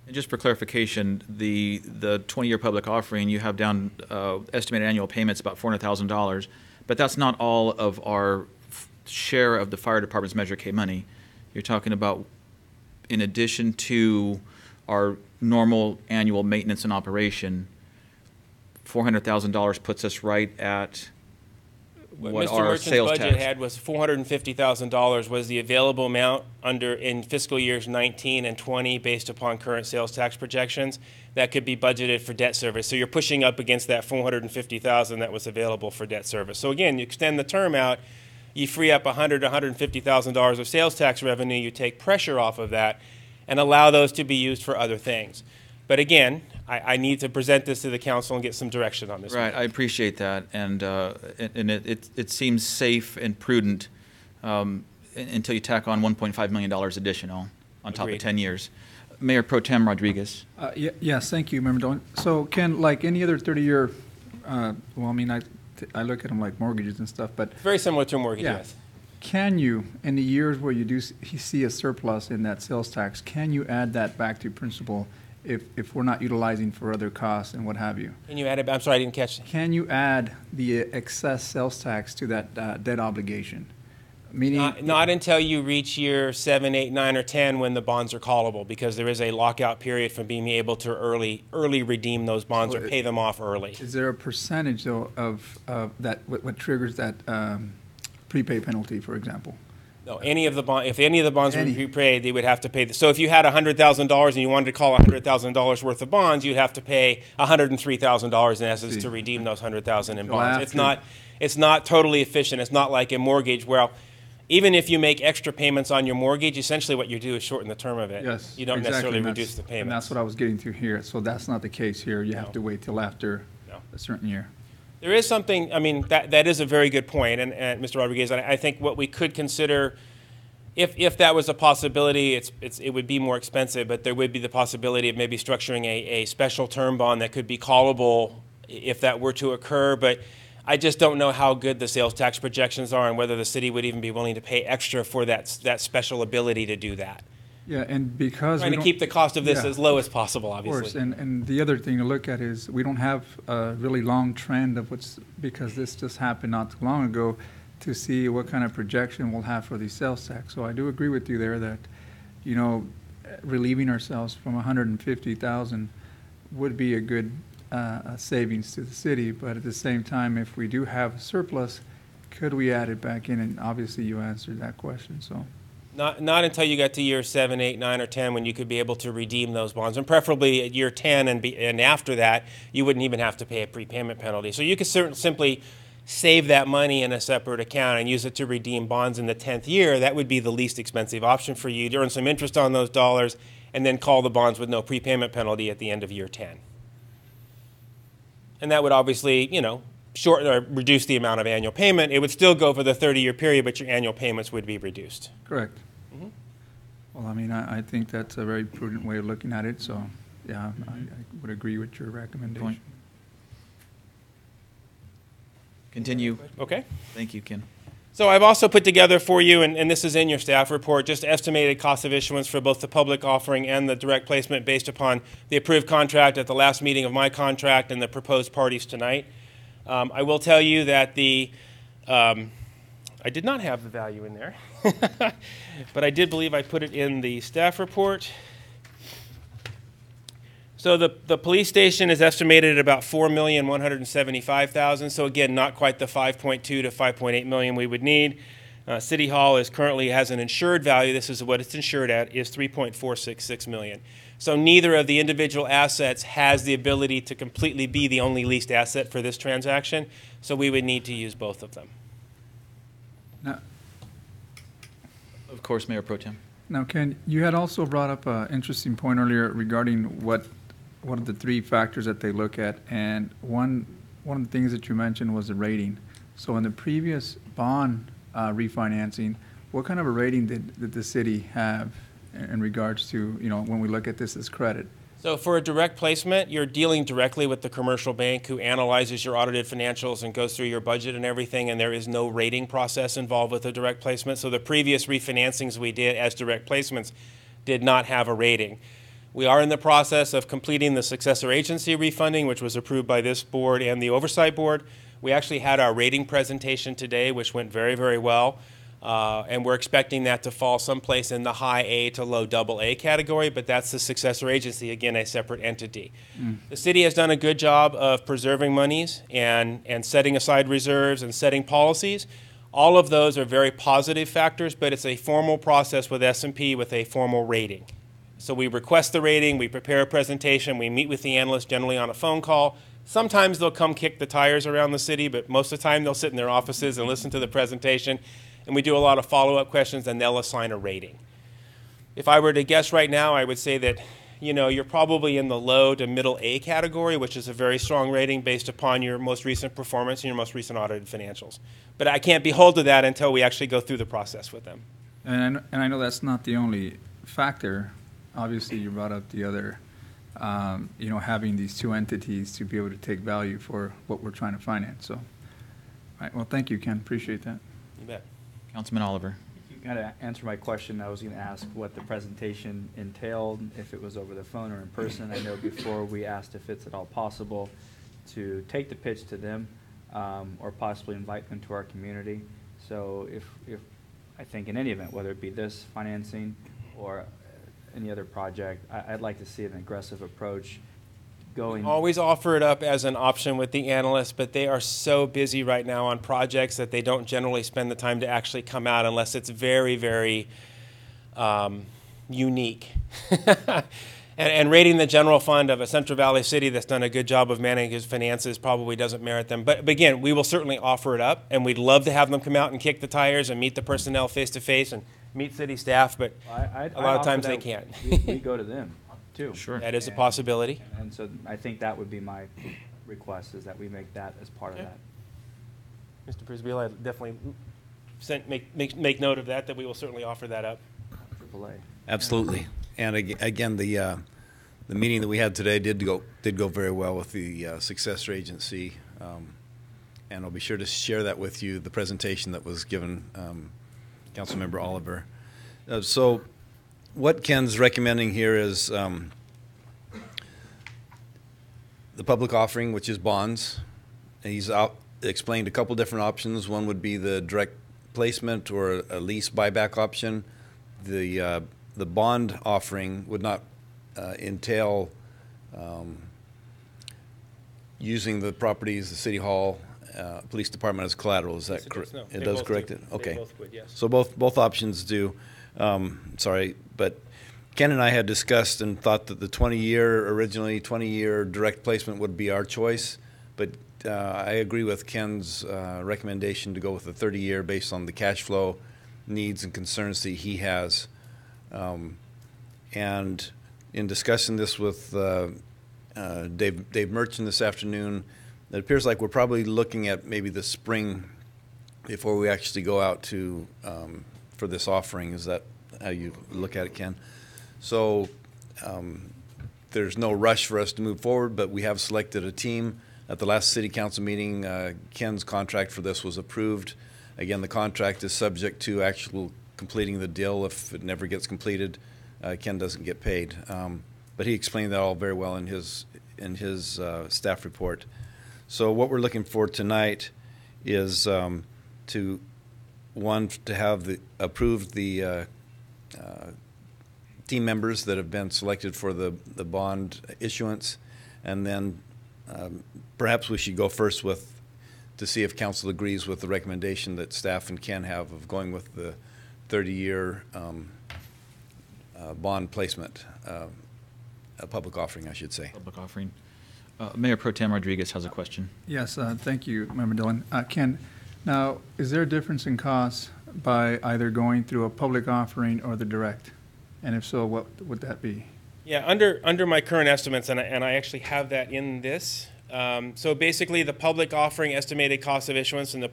And just for clarification, the 20-year public offering, you have down estimated annual payments about $400,000, but that's not all of our share of the fire department's Measure K money. You're talking about, in addition to our normal annual maintenance and operation, $400,000 puts us right at what Mr. our Merchant's sales budget tax had was $450,000 was the available amount in fiscal years 19 and 20 based upon current sales tax projections that could be budgeted for debt service. So you're pushing up against that $450,000 that was available for debt service. So again, you extend the term out, you free up $100,000 to $150,000 of sales tax revenue, you take pressure off of that and allow those to be used for other things. But again, I need to present this to the council and get some direction on this. Right, I appreciate that, and it seems safe and prudent until you tack on $1.5 million additional on top of Agreed. 10 years. Mayor Pro Tem Rodriguez. Yes, thank you, Member Dolan. So Ken, like any other 30-year, well, I mean, I look at them like mortgages and stuff, but Very similar to a mortgage, Yeah. yes. can you, in the years where you do see a surplus in that sales tax, can you add that back to principal if we're not utilizing for other costs and what have you? Can you add it? I'm sorry, I didn't catch it. Can you add the excess sales tax to that debt obligation? Meaning, Not until you reach year 7, 8, 9, or 10 when the bonds are callable, because there is a lockout period from being able to early redeem those bonds or pay them off early. is there a percentage though of that what triggers that prepay penalty, for example? No, if any of the bonds were prepaid, they would have to pay. So if you had $100,000 and you wanted to call $100,000 worth of bonds, you'd have to pay $103,000 in essence to redeem those $100,000 in bonds. It's not totally efficient. It's not like a mortgage where even if you make extra payments on your mortgage, essentially what you do is shorten the term of it. Yes, You don't exactly, necessarily and reduce the And payments. that's what I was getting to here. So that's not the case here. You have to wait till after a certain year. There is something, I mean, that is a very good point, and Mr. Rodriguez, I think what we could consider, if that was a possibility, it would be more expensive, but there would be the possibility of maybe structuring a special term bond that could be callable if that were to occur, but I just don't know how good the sales tax projections are and whether the city would even be willing to pay extra for that special ability to do that. Yeah, and because Trying to keep the cost of this as low as possible, obviously. Of course, and the other thing to look at is we don't have a really long trend of because this just happened not too long ago, to see what kind of projection we'll have for the sales tax. So I do agree with you there that, you know, relieving ourselves from 150,000 would be a good savings to the city, but at the same time, if we do have a surplus, could we add it back in? And obviously you answered that question, so. Not until you got to year 7, 8, 9, or 10 when you could be able to redeem those bonds, and preferably at year 10 and after that, you wouldn't even have to pay a prepayment penalty. So you could simply save that money in a separate account and use it to redeem bonds in the 10th year. That would be the least expensive option for you to earn some interest on those dollars and then call the bonds with no prepayment penalty at the end of year 10. And that would obviously, you know, shorten or reduce the amount of annual payment. It would still go for the 30-year period, but your annual payments would be reduced. Correct. Mhm. Well, I mean, I think that's a very prudent way of looking at it, so, yeah, I would agree with your recommendation. Continue. Okay. Thank you, Ken. So I've also put together for you, and this is in your staff report, just estimated cost of issuance for both the public offering and the direct placement based upon the approved contract at the last meeting of my contract and the proposed parties tonight. I will tell you that I did not have the value in there, but I did believe I put it in the staff report. So the police station is estimated at about $4,175,000. So again, not quite the 5.2 to 5.8 million we would need. City Hall currently has an insured value. This is what it's insured at, is $3.466 million. So neither of the individual assets has the ability to completely be the only leased asset for this transaction. So we would need to use both of them. Now, Of course, Mayor Pro Tem. Now, Ken, you had also brought up an interesting point earlier regarding what are the three factors that they look at, and one of the things that you mentioned was the rating. So in the previous bond refinancing, what kind of a rating did the city have in regards to, you know, when we look at this as credit? So for a direct placement, you're dealing directly with the commercial bank who analyzes your audited financials and goes through your budget and everything, and there is no rating process involved with a direct placement. So the previous refinancings we did as direct placements did not have a rating. We are in the process of completing the successor agency refunding, which was approved by this board and the oversight board. We actually had our rating presentation today, which went very, very well. And we're expecting that to fall someplace in the high A to low AA category, but that's the successor agency, again, a separate entity. The city has done a good job of preserving monies and setting aside reserves and setting policies. All of those are very positive factors, but it's a formal process with S&P with a formal rating. So we request the rating, we prepare a presentation, we meet with the analyst generally on a phone call. Sometimes they'll come kick the tires around the city, but most of the time they'll sit in their offices and listen to the presentation. And we do a lot of follow-up questions, and they'll assign a rating. If I were to guess right now, I would say that, you're probably in the low to middle A category, which is a very strong rating based upon your most recent performance and your most recent audited financials. But I can't be held to that until we actually go through the process with them. And I know that's not the only factor. Obviously, you brought up the other, having these two entities to be able to take value for what we're trying to finance. So, all right, well, thank you, Ken. Appreciate that. You bet. Councilman Oliver. You kind of answered my question. I was going to ask what the presentation entailed, if it was over the phone or in person. I know before we asked if it's at all possible to take the pitch to them or possibly invite them to our community. So if I think in any event, whether it be this financing or any other project, I'd like to see an aggressive approach going. Always offer it up as an option with the analysts, but they are so busy right now on projects that they don't generally spend the time to actually come out unless it's very, very unique. And rating the general fund of a Central Valley city that's done a good job of managing his finances probably doesn't merit them. But again, we will certainly offer it up, and we'd love to have them come out and kick the tires and meet the personnel face-to-face and meet city staff, but a lot of times they can't. We go to them, too. Sure. That is a possibility. And so I think that would be my request, is that we make that as part of that. Mr. Prisbilla, I definitely make note of that we will certainly offer that up. AAA. Absolutely. And again, the meeting that we had today did go very well with the successor agency, and I'll be sure to share that with you, the presentation that was given Councilmember Oliver. So what Ken's recommending here is the public offering, which is bonds. And he's explained a couple different options. One would be the direct placement or a lease buyback option. The bond offering would not entail using the properties, the city hall, police department as collateral. Is that correct? No, it does, correct it? They Okay. both would, yes. So both options do. Sorry, but Ken and I had discussed and thought that the 20-year direct placement would be our choice, but I agree with Ken's recommendation to go with the 30-year based on the cash flow needs and concerns that he has. And in discussing this with Dave Merchant this afternoon, it appears like we're probably looking at maybe the spring before we actually go out to for this offering. Is that how you look at it, Ken? So there's no rush for us to move forward, but we have selected a team. At the last city council meeting, Ken's contract for this was approved. Again, the contract is subject to actual completing the deal. If it never gets completed, Ken doesn't get paid. But he explained that all very well in his staff report. So what we're looking for tonight is to have approved the team members that have been selected for the bond issuance, and then perhaps we should go first to see if council agrees with the recommendation that staff and Ken have of going with the 30-year bond placement, a public offering, I should say. Public offering. Mayor Pro Tem Rodriguez has a question. Yes, thank you, Member Dillon. Ken, now, is there a difference in cost by either going through a public offering or the direct? And if so, what would that be? Yeah, under my current estimates, and I actually have that in this. So basically, the public offering estimated cost of issuance and the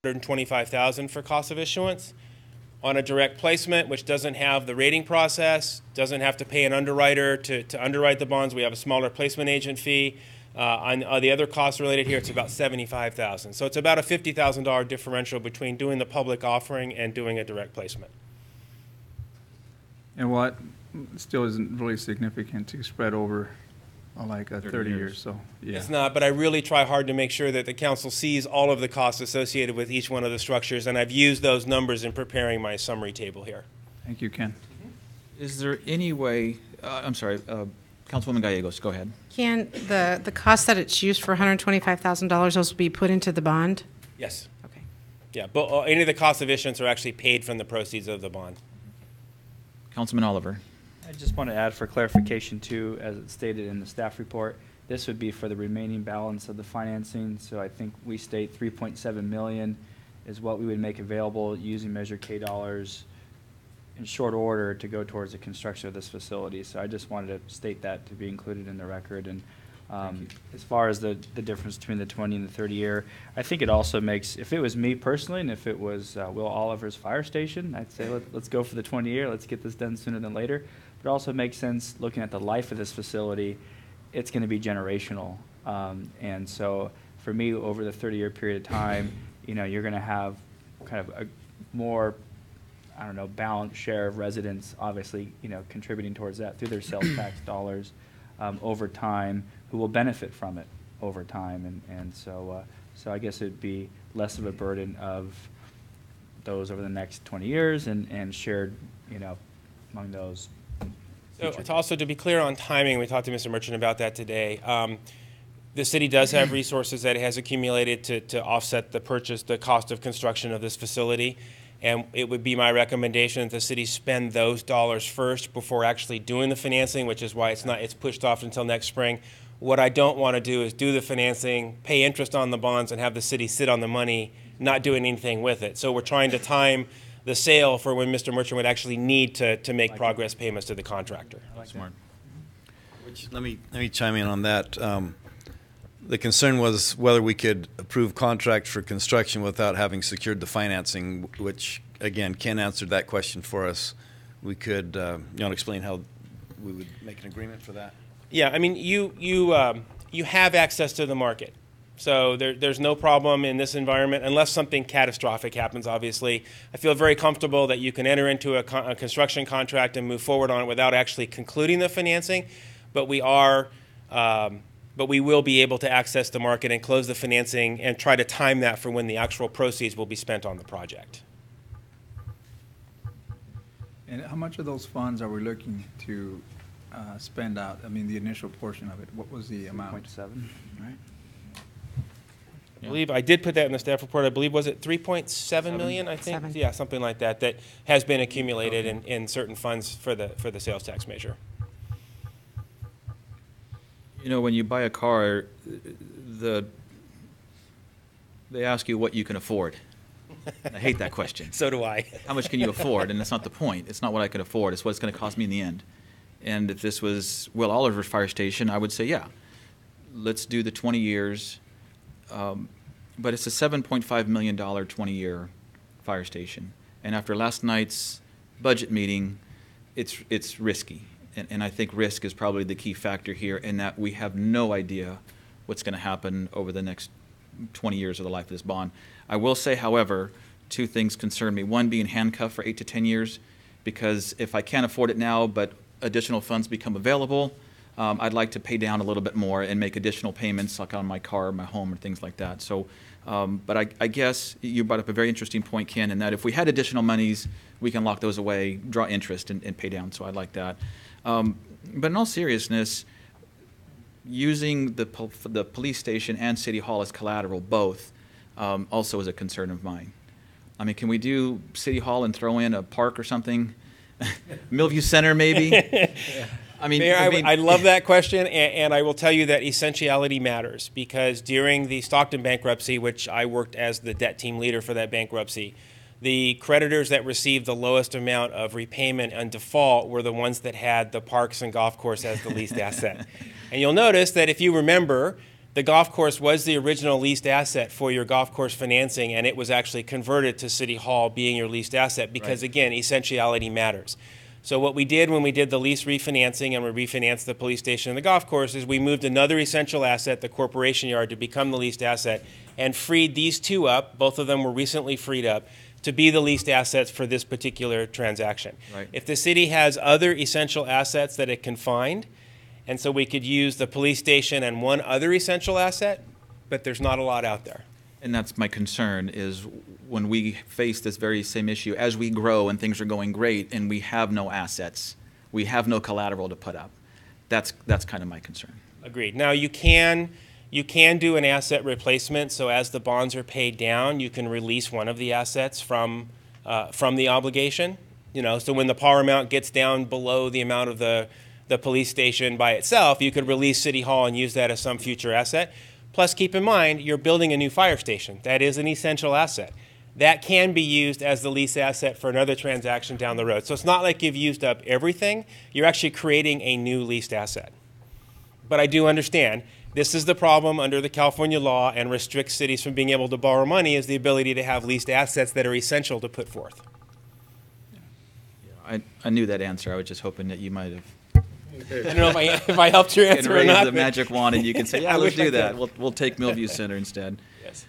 $125,000 for cost of issuance. On a direct placement, which doesn't have the rating process, doesn't have to pay an underwriter to underwrite the bonds, we have a smaller placement agent fee. On the other costs related here, it's about $75,000. So it's about a $50,000 differential between doing the public offering and doing a direct placement. And what still isn't really significant to spread over like 30 years. So yeah. It's not, but I really try hard to make sure that the council sees all of the costs associated with each one of the structures, and I've used those numbers in preparing my summary table here. Thank you, Ken. Is there any way, I'm sorry, Councilwoman Gallegos, go ahead. Ken, the cost that it's used for $125,000, those will be put into the bond? Yes. Okay. Yeah, but any of the costs of issuance are actually paid from the proceeds of the bond. Councilman Oliver. I just want to add for clarification too, as it's stated in the staff report, This would be for the remaining balance of the financing. So I think we state 3.7 million is what we would make available using Measure K dollars in short order to go towards the construction of this facility. So I just wanted to state that to be included in the record. And as far as the difference between the 20 and the 30 year, I think it also makes, if it was me personally and if it was Will Oliver's fire station, I'd say let's go for the 20 year, let's get this done sooner than later. But it also makes sense looking at the life of this facility, it's going to be generational. And so for me, over the 30-year period of time, you're going to have kind of a more, I don't know, balanced share of residents, obviously, contributing towards that through their sales tax dollars over time, who will benefit from it over time. And so I guess it'd be less of a burden of those over the next 20 years and shared, among those. So it's also, to be clear on timing, we talked to Mr. Merchant about that today. The city does have resources that it has accumulated to offset the cost of construction of this facility. And it would be my recommendation that the city spend those dollars first before actually doing the financing, which is why it's pushed off until next spring. What I don't want to do is do the financing, pay interest on the bonds, and have the city sit on the money, not doing anything with it. So we're trying to time the sale for when Mr. Merchant would actually need to make progress payments to the contractor. Smart. Which, let me chime in on that. The concern was whether we could approve contract for construction without having secured the financing, which, again, Ken answered that question for us. We could, you want to explain how we would make an agreement for that? Yeah, I mean, you have access to the market. So there's no problem in this environment, unless something catastrophic happens, obviously. I feel very comfortable that you can enter into a construction contract and move forward on it without actually concluding the financing, but we will be able to access the market and close the financing and try to time that for when the actual proceeds will be spent on the project. And how much of those funds are we looking to spend out? I mean, the initial portion of it. What was the amount? 3.7. Right. I believe I did put that in the staff report. I believe, was it 3.7 million, I think? 7. Yeah, something like that, that has been accumulated in certain funds for the sales tax measure. When you buy a car, they ask you what you can afford. I hate that question. So do I. How much can you afford? And that's not the point. It's not what I can afford. It's what it's going to cost me in the end. And if this was Will Oliver's fire station, I would say, yeah, let's do the 20 years. But it's a $7.5 million 20-year fire station. And after last night's budget meeting, it's risky. And I think risk is probably the key factor here, in that we have no idea what's going to happen over the next 20 years of the life of this bond. I will say, however, two things concern me. One, being handcuffed for 8 to 10 years, because if I can't afford it now but additional funds become available, I'd like to pay down a little bit more and make additional payments, like on my car, my home, or things like that. So, but I guess you brought up a very interesting point, Ken, in that if we had additional monies, we can lock those away, draw interest, and pay down. So I like that. But in all seriousness, using the police station and City Hall as collateral, both, also is a concern of mine. I mean, can we do City Hall and throw in a park or something? Millview Center, maybe? I mean, Mayor, I love that question, and I will tell you that essentiality matters, because during the Stockton bankruptcy, which I worked as the debt team leader for that bankruptcy, the creditors that received the lowest amount of repayment and default were the ones that had the parks and golf course as the leased asset. And you'll notice that if you remember, the golf course was the original leased asset for your golf course financing, and it was actually converted to City Hall being your leased asset because, again, essentiality matters. So what we did when we did the lease refinancing and we refinanced the police station and the golf course is we moved another essential asset, the corporation yard, to become the leased asset and freed these two up. Both of them were recently freed up to be the leased assets for this particular transaction. Right. If the city has other essential assets that it can find, and so we could use the police station and one other essential asset, but there's not a lot out there. And that's my concern, is when we face this very same issue, as we grow and things are going great and we have no assets, we have no collateral to put up. That's kind of my concern. Agreed. Now you can do an asset replacement, so as the bonds are paid down, you can release one of the assets from the obligation. So when the par amount gets down below the amount of the the police station by itself. You could release City Hall and use that as some future asset. Plus, keep in mind, you're building a new fire station. That is an essential asset. That can be used as the lease asset for another transaction down the road. So it's not like you've used up everything. You're actually creating a new leased asset. But I do understand this is the problem under the California law and restricts cities from being able to borrow money, is the ability to have leased assets that are essential to put forth. I knew that answer. I was just hoping that you might have. I don't know if I helped your answer or raise not. the magic wand, and you can say, "Yeah, let's do that. We'll take Millview Center instead." Yes.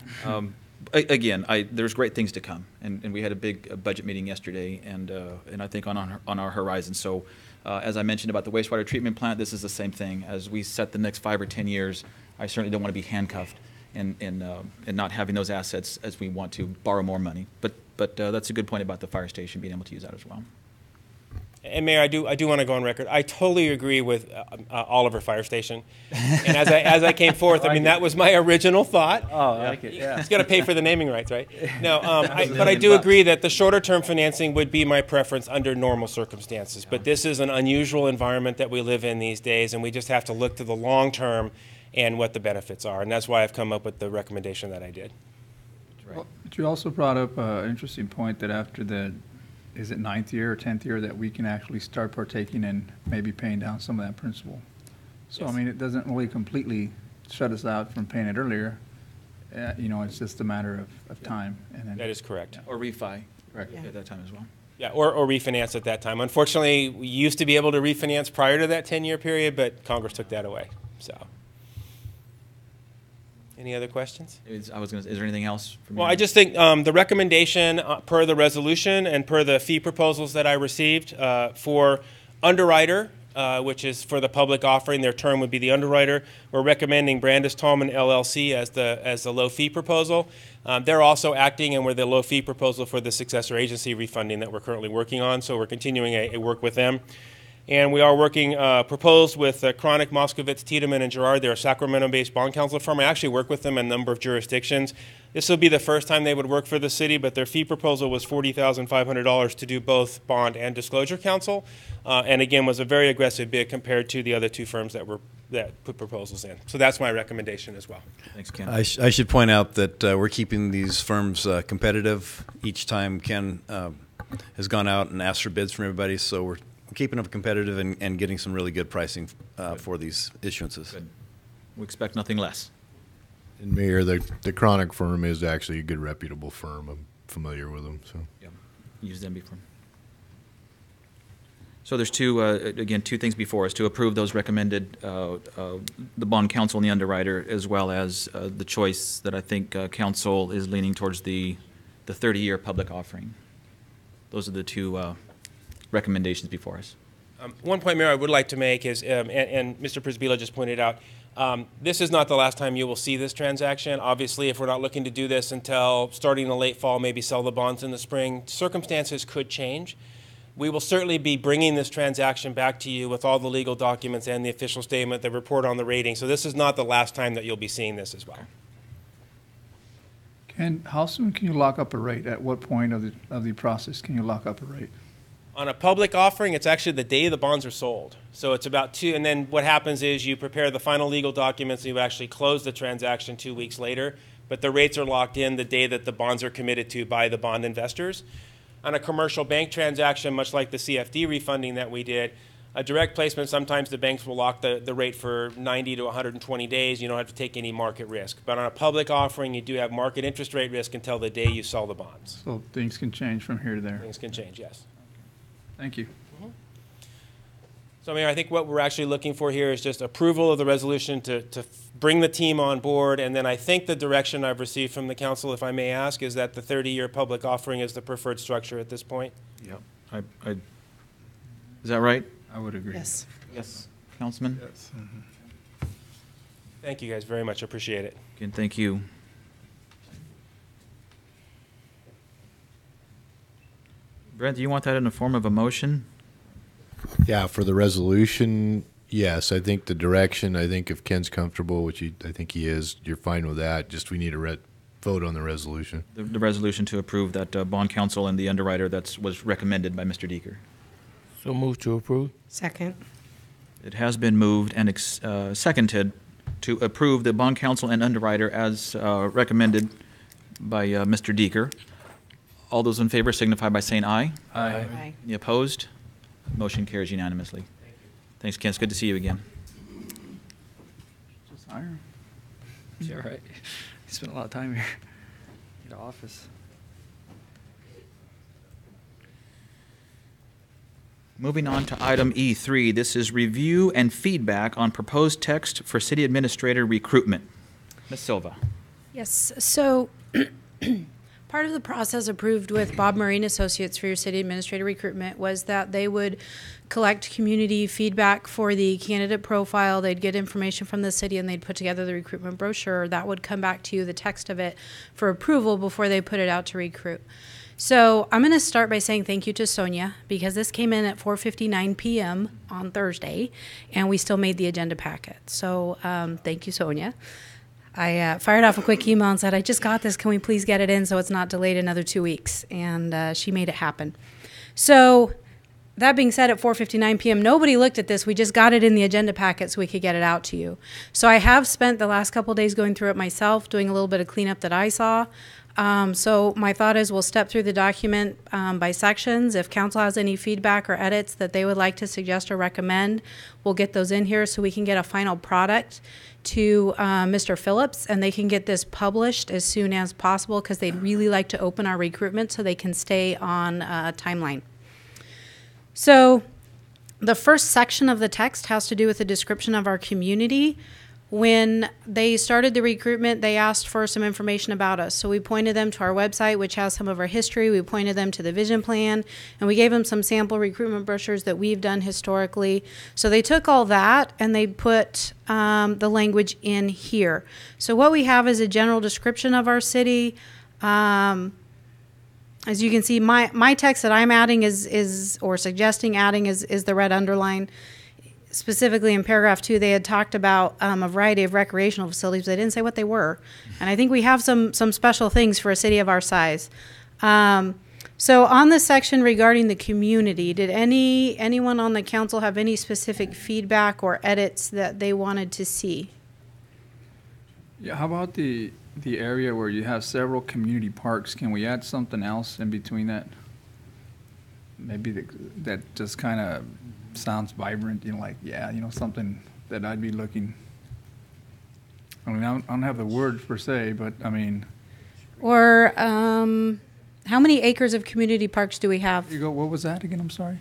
Again, there's great things to come, and we had a big budget meeting yesterday, and I think on our horizon. So, as I mentioned about the wastewater treatment plant, this is the same thing. As we set the next 5 or 10 years, I certainly don't want to be handcuffed and not having those assets as we want to borrow more money. But that's a good point about the fire station being able to use that as well. And Mayor, I do want to go on record. I totally agree with Oliver Fire Station. And as I came forth, I mean, that was my original thought. Oh, I like it, yeah. He's got to pay for the naming rights, right? No, but I do agree that the shorter term financing would be my preference under normal circumstances. But this is an unusual environment that we live in these days, and we just have to look to the long term and what the benefits are. And that's why I've come up with the recommendation that I did. Well, but you also brought up an interesting point that after the, is it 9th year or 10th year, that we can actually start partaking in maybe paying down some of that principal. So, Yes. I mean, it doesn't really completely shut us out from paying it earlier. You know, it's just a matter of time. And then, That is correct. Or refi Correct. at that time as well. Yeah, or refinance at that time. Unfortunately, we used to be able to refinance prior to that 10-year period, but Congress took that away. So, any other questions? Is there anything else? From Well, you? I just think the recommendation per the resolution and per the fee proposals that I received for underwriter, which is for the public offering, their term would be the underwriter. We're recommending Brandis Tallman LLC as the low fee proposal. They're also acting, and we're the low fee proposal for the successor agency refunding that we're currently working on. So we're continuing a work with them. And we are working proposed with Chronic, Moskovitz, Tiedemann, and Gerard. They're a Sacramento-based bond counsel firm. I actually work with them in a number of jurisdictions. This will be the first time they would work for the city, but their fee proposal was $40,500 to do both bond and disclosure counsel, and again was a very aggressive bid compared to the other two firms that put proposals in. So that's my recommendation as well. Thanks, Ken. I should point out that we're keeping these firms competitive. Each time Ken has gone out and asked for bids from everybody, so we're keeping them competitive and getting some really good pricing for these issuances. Good. We expect nothing less. And Mayor, the Chronic firm is actually a good, reputable firm. I'm familiar with them. So. Yeah, used them before. So there's two things before us: to approve those recommended, the bond counsel and the underwriter, as well as the choice that I think council is leaning towards the 30-year public offering. Those are the two recommendations before us. One point, Mayor, I would like to make is, and Mr. Prisbila just pointed out, this is not the last time you will see this transaction. Obviously, if we're not looking to do this until starting in the late fall, maybe sell the bonds in the spring, circumstances could change. We will certainly be bringing this transaction back to you with all the legal documents and the official statement, the report on the rating. So this is not the last time that you'll be seeing this as well. Ken, how soon can you lock up a rate? At what point of the process can you lock up a rate? On a public offering, it's actually the day the bonds are sold. So it's about two, and then what happens is you prepare the final legal documents and you actually close the transaction 2 weeks later, but the rates are locked in the day that the bonds are committed to by the bond investors. On a commercial bank transaction, much like the CFD refunding that we did, a direct placement, sometimes the banks will lock the rate for 90 to 120 days. You don't have to take any market risk. But on a public offering, you do have market interest rate risk until the day you sell the bonds. So things can change from here to there. Things can change, yes. Thank you. So, Mayor, I think what we're actually looking for here is just approval of the resolution to bring the team on board. And then I think the direction I've received from the council, if I may ask, is that the 30-year public offering is the preferred structure at this point. Yep. Is that right? I would agree. Yes. Yes, Councilman? Yes. Thank you guys very much. Appreciate it. Again, thank you. Brent, do you want that in the form of a motion? Yeah, for the resolution, yes. I think the direction, I think if Ken's comfortable, which I think he is, you're fine with that. Just we need a vote on the resolution. The resolution to approve that bond counsel and the underwriter that was recommended by Mr. Deeker. So move to approve. Second. It has been moved and seconded to approve the bond counsel and underwriter as recommended by Mr. Deeker. All those in favor signify by saying aye. Aye. Any opposed? Motion carries unanimously. Thanks, Ken. It's good to see you again. Just hire. Yeah, right. You spent a lot of time here. Get to office. Moving on to item E3, this is review and feedback on proposed text for city administrator recruitment. Ms. Silva. Yes, so part of the process approved with Bob Murray and Associates for your city administrator recruitment was that they would collect community feedback for the candidate profile. They'd get information from the city and they'd put together the recruitment brochure. That would come back to you, the text of it, for approval before they put it out to recruit. So I'm going to start by saying thank you to Sonia, because this came in at 4:59 p.m. on Thursday, and we still made the agenda packet. So thank you, Sonia. I fired off a quick email and said, I just got this. Can we please get it in so it's not delayed another 2 weeks? And she made it happen. So that being said, at 4:59 p.m., nobody looked at this. We just got it in the agenda packet so we could get it out to you. So I have spent the last couple of days going through it myself, doing a little bit of cleanup that I saw. So my thought is we'll step through the document by sections. If council has any feedback or edits that they would like to suggest or recommend, we'll get those in here so we can get a final product to Mr. Phillips, and they can get this published as soon as possible because they'd really like to open our recruitment so they can stay on a timeline. So the first section of the text has to do with the description of our community. When they started the recruitment, they asked for some information about us. So we pointed them to our website, which has some of our history. We pointed them to the vision plan, and we gave them some sample recruitment brochures that we've done historically. So they took all that and they put the language in here. So what we have is a general description of our city. As you can see, my text that I'm adding is or suggesting adding is the red underline. Specifically in paragraph 2, they had talked about a variety of recreational facilities. They didn't say what they were. And I think we have some special things for a city of our size. So on this section regarding the community, did anyone on the council have any specific feedback or edits that they wanted to see? Yeah, how about the area where you have several community parks? Can we add something else in between that? Maybe that just kind of sounds vibrant, something that I'd be looking. I mean, I don't have the words per se, but I mean. Or how many acres of community parks do we have? There you go. What was that again? I'm sorry.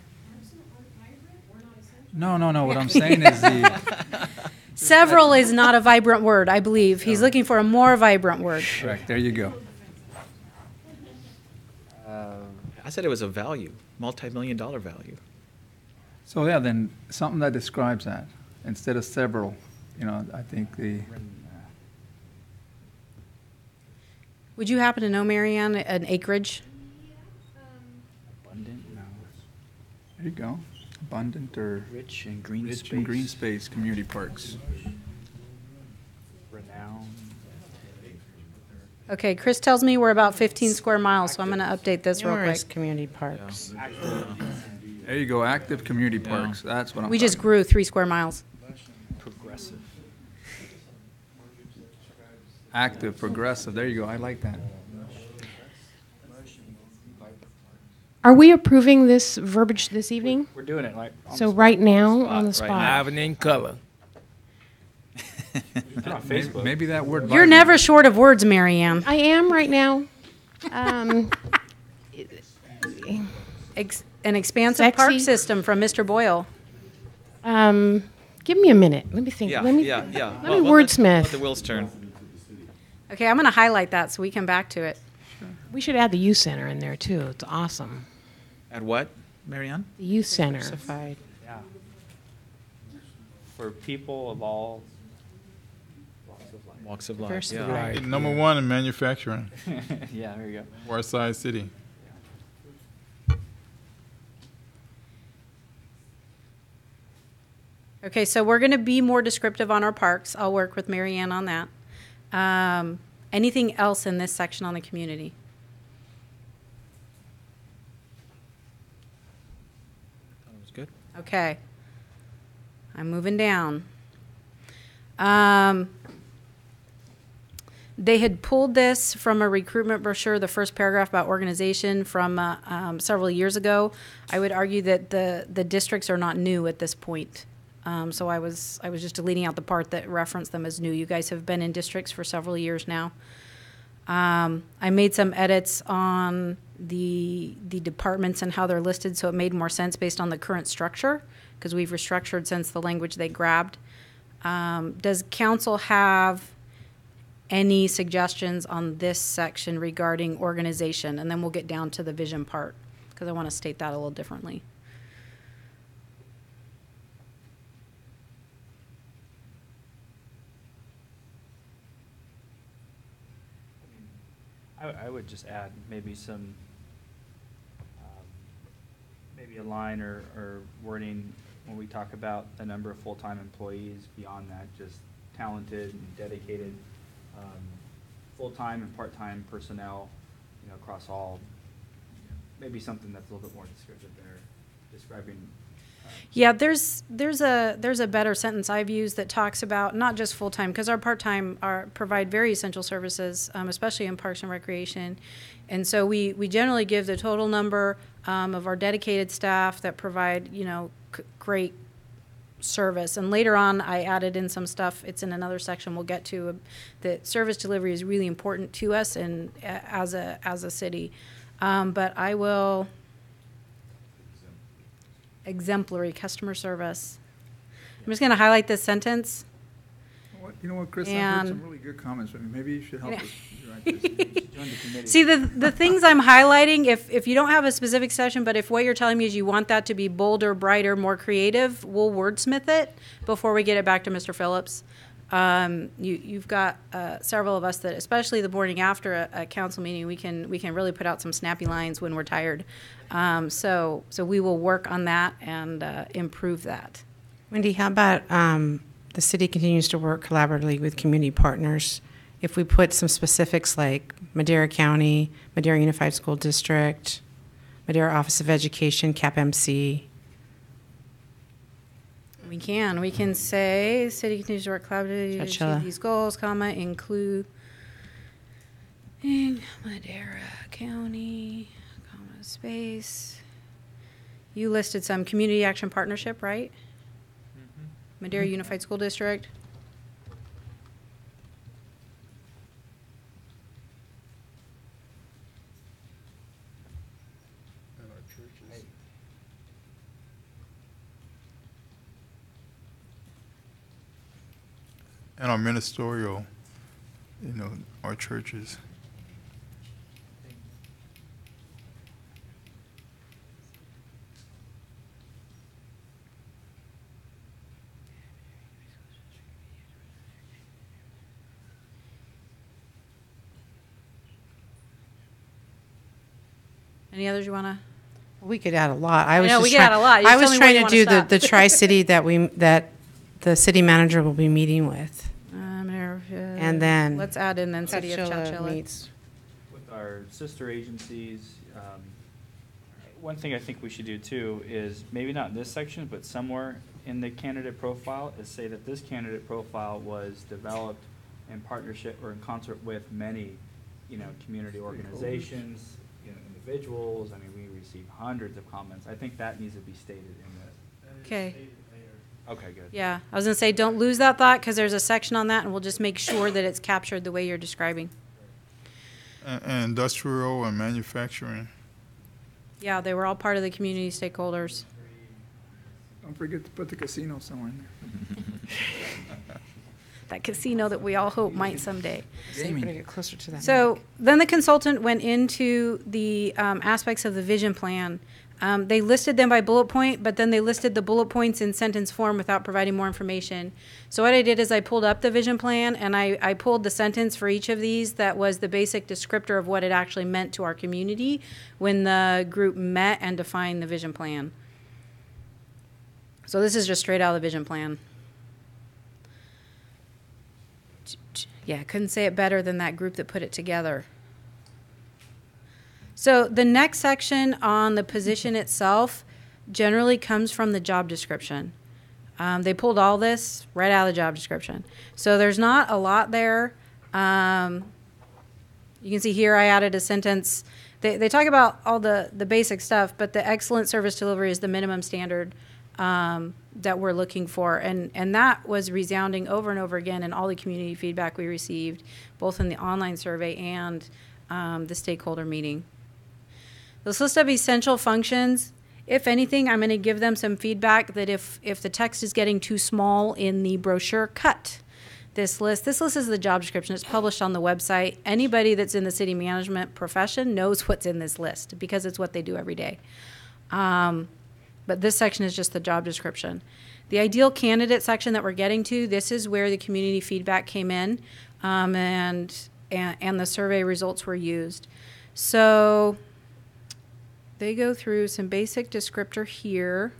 No. What I'm saying is Several is not a vibrant word, I believe. He's looking for a more vibrant word. Correct. There you go. I said it was a value, multi-million-dollar value. So yeah, then something that describes that instead of several. I think Would you happen to know, Marianne, an acreage? Abundant? No. There you go. Abundant or Rich and green space. Rich and green space community parks. Renowned. Okay, Chris tells me we're about 15 square miles, so I'm going to update this real Numerous quick. community parks. There you go. Active community parks. That's what I'm. We just grew 3 square miles. Progressive. Active, progressive. There you go. I like that. Are we approving this verbiage this evening? We're doing it like so right now on the spot. Live and in color. On Facebook. Maybe that word. You're never short of words, Marianne. I am right now. An expansive Sexy. park system from Mr. Boyle. Give me a minute. Let me think. Yeah, Let me wordsmith. Let the wheels turn. Okay, I'm going to highlight that so we come back to it. We should add the youth center in there too. It's awesome. At what, Marianne? The youth center. Yeah. For people of all walks of life. First Yeah. right. Number one in manufacturing. Yeah, there you go. Waterside City. Okay, so we're going to be more descriptive on our parks. I'll work with Marianne on that. Anything else in this section on the community? That was good. Okay. I'm moving down. They had pulled this from a recruitment brochure, the first paragraph about organization from several years ago. I would argue that the districts are not new at this point. So I was just deleting out the part that referenced them as new. You guys have been in districts for several years now. I made some edits on the departments and how they're listed, so it made more sense based on the current structure, because we've restructured since the language they grabbed. Does council have any suggestions on this section regarding organization? And then we'll get down to the vision part, because I want to state that a little differently. I would just add maybe some, maybe a line or wording when we talk about the number of full-time employees. Beyond that, just talented and dedicated full-time and part-time personnel, across all. Maybe something that's a little bit more descriptive there, describing. Yeah, there's a better sentence I've used that talks about not just full-time, because our part-time provide very essential services, especially in Parks and Recreation. And so we generally give the total number of our dedicated staff that provide, great service. And later on, I added in some stuff. It's in another section we'll get to. That service delivery is really important to us and as a city. But I will. Exemplary customer service. I'm just going to highlight this sentence. You know what, Chris? I've heard some really good comments from you. Maybe you should help us write this. You should join the committee. See, the things I'm highlighting, if you don't have a specific session, but if what you're telling me is you want that to be bolder, brighter, more creative, we'll wordsmith it before we get it back to Mr. Phillips. You've got several of us that, especially the morning after a council meeting, we can really put out some snappy lines when we're tired. So we will work on that and improve that. Wendy, how about the city continues to work collaboratively with community partners? If we put some specifics like Madera County, Madera Unified School District, Madera Office of Education, CAPMC. We can say city continues to work collaboratively to achieve these goals, include in Madera County, space. You listed some community action partnership, right? Mm-hmm. Madera Unified School District. And our churches. And our ministerial, our churches. Any others you want to? We could add a lot. I know we could add a lot. I was trying to do the Tri-City that the city manager will be meeting with. And then let's add in then City of Chowchilla meets with our sister agencies. One thing I think we should do too is maybe not in this section, but somewhere in the candidate profile is say that this candidate profile was developed in partnership or in concert with many, community organizations, individuals. I mean, we receive hundreds of comments. I think that needs to be stated in the. Okay. Okay, good. Yeah, I was going to say, don't lose that thought, because there's a section on that, and we'll just make sure that it's captured the way you're describing. And industrial and manufacturing. Yeah, they were all part of the community stakeholders. Don't forget to put the casino somewhere in there. That casino that we all hope might someday. So you're going to get closer to that. So then the consultant went into the aspects of the vision plan. They listed them by bullet point, but then they listed the bullet points in sentence form without providing more information. So what I did is I pulled up the vision plan, and I pulled the sentence for each of these that was the basic descriptor of what it actually meant to our community when the group met and defined the vision plan. So this is just straight out of the vision plan. Yeah, couldn't say it better than that group that put it together. So the next section on the position itself generally comes from the job description. They pulled all this right out of the job description. So there's not a lot there. You can see here I added a sentence. They talk about all the basic stuff, but the excellent service delivery is the minimum standard that we're looking for. And that was resounding over and over again in all the community feedback we received, both in the online survey and the stakeholder meeting. This list of essential functions, if anything, I'm going to give them some feedback that if the text is getting too small in the brochure, cut this list. This list is the job description. It's published on the website. Anybody that's in the city management profession knows what's in this list because it's what they do every day. But this section is just the job description. The ideal candidate section that we're getting to, this is where the community feedback came in, and the survey results were used. So they go through some basic descriptor here.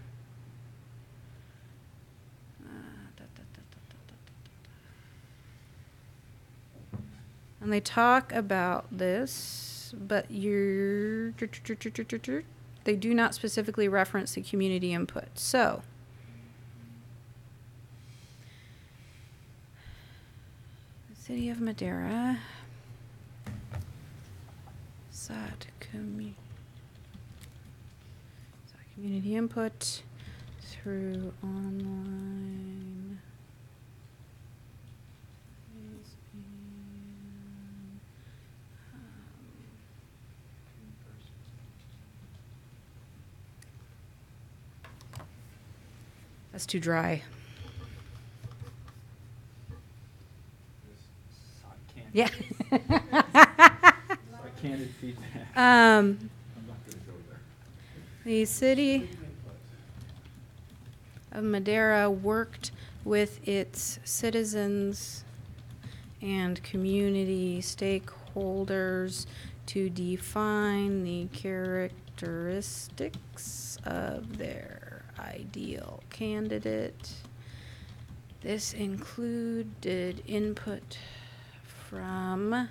And they talk about this, but they do not specifically reference the community input. So the City of Madera sought community input through online. That's too dry. Yeah. Candid feedback. The City of Madera worked with its citizens and community stakeholders to define the characteristics of their ideal candidate. This included input from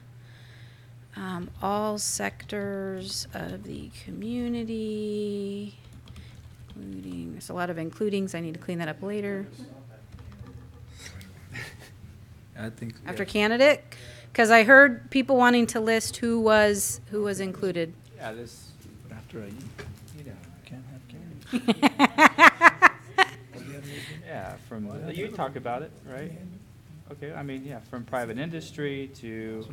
all sectors of the community, including, there's a lot of includings, I need to clean that up later. I think After candidate, because I heard people wanting to list who was included. Yeah, this after a can't have yeah, from you talk about it, right? Okay, I mean, yeah, from private industry to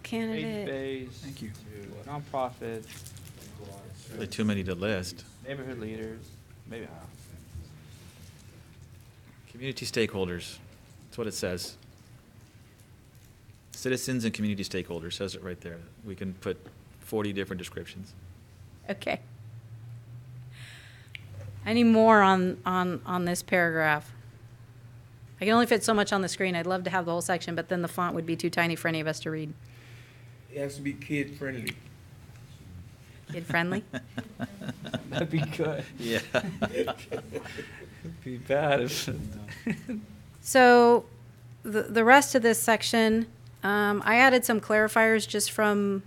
Candidate. faith-based, Thank you, to nonprofit, Really too many to list. neighborhood leaders, maybe. Community stakeholders. That's what it says. Citizens and community stakeholders, says it right there. We can put 40 different descriptions. Okay. Any more on this paragraph? I can only fit so much on the screen. I'd love to have the whole section, but then the font would be too tiny for any of us to read. It has to be kid-friendly. Kid-friendly? That'd be good. Yeah. It'd be bad if. So the rest of this section, I added some clarifiers just from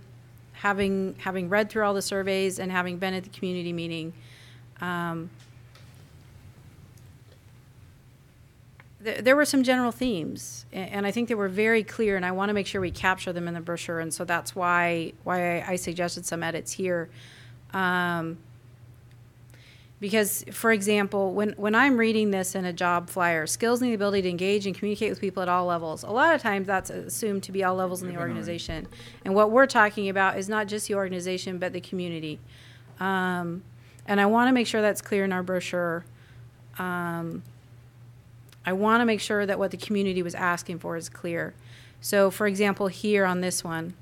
having read through all the surveys and having been at the community meeting. There were some general themes, and I think they were very clear, and I want to make sure we capture them in the brochure, and so that's why I suggested some edits here. Because, for example, when I'm reading this in a job flyer, skills and the ability to engage and communicate with people at all levels, a lot of times that's assumed to be all levels in the organization. And what we're talking about is not just the organization, but the community. And I want to make sure that's clear in our brochure. I want to make sure that what the community was asking for is clear. So, for example, here on this one,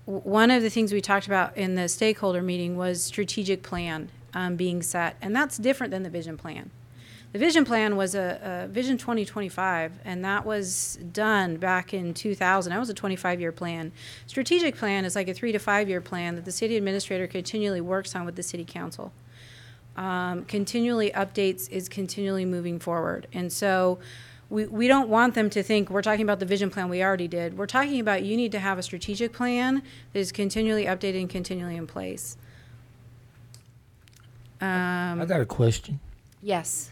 one of the things we talked about in the stakeholder meeting was strategic plan being set, and that's different than the vision plan. The vision plan was a Vision 2025, and that was done back in 2000. That was a 25-year plan. Strategic plan is like a 3 to 5 year plan that the city administrator continually works on with the city council. Continually updates, is continually moving forward. And so we don't want them to think we're talking about the vision plan we already did. We're talking about you need to have a strategic plan that is continually updated and continually in place. I got a question. Yes.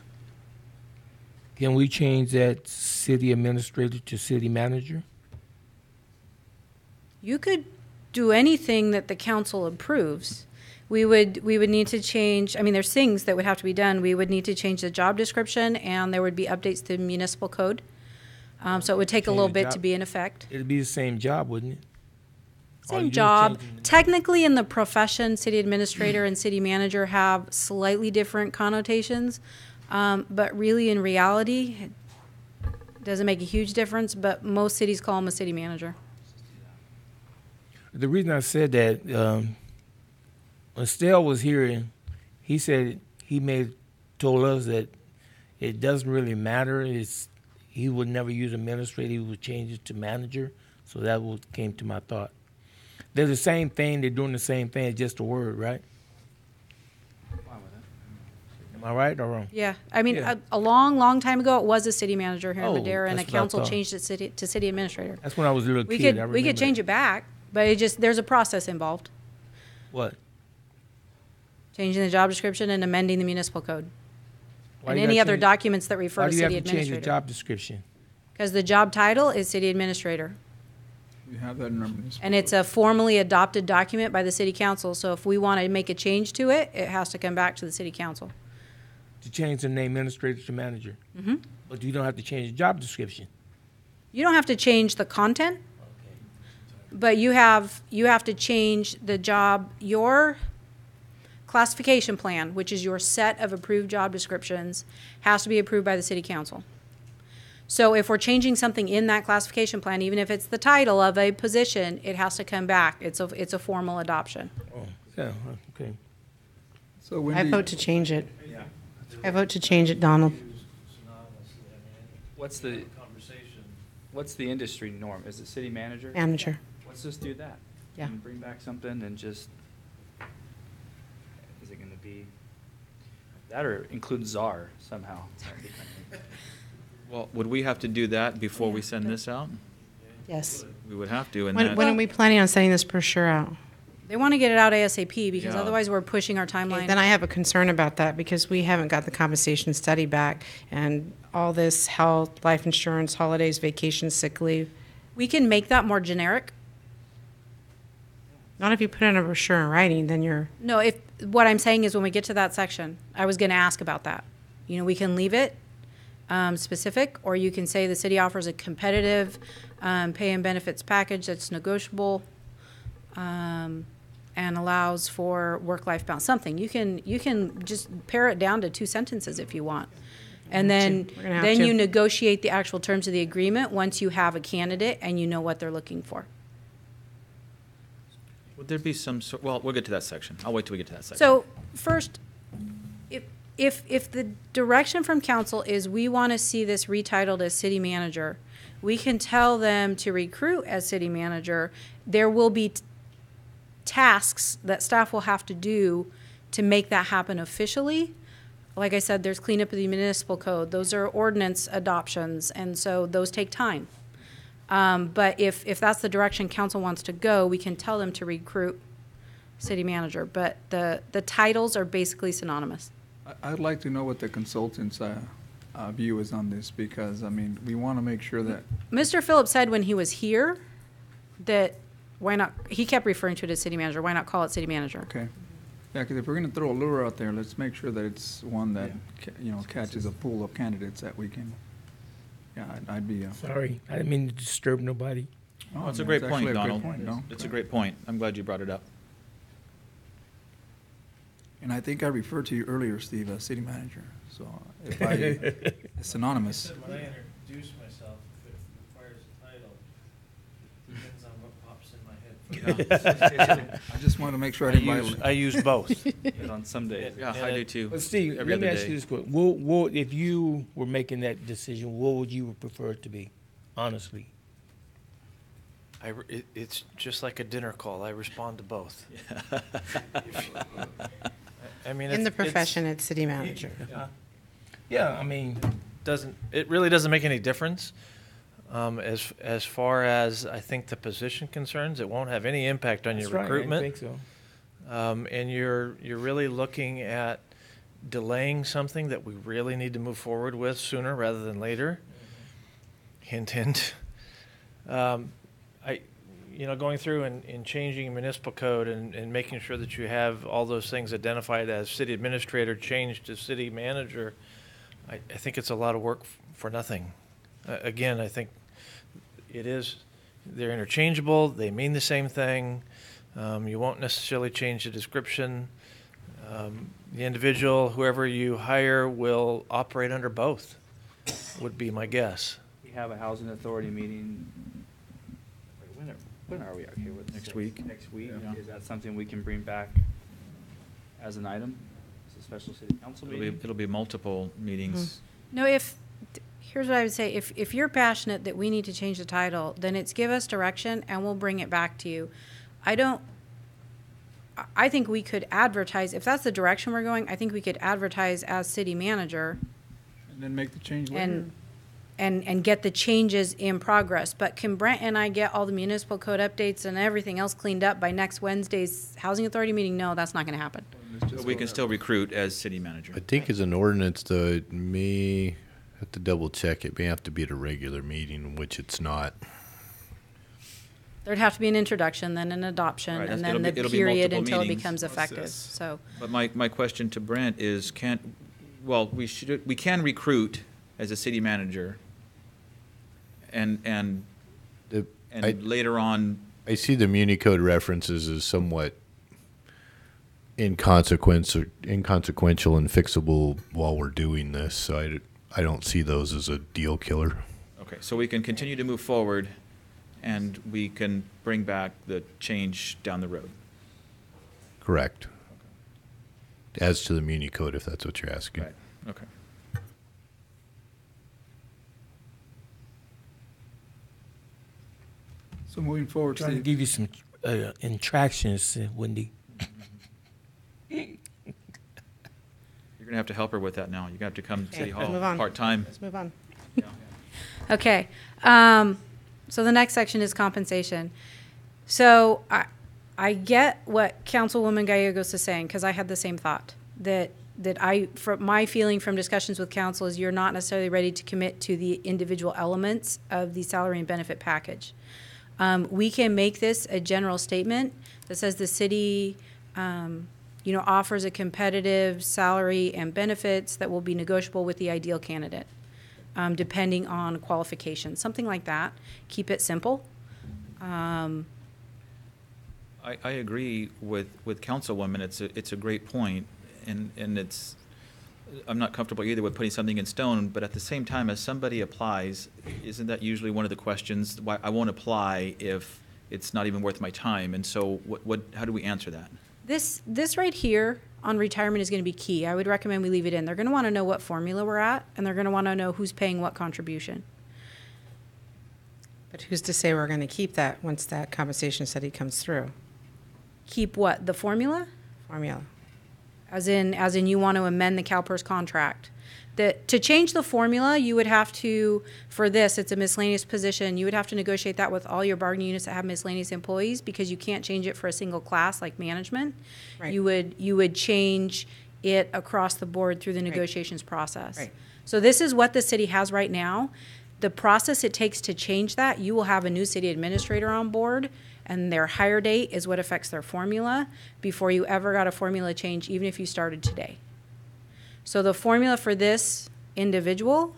Can we change that city administrator to city manager? You could do anything that the council approves. We would need to change, I mean, there's things that would have to be done. We would need to change the job description, and there would be updates to the municipal code. So it would take a little bit to be in effect. It'd be the same job, wouldn't it? Same job. Technically, in the profession, city administrator and city manager have slightly different connotations, but really in reality, it doesn't make a huge difference, but most cities call him a city manager. The reason I said that, when Stell was here, he said told us that it doesn't really matter. He would never use administrator. He would change it to manager. So that what came to my thought. They're the same thing. They're doing the same thing. It's just a word, right? Am I right or wrong? Yeah. I mean, a long, long time ago, it was a city manager here in Madera, and a that's what I council thought. changed it to city administrator. That's when I was a little We kid. could we could change it back, but there's a process involved. What? Changing the job description and amending the municipal code. Why And you any gotta other change- documents that refer Why to do you city have to change administrator. the job description? Because the job title is city administrator. You have that in our municipal. And it's a formally adopted document by the city council, so if we want to make a change to it, it has to come back to the city council. To change the name administrator to manager. Mhm. But you don't have to change the job description. You don't have to change the content, but you have to change the job, your classification plan, which is your set of approved job descriptions, has to be approved by the city council. So if we're changing something in that classification plan, even if it's the title of a position, it has to come back. It's a formal adoption. Oh, yeah, okay. So I vote to change it. I vote to change it, Donald. What's the industry norm? Is it city manager? Manager. Let's just do that. Yeah. And bring back something and just, is it gonna be that or include czar somehow? Well, would we have to do that before we send this out? Yes. We would have to, and When are we planning on sending this brochure out? They want to get it out ASAP because Yeah. otherwise we're pushing our timeline. Then I have a concern about that because we haven't got the compensation study back and all this health, life insurance, holidays, vacations, sick leave. We can make that more generic. Not if you put it in a brochure in writing, then you're. No, if what I'm saying is when we get to that section, I was going to ask about that. You know, we can leave it specific, or you can say the city offers a competitive pay and benefits package that's negotiable and allows for work-life balance. Something you can just pare it down to 2 sentences if you want, and then We're gonna have to. you negotiate the actual terms of the agreement once you have a candidate and you know what they're looking for. would there be some sort? Well, we'll get to that section. I'll wait till we get to that section. So first, if the direction from council is we want to see this retitled as city manager, we can tell them to recruit as city manager. There will be tasks that staff will have to do to make that happen officially. Like I said, there's cleanup of the municipal code. Those are ordinance adoptions, and so those take time. But if that's the direction council wants to go, we can tell them to recruit city manager. But the titles are basically synonymous. I'd like to know what the consultant's view is on this because, I mean, we want to make sure that. Mr. Phillips said when he was here that why not, he kept referring to it as city manager. Why not call it city manager? Okay. Yeah, because if we're going to throw a lure out there, let's make sure that it's one that, catches a pool of candidates that we can, I'd be. Sorry, I didn't mean to disturb nobody. Oh, it's a man, great it's point, actually a great Donald. point, no? It's a great point. I'm glad you brought it up. And I think I referred to you earlier, Steve, as city manager. So if it's synonymous. When I introduce myself, if it requires a title, it depends on what pops in my head. I just wanted to make sure I didn't violate. I use both. On some days. Yeah, I do too. But Steve, Every let me other ask day. you this question. What, if you were making that decision, what would you prefer it to be, honestly? It's just like a dinner call. I respond to both. I mean, In the profession, it's city manager. Yeah, I mean, it really doesn't make any difference. As far as I think the position concerns, it won't have any impact on your That's right, I recruitment. think so. And you're really looking at delaying something that we really need to move forward with sooner rather than later. Hint, hint. Going through and changing municipal code and making sure that you have all those things identified as city administrator changed to city manager, I think it's a lot of work for nothing. Again, I think they're interchangeable, they mean the same thing. You won't necessarily change the description. The individual, whoever you hire, will operate under both, would be my guess. We have a housing authority meeting. When are we? Okay, next week. Next week. Yeah. Is that something we can bring back as an item? As a special city council meeting? It'll be multiple meetings. No, here's what I would say. If you're passionate that we need to change the title, then it's give us direction and we'll bring it back to you. I think we could advertise, if that's the direction we're going, I think we could advertise as city manager. And then make the change later. And get the changes in progress. But can Brent and I get all the municipal code updates and everything else cleaned up by next Wednesday's housing authority meeting? No, that's not going to happen. But we can still recruit as city manager. I think as an ordinance, though, it may have to double check. It may have to be at a regular meeting, which it's not. There'd have to be an introduction, then an adoption, Right, and then the it'll be period multiple until it meetings. becomes effective. So, But my question to Brent is, we can recruit as a city manager, and later on. I see the Muni Code references as somewhat inconsequential and fixable while we're doing this. So I don't see those as a deal killer. Okay, so we can continue to move forward, and we can bring back the change down the road. Correct. As to the Muni Code, if that's what you're asking. Right. Okay. So moving forward, Trying to Steve. give you some intractions, Wendy. You're gonna have to help her with that now. You're gonna have to come to City Hall move on. part-time. Let's move on. okay. So the next section is compensation. So I get what Councilwoman Gallegos is saying, because I had the same thought, that from my feeling from discussions with council is you're not necessarily ready to commit to the individual elements of the salary and benefit package. We can make this a general statement that says the city, offers a competitive salary and benefits that will be negotiable with the ideal candidate, depending on qualifications, something like that. Keep it simple. I agree with Councilwoman. It's a great point, and I'm not comfortable either with putting something in stone, but at the same time, as somebody applies, isn't that usually one of the questions? Why I won't apply if it's not even worth my time? And so how do we answer that? This right here on retirement is going to be key. I would recommend we leave it in. They're going to want to know what formula we're at, and they're going to want to know who's paying what contribution. But who's to say we're going to keep that once that compensation study comes through? Keep what? The formula? Formula. As in you want to amend the CalPERS contract. To change the formula, you would have to, for this, it's a miscellaneous position, you would have to negotiate that with all your bargaining units that have miscellaneous employees, because you can't change it for a single class like management. Right. You would change it across the board through the negotiations process. Right. So this is what the city has right now. The process it takes to change that, you will have a new city administrator on board, and their hire date is what affects their formula before you ever got a formula change, even if you started today. So the formula for this individual,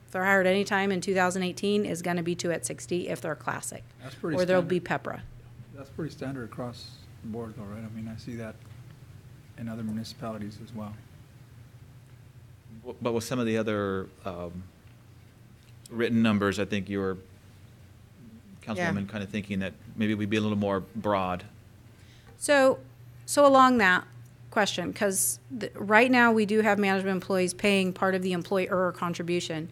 if they're hired any time in 2018, is going to be 2 at 60 if they're classic. That's pretty or there'll standard. be PEPRA. That's pretty standard across the board, though, right? I mean, I see that in other municipalities as well. But with some of the other written numbers, I think you were, Councilwoman, kind of thinking that maybe we'd be a little more broad. So along that question, because right now we do have management employees paying part of the employer contribution.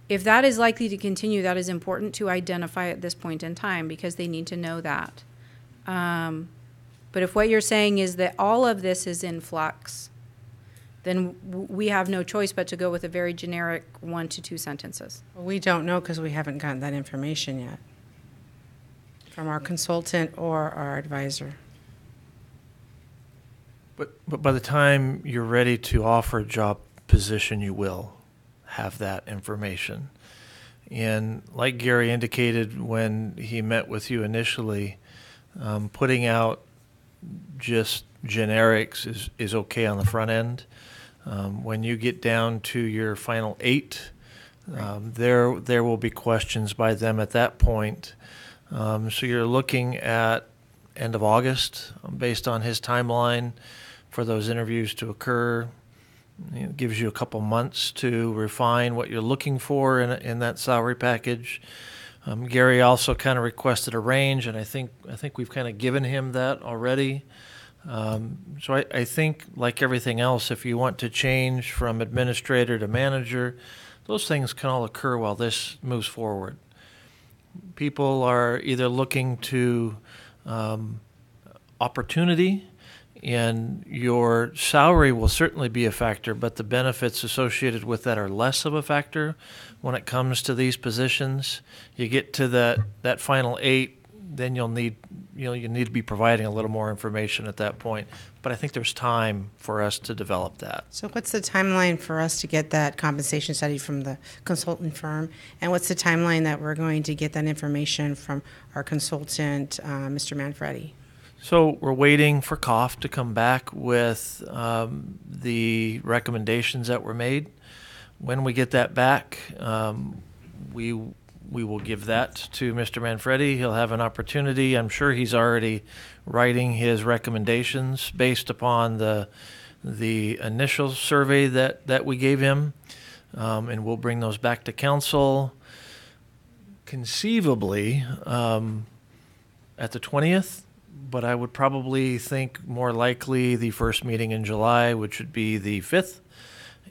If that is likely to continue, that is important to identify at this point in time, because they need to know that. But if what you're saying is that all of this is in flux, then we have no choice but to go with a very generic 1 to 2 sentences. Well, we don't know because we haven't gotten that information yet from our consultant or our advisor. But by the time you're ready to offer a job position, you will have that information. And like Gary indicated when he met with you initially, putting out just generics is okay on the front end. When you get down to your final 8, there will be questions by them at that point. So you're looking at end of August based on his timeline for those interviews to occur. It gives you a couple months to refine what you're looking for in that salary package. Gary also kind of requested a range, and I think we've kind of given him that already. So I think, like everything else, if you want to change from administrator to manager, those things can all occur while this moves forward. People are either looking to opportunity, and your salary will certainly be a factor, but the benefits associated with that are less of a factor when it comes to these positions. You get to that final 8, then you need to be providing a little more information at that point. But I think there's time for us to develop that. So what's the timeline for us to get that compensation study from the consultant firm? And what's the timeline that we're going to get that information from our consultant, Mr. Manfredi? So we're waiting for COF to come back with the recommendations that were made. When we get that back, we will give that to Mr. Manfredi. He'll have an opportunity. I'm sure he's already writing his recommendations based upon the initial survey that we gave him, and we'll bring those back to council conceivably at the 20th. But I would probably think more likely the first meeting in July, which would be the 5th.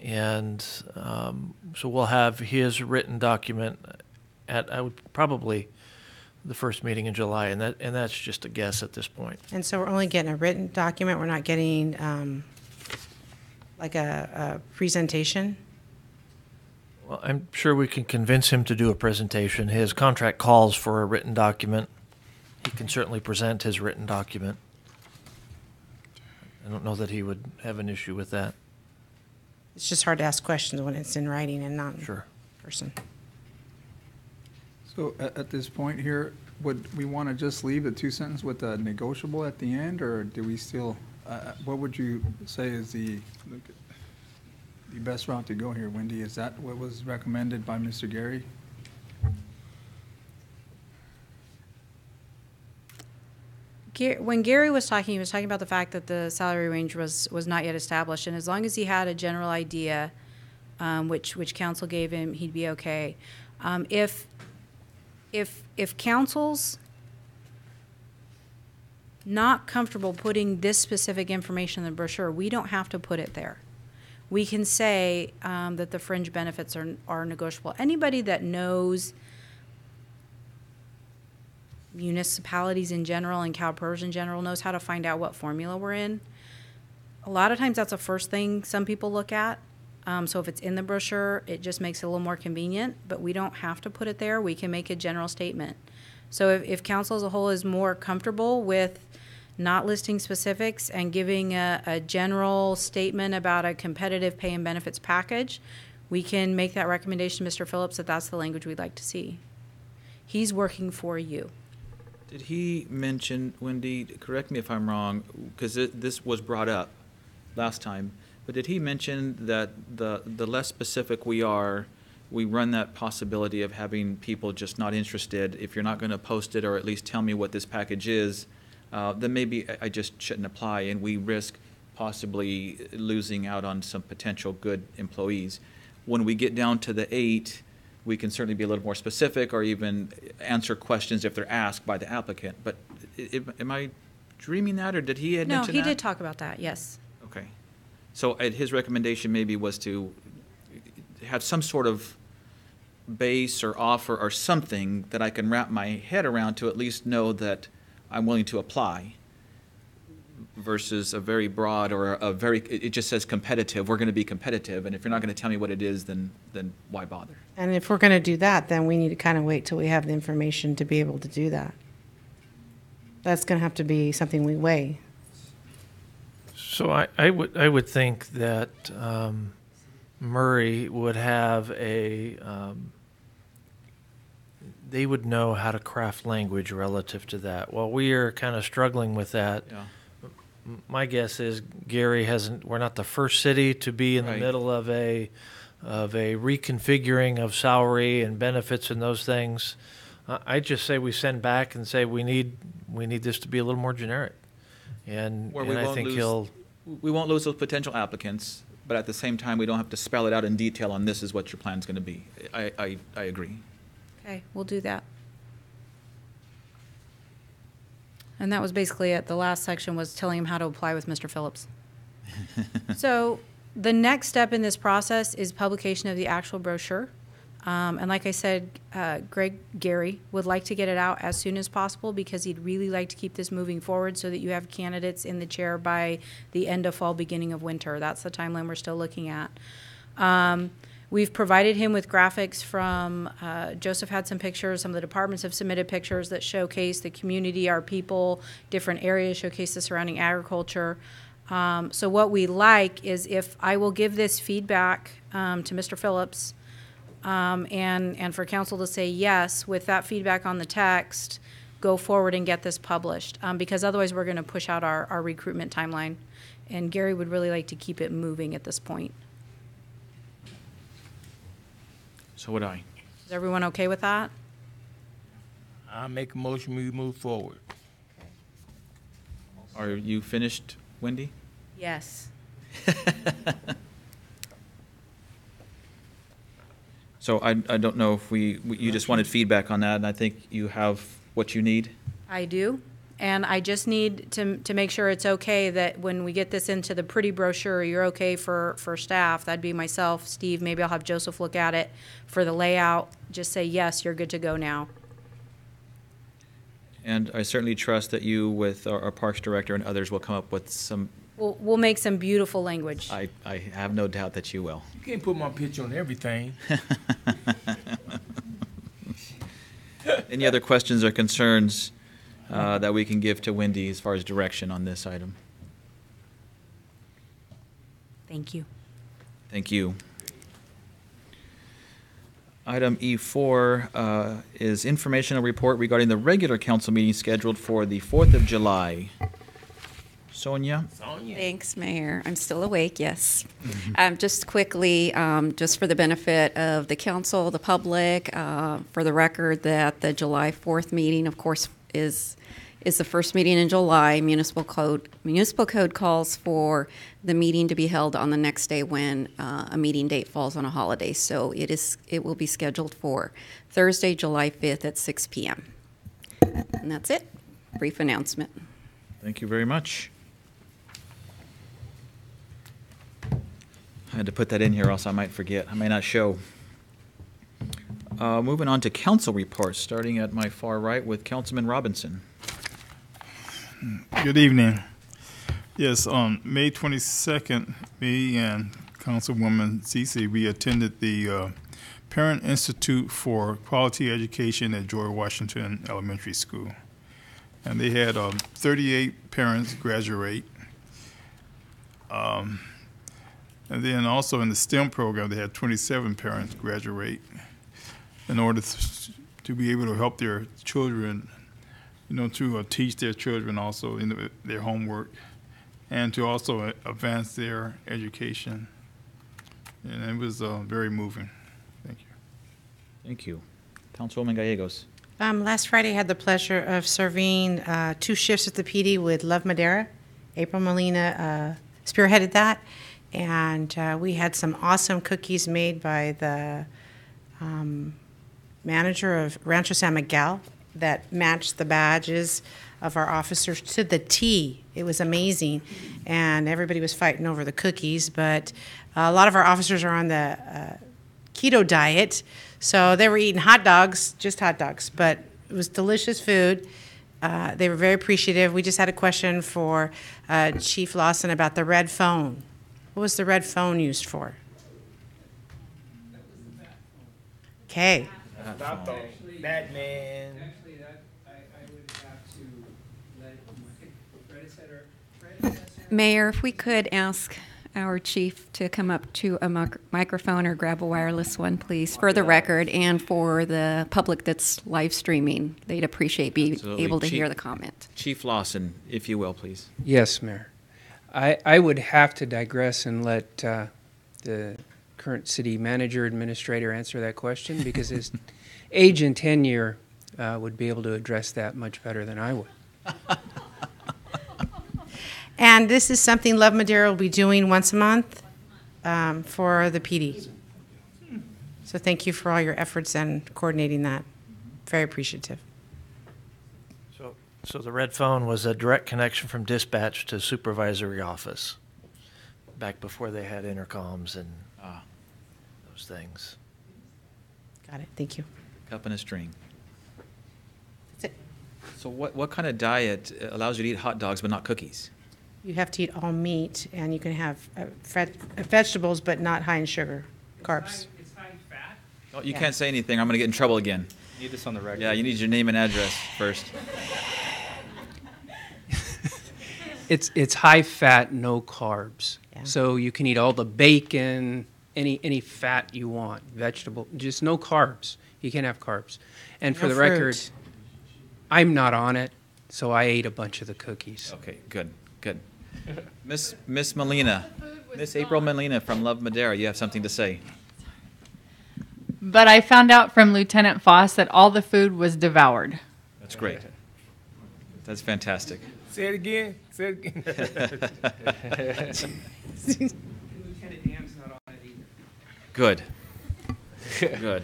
And so we'll have his written document at, I would probably, the first meeting in July. And that's just a guess at this point. And so we're only getting a written document. We're not getting like a presentation? Well, I'm sure we can convince him to do a presentation. His contract calls for a written document. He can certainly present his written document. I don't know that he would have an issue with that. It's just hard to ask questions when it's in writing and not in Sure. person. So at this point here, would we want to just leave the 2 sentence with the negotiable at the end, or do we still, what would you say is the best route to go here, Wendy? Is that what was recommended by Mr. Gary? When Gary was talking, he was talking about the fact that the salary range was not yet established, and as long as he had a general idea, which council gave him, he'd be okay. If council's not comfortable putting this specific information in the brochure, we don't have to put it there. We can say that the fringe benefits are negotiable. Anybody that knows municipalities in general and CalPERS in general knows how to find out what formula we're in. A lot of times that's the first thing some people look at. So if it's in the brochure, it just makes it a little more convenient, but we don't have to put it there. We can make a general statement. So if council as a whole is more comfortable with not listing specifics and giving a general statement about a competitive pay and benefits package, we can make that recommendation to Mr. Phillips that that's the language we'd like to see. He's working for you. Did he mention, Wendy, correct me if I'm wrong, because this was brought up last time, but did he mention that the less specific we are, we run that possibility of having people just not interested? If you're not going to post it or at least tell me what this package is, then maybe I just shouldn't apply, and we risk possibly losing out on some potential good employees. When we get down to the 8, we can certainly be a little more specific or even answer questions if they're asked by the applicant. But am I dreaming that, or did he mention that? No, he did talk about that, yes. Okay. So his recommendation maybe was to have some sort of base or offer or something that I can wrap my head around to at least know that I'm willing to apply, versus a very broad or it just says competitive. We're going to be competitive, and if you're not going to tell me what it is, then why bother? And if we're going to do that, then we need to kind of wait till we have the information to be able to do that. That's going to have to be something we weigh. So I would think that Murray would have they would know how to craft language relative to that. While we are kind of struggling with that, Yeah. my guess is Gary hasn't. We're not the first city to be in the Right. middle of a reconfiguring of salary and benefits and those things. I just say we send back and say we need this to be a little more generic, and, Where and I think we won't lose those potential applicants, but at the same time, we don't have to spell it out in detail on this is what your plan's going to be. I agree. Okay, we'll do that. And that was basically it. The last section was telling him how to apply with Mr. Phillips. So the next step in this process is publication of the actual brochure. And like I said, Gary would like to get it out as soon as possible because he'd really like to keep this moving forward so that you have candidates in the chair by the end of fall, beginning of winter. That's the timeline we're still looking at. We've provided him with graphics from, Joseph had some pictures, some of the departments have submitted pictures that showcase the community, our people, different areas, showcase the surrounding agriculture. So what we like is if I will give this feedback to Mr. Phillips and for council to say yes with that feedback on the text, go forward and get this published because otherwise we're going to push out our recruitment timeline. And Gary would really like to keep it moving at this point. So would I. Is everyone okay with that? I make a motion we move forward. Are you finished, Wendy? Yes. So I don't know if you just wanted feedback on that, and I think you have what you need. I do. And I just need to make sure it's okay that when we get this into the pretty brochure, you're okay for staff. That'd be myself, Steve. Maybe I'll have Joseph look at it for the layout. Just say, yes, you're good to go now. And I certainly trust that you, with our Parks Director and others, will come up with some. We'll make some beautiful language. I have no doubt that you will. You can't put my picture on everything. Any other questions or concerns that we can give to Wendy as far as direction on this item? Thank you. Thank you. Item E4 is informational report regarding the regular council meeting scheduled for the 4th of July. Sonia? Thanks, Mayor. I'm still awake, yes. Just quickly, just for the benefit of the council, the public, for the record that the July 4th meeting, of course, is the first meeting in July. Municipal code calls for the meeting to be held on the next day when a meeting date falls on a holiday. So it will be scheduled for Thursday, July 5th at 6 p.m. And that's it. Brief announcement. Thank you very much. I had to put that in here, or else I might forget. I may not show. Moving on to council reports, starting at my far right with Councilman Robinson. Good evening. Yes, on May 22nd, me and Councilwoman Cece, we attended the Parent Institute for Quality Education at George Washington Elementary School. And they had 38 parents graduate. And then also in the STEM program, they had 27 parents graduate in order to be able to help their children, to teach their children also in their homework and to also advance their education. And it was very moving. Thank you. Thank you. Councilwoman Gallegos. Last Friday, I had the pleasure of serving 2 shifts at the PD with Love Madera. April Molina spearheaded that. And we had some awesome cookies made by the manager of Rancho San Miguel that matched the badges of our officers to the T. It was amazing. And everybody was fighting over the cookies, but a lot of our officers are on the keto diet, so they were eating hot dogs, just hot dogs, but it was delicious food. They were very appreciative. We just had a question for Chief Lawson about the red phone. What was the red phone used for? Okay. Batman. Actually, that I would have to let my predecessor Mayor, if we could ask our chief to come up to a microphone or grab a wireless one, please, for the record and for the public that's live streaming. They'd appreciate being Absolutely. able to Chief- hear the comment. Chief Lawson, if you will, please. Yes, Mayor. I would have to digress and let the current city manager administrator answer that question because his age and tenure would be able to address that much better than I would. And this is something Love Madera will be doing once a month for the PD. So thank you for all your efforts and coordinating that. Very appreciative. So the red phone was a direct connection from dispatch to supervisory office, back before they had intercoms and those things. Got it. Thank you. Cup and a string. That's it. So what kind of diet allows you to eat hot dogs but not cookies? You have to eat all meat, and you can have vegetables, but not high in sugar, carbs. It's high fat. Oh, you can't say anything. I'm going to get in trouble again. Need this on the record. Yeah, you need your name and address first. It's high fat, no carbs. Yeah. So you can eat all the bacon, any fat you want, vegetable, just no carbs. You can't have carbs. And for No the record, fruit. I'm not on it, so I ate a bunch of the cookies. Okay, good. Miss Molina, Miss April Molina from Love Madera, you have something to say. But I found out from Lieutenant Foss that all the food was devoured. That's great. That's fantastic. Say it again. Say it again. Lieutenant Dan's not on it either. Good. Good.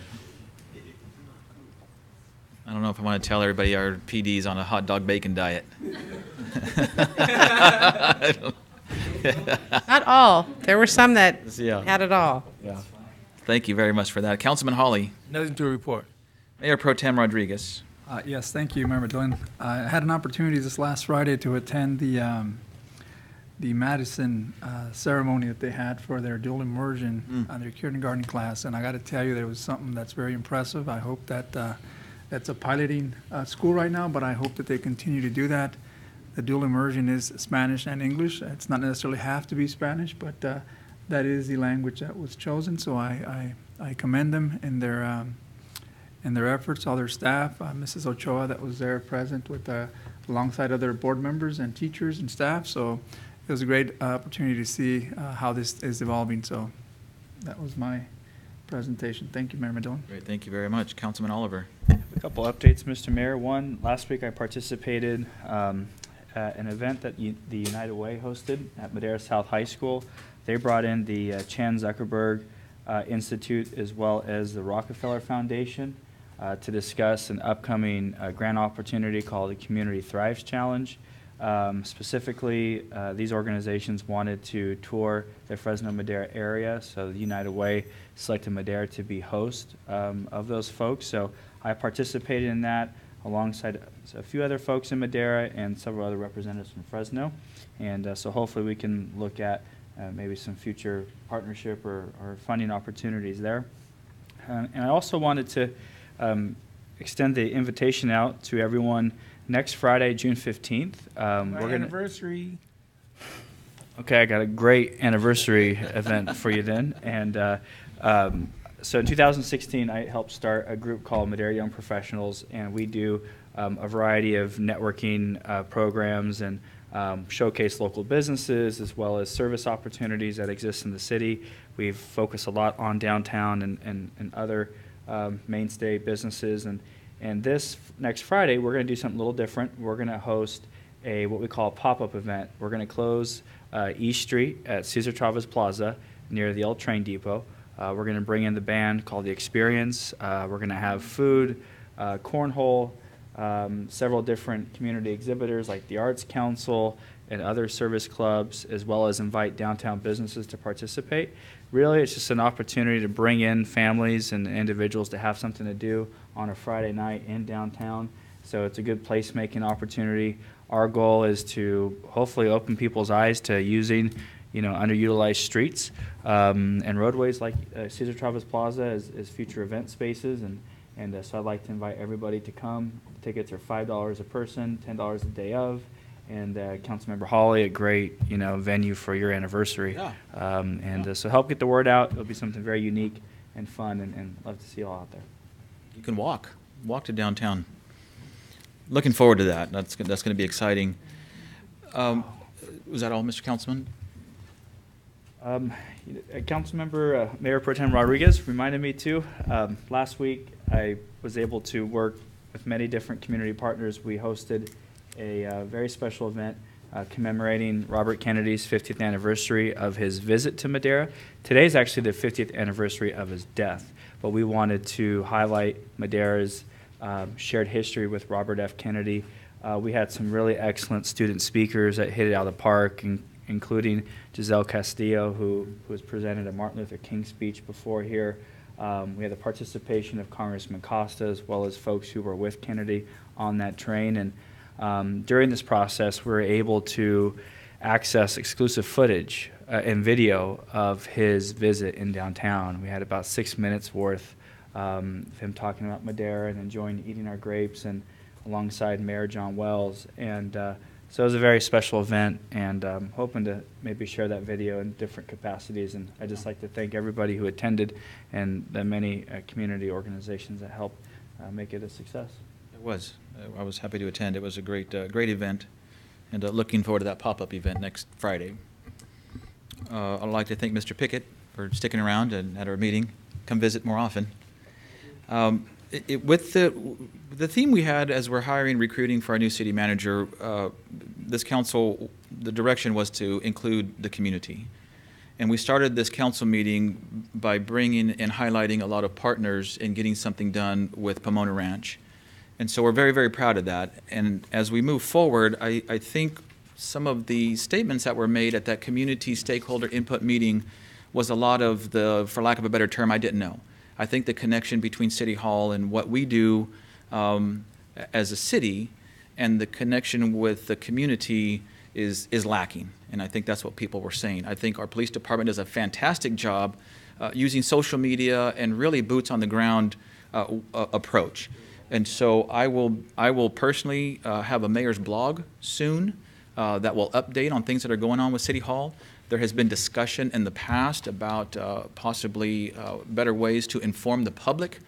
I don't know if I want to tell everybody our PD's on a hot dog bacon diet. Not all. There were some that Yeah. had it all. Yeah. Thank you very much for that. Councilman Hawley. Nothing to report. Mayor Pro Tem Rodriguez. Yes, thank you, Member Dillon. I had an opportunity this last Friday to attend the Madison ceremony that they had for their dual immersion on their kindergarten class, and I got to tell you, there was something that's very impressive. I hope that that's a piloting school right now, but I hope that they continue to do that. The dual immersion is Spanish and English. It's not necessarily have to be Spanish, but that is the language that was chosen. So I commend them in their efforts, all their staff, Mrs. Ochoa that was there present with alongside other board members and teachers and staff. So it was a great opportunity to see how this is evolving. So that was my presentation. Thank you, Mayor Madillon. Great, thank you very much. Councilman Oliver. A couple updates, Mr. Mayor. One, last week I participated at an event that the United Way hosted at Madera South High School. They brought in the Chan Zuckerberg Institute as well as the Rockefeller Foundation to discuss an upcoming grant opportunity called the Community Thrives Challenge. Specifically, these organizations wanted to tour the Fresno Madera area, so the United Way selected Madera to be host of those folks. So I participated in that alongside a few other folks in Madera and several other representatives from Fresno. And so hopefully we can look at maybe some future partnership or funding opportunities there. And I also wanted to extend the invitation out to everyone next Friday, June 15th. We're anniversary. Okay, I got a great anniversary event for you then. And so in 2016, I helped start a group called Madera Young Professionals, and we do a variety of networking programs and showcase local businesses as well as service opportunities that exist in the city. We've focused a lot on downtown and other mainstay businesses. And this next Friday, we're going to do something a little different. We're going to host what we call a pop-up event. We're going to close East Street at Cesar Chavez Plaza near the old train depot. We're going to bring in the band called The Experience. We're going to have food, cornhole, several different community exhibitors like the Arts Council and other service clubs, as well as invite downtown businesses to participate. Really, it's just an opportunity to bring in families and individuals to have something to do on a Friday night in downtown. So it's a good placemaking opportunity. Our goal is to hopefully open people's eyes to using underutilized streets and roadways like Cesar Chavez Plaza as future event spaces. And so I'd like to invite everybody to come. The tickets are $5 a person, $10 a day of. and Councilmember Hawley, a great venue for your anniversary. Yeah. So help get the word out. It'll be something very unique and fun, and love to see you all out there. You can walk to downtown. Looking forward to that. That's going to be exciting. Was that all, Mr. Councilman? Councilmember Mayor Pro Tem Rodriguez reminded me too. Last week I was able to work with many different community partners. We hosted a very special event commemorating Robert Kennedy's 50th anniversary of his visit to Madera. Today is actually the 50th anniversary of his death, but we wanted to highlight Madera's shared history with Robert F. Kennedy. We had some really excellent student speakers that hit it out of the park, including Giselle Castillo, who was presented a Martin Luther King speech before here. We had the participation of Congressman Costa, as well as folks who were with Kennedy on that train. And during this process, we were able to access exclusive footage and video of his visit in downtown. We had about 6 minutes worth of him talking about Madera and enjoying eating our grapes, and alongside Mayor John Wells. And so it was a very special event, and hoping to maybe share that video in different capacities. And I'd just like to thank everybody who attended and the many community organizations that helped make it a success. It was. I was happy to attend. It was a great event, and looking forward to that pop-up event next Friday. I'd like to thank Mr. Pickett for sticking around and at our meeting. Come visit more often. With the theme we had as we're hiring, recruiting for our new city manager, this council, the direction was to include the community. And we started this council meeting by bringing and highlighting a lot of partners in getting something done with Pomona Ranch. And so we're very, very proud of that. And as we move forward, I think some of the statements that were made at that community stakeholder input meeting was a lot of the, for lack of a better term, I didn't know. I think the connection between City Hall and what we do as a city and the connection with the community is lacking. And I think that's what people were saying. I think our police department does a fantastic job using social media and really boots on the ground approach. And so I will personally have a mayor's blog soon that will update on things that are going on with City Hall. There has been discussion in the past about possibly better ways to inform the public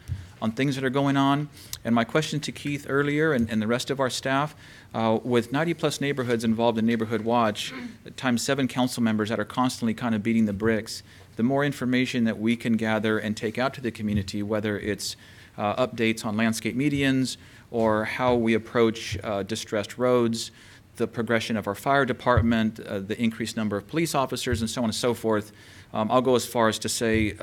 on things that are going on. And my question to Keith earlier and the rest of our staff, with 90-plus neighborhoods involved in Neighborhood Watch, times 7 council members that are constantly kind of beating the bricks, the more information that we can gather and take out to the community, whether it's updates on landscape medians or how we approach distressed roads, the progression of our fire department, the increased number of police officers, and so on and so forth. I'll go as far as to say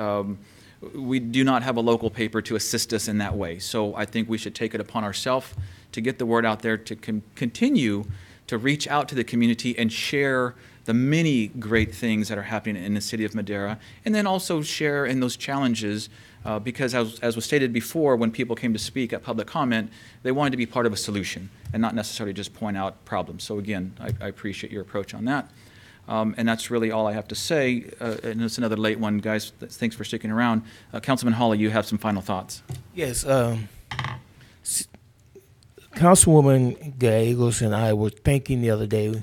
we do not have a local paper to assist us in that way. So I think we should take it upon ourselves to get the word out there, to continue to reach out to the community and share the many great things that are happening in the city of Madera, and then also share in those challenges because as was stated before, when people came to speak at public comment, they wanted to be part of a solution and not necessarily just point out problems. So again, I appreciate your approach on that. And that's really all I have to say. And it's another late one, guys. Thanks for sticking around. Councilman Hawley, you have some final thoughts. Yes. Councilwoman Gallegos and I were thinking the other day,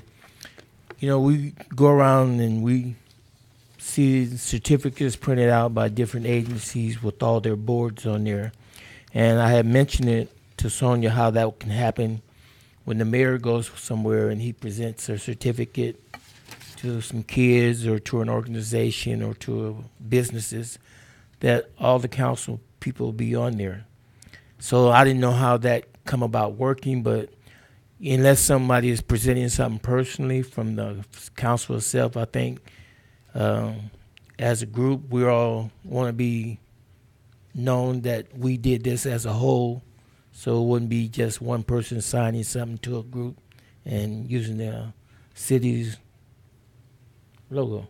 you know, we go around and we see certificates printed out by different agencies with all their boards on there. And I had mentioned it to Sonia how that can happen when the mayor goes somewhere and he presents a certificate to some kids or to an organization or to businesses, that all the council people will be on there. So I didn't know how that come about working, but unless somebody is presenting something personally from the council itself, I think as a group, we all want to be known that we did this as a whole, so it wouldn't be just one person signing something to a group and using the city's logo.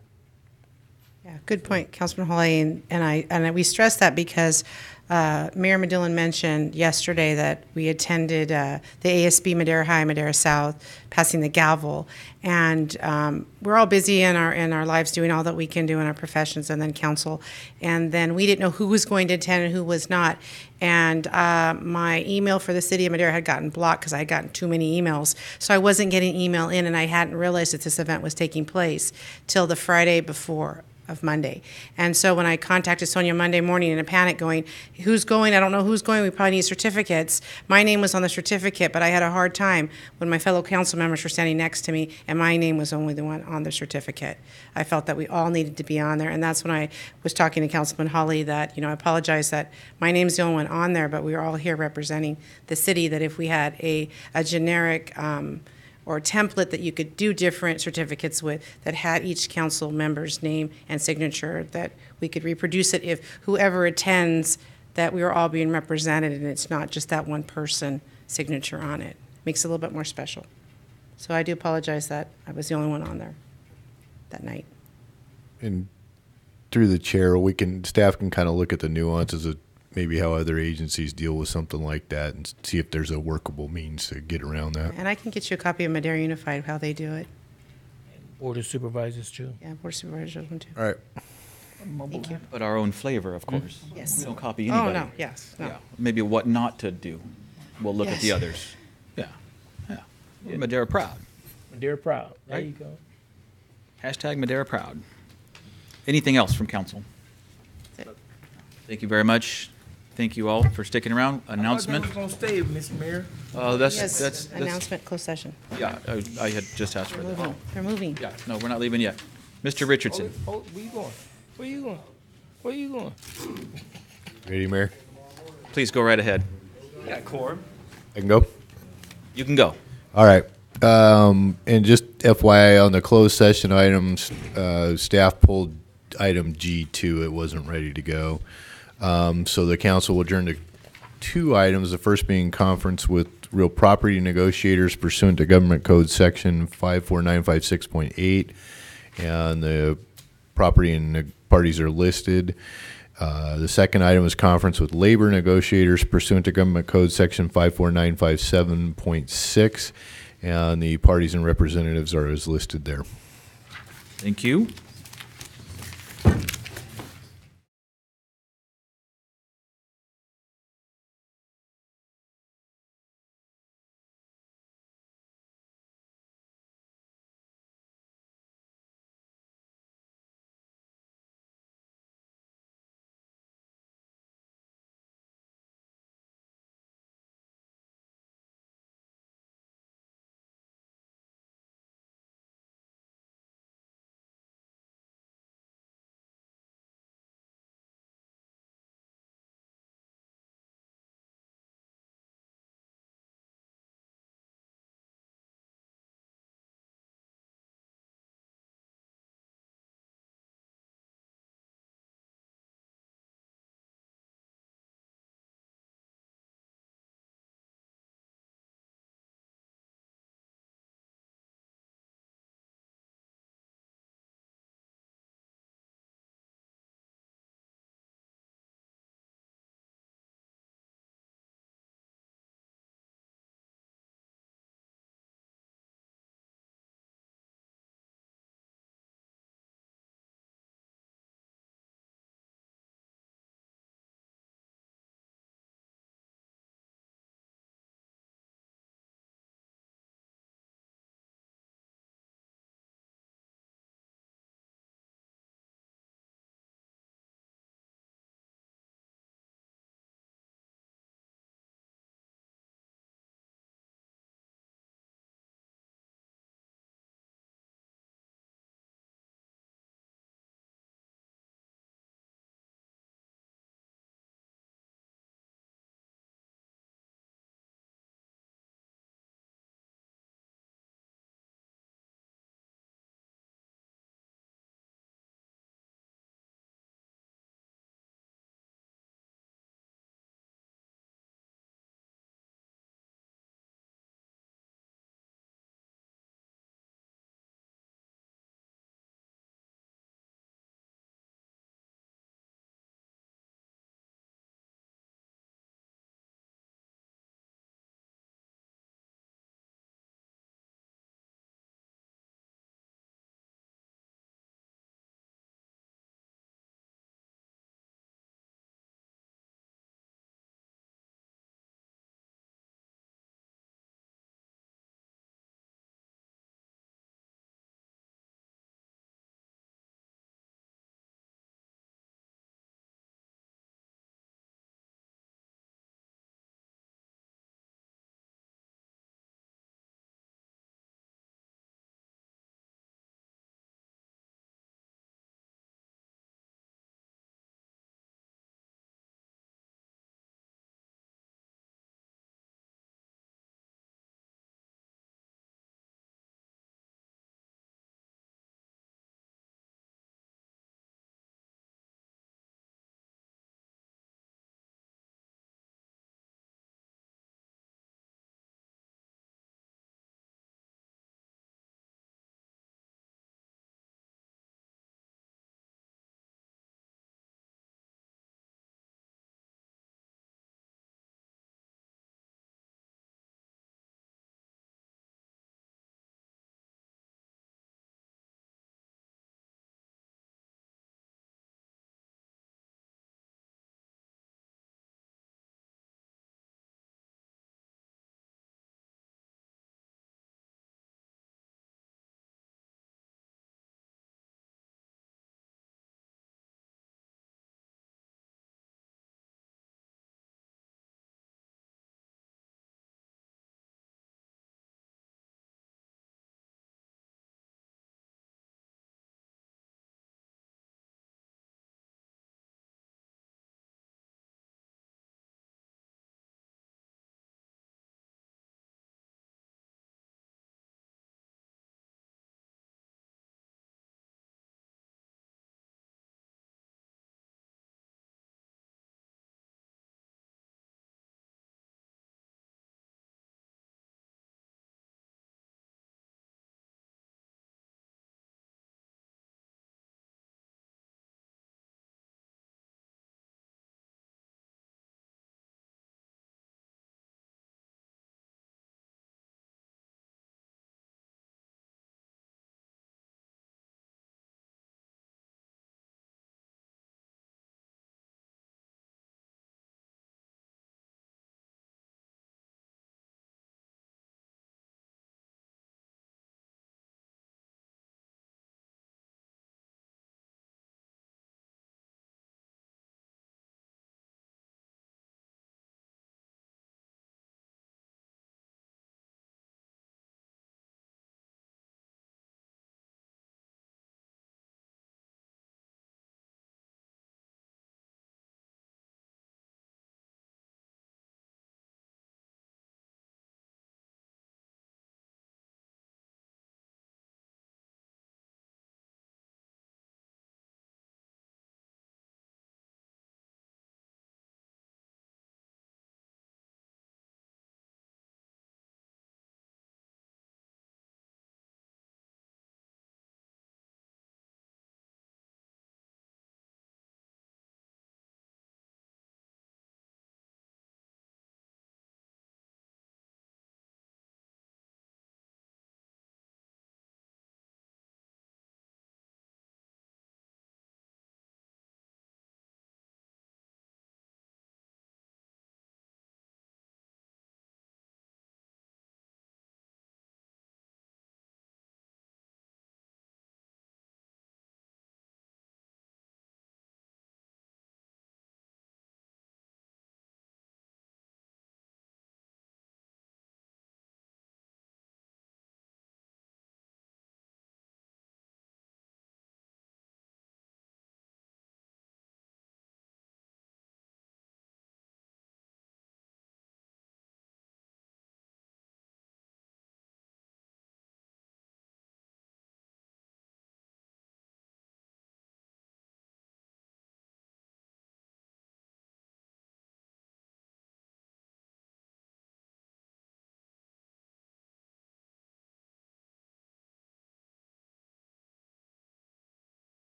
Yeah, good point, Councilman Hawley, and we stress that because Mayor Medillin mentioned yesterday that we attended the ASB Madera High, Madera South, passing the gavel, and we're all busy in our lives doing all that we can do in our professions, and then council, and then we didn't know who was going to attend and who was not, and my email for the city of Madera had gotten blocked because I had gotten too many emails, so I wasn't getting email in, and I hadn't realized that this event was taking place till the Friday before of Monday. And so when I contacted Sonia Monday morning in a panic going, who's going? I don't know who's going. We probably need certificates. My name was on the certificate, but I had a hard time when my fellow council members were standing next to me and my name was only the one on the certificate. I felt that we all needed to be on there. And that's when I was talking to Councilman Hawley that, I apologize that my name's the only one on there, but we were all here representing the city, that if we had a generic or template that you could do different certificates with that had each council member's name and signature, that we could reproduce it if whoever attends, that we are all being represented and it's not just that one person signature on it. Makes it a little bit more special. So I do apologize that I was the only one on there that night. And through the chair, staff can kind of look at the nuances of maybe how other agencies deal with something like that and see if there's a workable means to get around that. And I can get you a copy of Madera Unified, how they do it. Board of Supervisors too. Yeah, Board of Supervisors one too. All right. Thank you. But our own flavor, of course. Yes. We don't copy anybody. Oh, no, yes, no. Yeah. Maybe what not to do. We'll look at the Yes. others. Yeah, yeah. We're Madera proud. Madera proud. There Right. you go. Hashtag Madera proud. Anything else from council? Thank you very much. Thank you all for sticking around. Announcement. I was gonna stay, Mr. Mayor. Yes, announcement, closed session. Yeah, I had just asked for They're that. moving. They're moving. Yeah, no, we're not leaving yet. Mr. Richardson. Where you going? Where you going? Where you going? Ready, Mayor? Please go right ahead. Got quorum. I can go? You can go. All right. And just FYI on the closed session items, staff pulled item G2. It wasn't ready to go. So the council will adjourn to two items, the first being conference with real property negotiators pursuant to Government Code Section 54956.8, and the property and the parties are listed. The second item is conference with labor negotiators pursuant to Government Code Section 54957.6, and the parties and representatives are as listed there. Thank you.